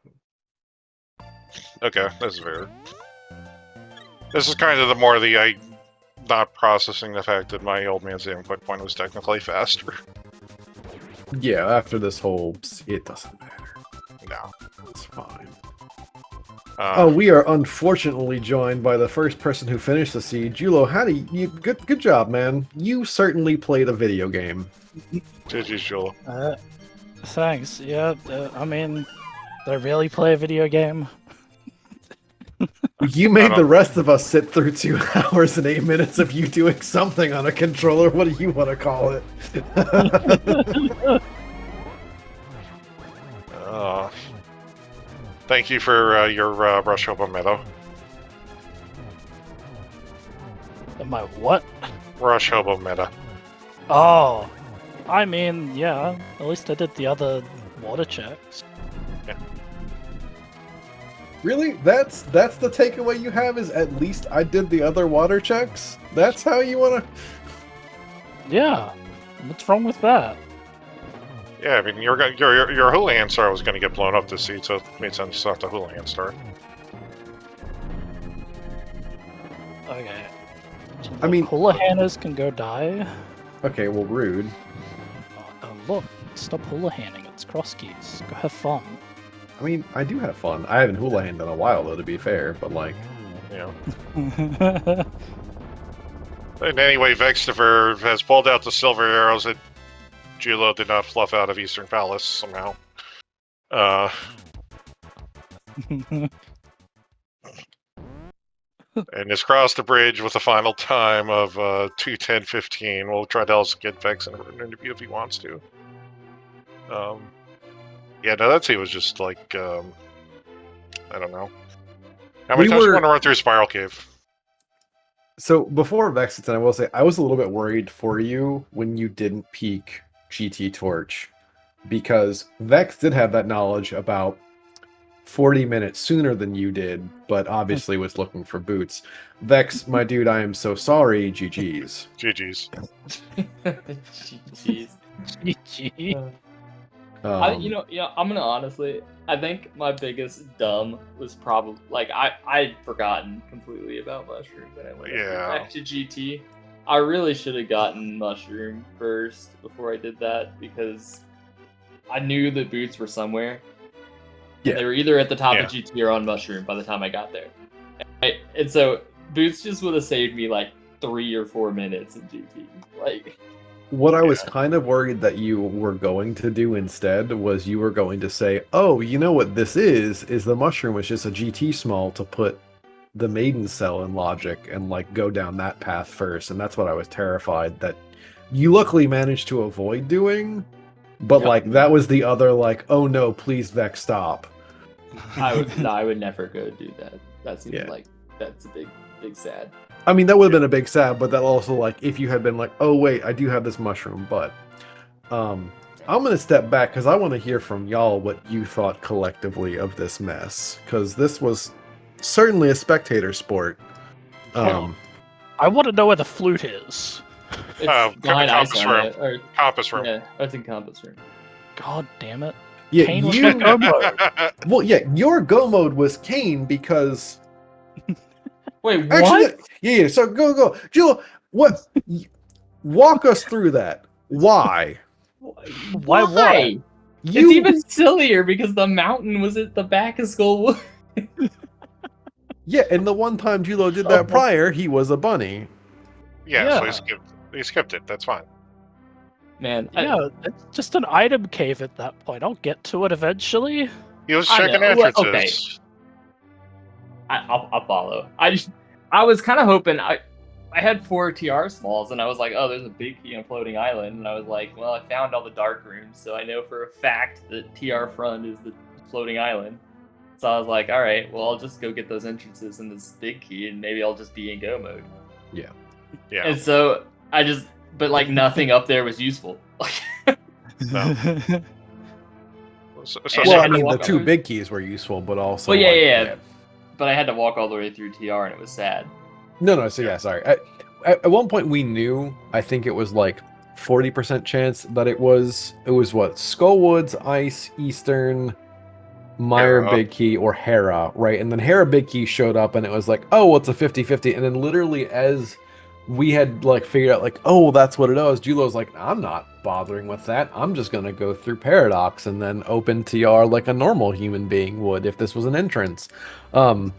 Okay, that's fair. This is kind of the more the not processing the fact that my old man's input point was technically faster. Yeah, after this whole, it doesn't matter. No, it's fine. Oh, we are unfortunately joined by the first person who finished the siege. Jullo, how do you? Good job, man. You certainly played a video game. GG's, Jullo. Thanks. Yeah, I mean, did I really play a video game? You made the rest of us sit through 2 hours and 8 minutes of you doing something on a controller. What do you want to call it? Thank you for your Rush Hobo Meadow. My what? Rush Hobo Meta. Oh, I mean, yeah. At least I did the other water checks. Yeah. Really? That's the takeaway you have? Is at least I did the other water checks? That's how you want to? Yeah. What's wrong with that? Yeah, I mean, your Houlihan star was going to get blown up this seed, so it made sense to not the Houlihan star. Okay. I mean, Houlihaners can go die. Okay, well, rude. Oh, look, stop Houlihaning. It's cross keys. Go have fun. I mean, I do have fun. I haven't Houlihaned in a while, though, to be fair, but like, you know. And anyway, VeXtopher has pulled out the silver arrows that Jullo did not fluff out of Eastern Palace somehow. And has crossed the bridge with a final time of 2:10:15. We'll try to also get Vex in an interview if he wants to. Yeah, no, that scene was just like, I don't know. How many times do you want to run through Spiral Cave? So before Vexington, I will say I was a little bit worried for you when you didn't peek GT Torch, because Vex did have that knowledge about 40 minutes sooner than you did, but obviously was looking for boots. Vex, my dude, I am so sorry. GG's. GG's. GG's. GG. I'm gonna honestly, I think my biggest dumb was probably like I'd forgotten completely about Mushroom when I went back to GT. I really should have gotten Mushroom first before I did that, because I knew the boots were somewhere. Yeah. They were either at the top of GT or on Mushroom by the time I got there. And so boots just would have saved me like 3 or 4 minutes in GT. Like, what I was kind of worried that you were going to do instead was you were going to say, oh, you know what this is the Mushroom was just a GT small to put the Maiden Cell in logic and like go down that path first. And that's what I was terrified that you luckily managed to avoid doing. But like that was the other like, oh no, please Vex, stop. I would never go do that. That seems like that's a big sad. I mean, that would have been a big sad, but that also, like, if you had been like, oh, wait, I do have this mushroom, but I'm going to step back because I want to hear from y'all what you thought collectively of this mess, because this was certainly a spectator sport. I want to know where the flute is. It's behind Compass Room. Compass Room. Yeah, it's in Compass Room. God damn it. Yeah, Kane was in go mode. Well, yeah, your go mode was Kane because... Wait, actually, what? Yeah, so go. Jill, what? Walk us through that. Why? Why? It's even sillier because the mountain was at the back of Skullwood. Yeah, and the one time Jullo did that prior, he was a bunny. Yeah, so he skipped it. That's fine. Man, it's just an item cave at that point. I'll get to it eventually. He was checking entrances. Okay. I'll follow. I was kind of hoping I had 4 TR smalls and I was like, oh, there's a big key on floating island, and I was like, well, I found all the dark rooms, so I know for a fact that TR front is the floating island. So I was like, all right, well, I'll just go get those entrances in this big key, and maybe I'll just be in go mode. Yeah. And so but like nothing up there was useful. No. Well, I mean, the 2 big keys were useful, but also. Well, yeah. But I had to walk all the way through TR, and it was sad. No. So yeah, sorry. At one point, we knew. I think it was like 40% chance that it was what? Skullwoods, Ice, Eastern, Meyer Hera. Big Key, or Hera, right? And then Hera Big Key showed up and it was like, oh, well, it's a 50-50. And then literally as we had like figured out like, oh, that's what it is, Julo's like, I'm not bothering with that. I'm just gonna go through Paradox and then open TR like a normal human being would if this was an entrance. And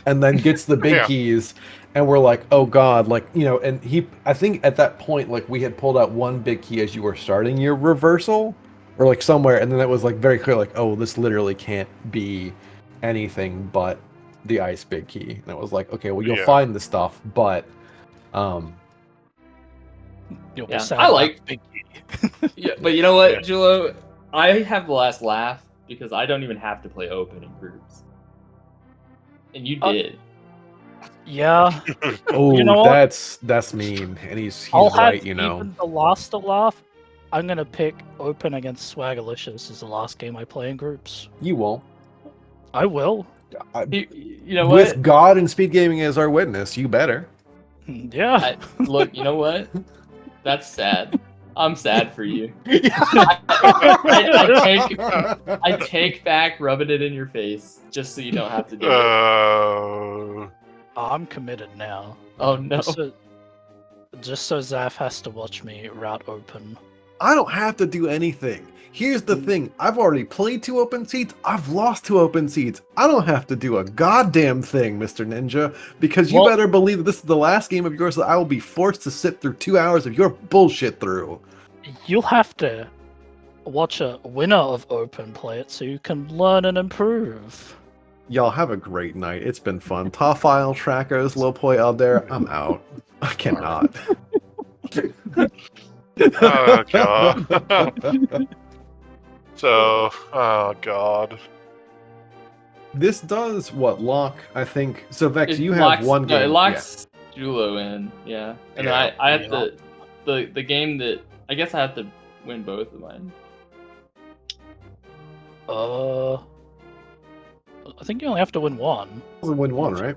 then gets the big keys, and we're like, oh god, like, you know, and I think at that point, like, we had pulled out one big key as you were starting your reversal, or like somewhere, and then it was like very clear, like, oh, this literally can't be anything but the ice big key. And it was like, okay, well, you'll find the stuff, but I like big key. Yeah, but you know what, Julo? I have the last laugh because I don't even have to play open in groups. And you did. Yeah. Oh, you know that's mean, and he's right. You know, even the last to laugh. I'm gonna pick open against Swaggerlicious as the last game I play in groups. You won't. I will. You know what? With God and Speed Gaming as our witness, you better. Yeah. Look, you know what? That's sad. I'm sad for you. I take back rubbing it in your face just so you don't have to do it. I'm committed now. Oh no. Just so Zaf has to watch me route open. I don't have to do anything. Here's the thing. I've already played 2 open seats. I've lost 2 open seats. I don't have to do a goddamn thing, Mr. Ninja, because you better believe this is the last game of yours that I will be forced to sit through 2 hours of your bullshit through. You'll have to watch a winner of open play it so you can learn and improve. Y'all have a great night. It's been fun. Top file trackers, low point out there. I'm out. I cannot. Oh god. So, oh god. This does what lock? I think. So Vex, you locks, have one game. No, it locks Julo in, yeah. And then I have to the game that I guess I have to win both of mine. I think you only have to win one. Win one, right?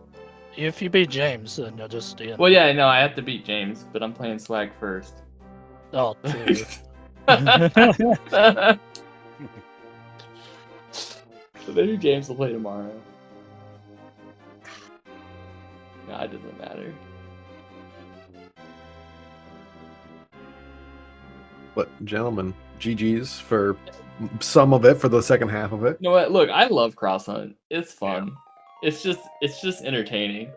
If you beat James, then you're just in. Well, yeah, no, I have to beat James, but I'm playing Swag first. Oh, dude. So maybe James will play tomorrow. Nah, it doesn't matter. But gentlemen, GG's for some of it, for the second half of it. You know what? Look, I love Cross Hunt. It's fun. Yeah. It's just entertaining.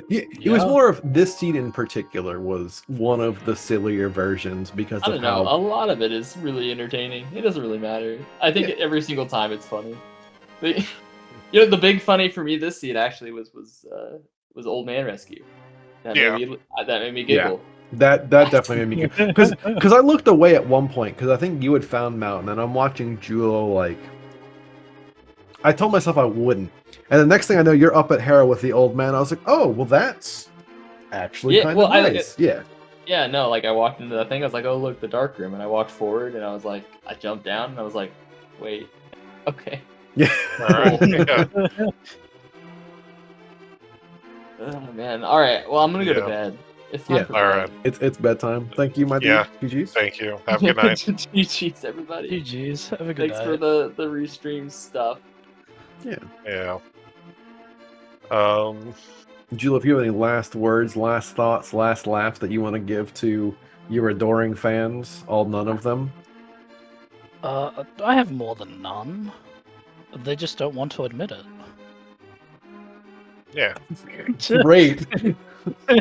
Yeah, it was more of this seed in particular was one of the sillier versions because I don't know. A lot of it is really entertaining. It doesn't really matter. I think every single time it's funny. But, you know, the big funny for me this seed actually was Old Man Rescue. That made me giggle. Yeah. That definitely made me giggle. Because I looked away at one point because I think you had found Mountain and I'm watching Julo like. I told myself I wouldn't. And the next thing I know, you're up at Hera with the old man. I was like, oh, well, that's actually kind of nice. Yeah, no, like I walked into that thing. I was like, oh, look, the dark room. And I walked forward and I was like, I jumped down and I was like, wait, okay. Yeah. All right. Yeah. Oh, man. All right. Well, I'm going to go to bed. It's time for bed. All right. It's bedtime. Thank you, my dude. GG's. Thank you. Have a good night. GG's, everybody. GG's. Have a good night. Thanks for the restream stuff. Yeah. Julo, if you have any last words, last thoughts, last laughs that you want to give to your adoring fans, none of them? I have more than none. They just don't want to admit it. Yeah. Great. I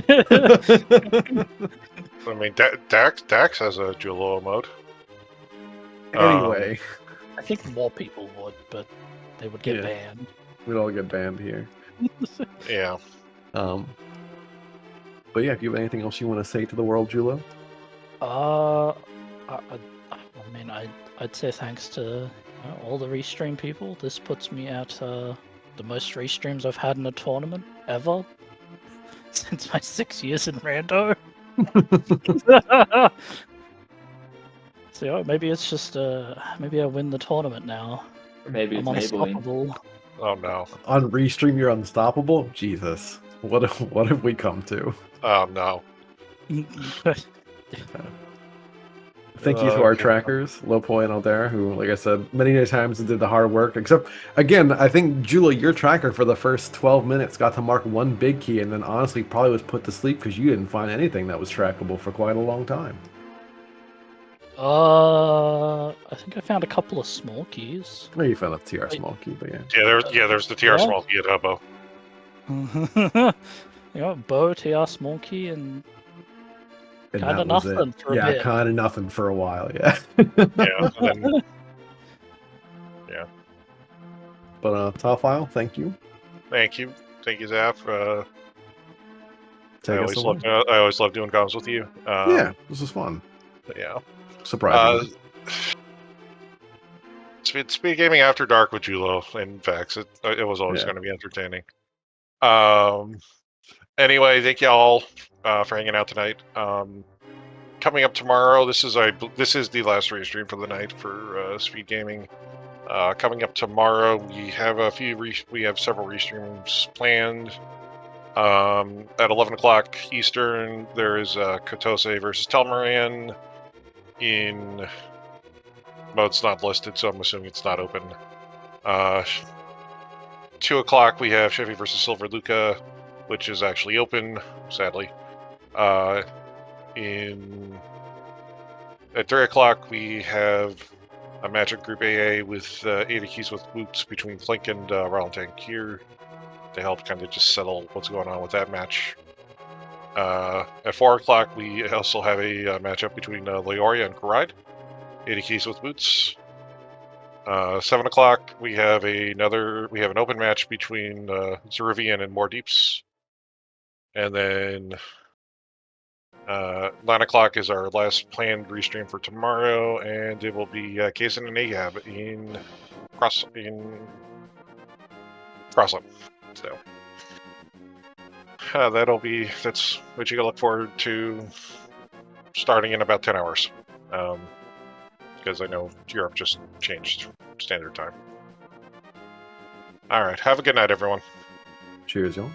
mean, Dax has a Julo mode. Anyway. I think more people would, but they would get banned. We'd all get banned here. Yeah. But yeah, if you have anything else you want to say to the world, Julo? I mean, I'd say thanks to all the restream people. This puts me at the most restreams I've had in a tournament ever since my 6 years in Rando. So maybe it's just maybe I win the tournament now. Or maybe it's unstoppable. Oh no! On Restream, you're unstoppable. Jesus, what have we come to? Oh no! Thank you to our trackers, Lopo and Aldair, who, like I said, many times did the hard work. Except, again, I think, Julo, your tracker for the first 12 minutes got to mark one big key and then honestly probably was put to sleep because you didn't find anything that was trackable for quite a long time. I think I found a couple of small keys. Well, you found a TR small key, but yeah. There's the TR small key at Hubbo. Bow, TR small key, and kind of nothing for a bit. Yeah, kind of nothing for a while, yeah. Yeah. But top file, thank you. Thank you, Zap. I always love doing comms with you. Yeah, this is fun. Yeah. Surprisingly. SpeedGaming After Dark with Julo and Vex. It was always going to be entertaining. Anyway, thank y'all for hanging out tonight. Coming up tomorrow, this is the last restream for the night for SpeedGaming. Coming up tomorrow, we have several restreams planned. At 11 o'clock Eastern, there is Kotose versus Telmaran in. Well, it's not listed, so I'm assuming it's not open. 2 o'clock, we have Chevy versus Silver Luca, which is actually open, sadly. At 3 o'clock, we have a match at Group AA with 80 keys with boots between Flink and Rollintang here to help kind of just settle what's going on with that match. At 4 o'clock, we also have a matchup between Leoria and Karide. 80 keys with boots. 7 o'clock, we have an open match between Zeruvian and More Deeps. And then 9 o'clock is our last planned restream for tomorrow, and it will be Kazan and Ahab in Crossland. So that's what you can look forward to starting in about 10 hours. Because I know Europe just changed standard time. All right, have a good night, everyone. Cheers, y'all.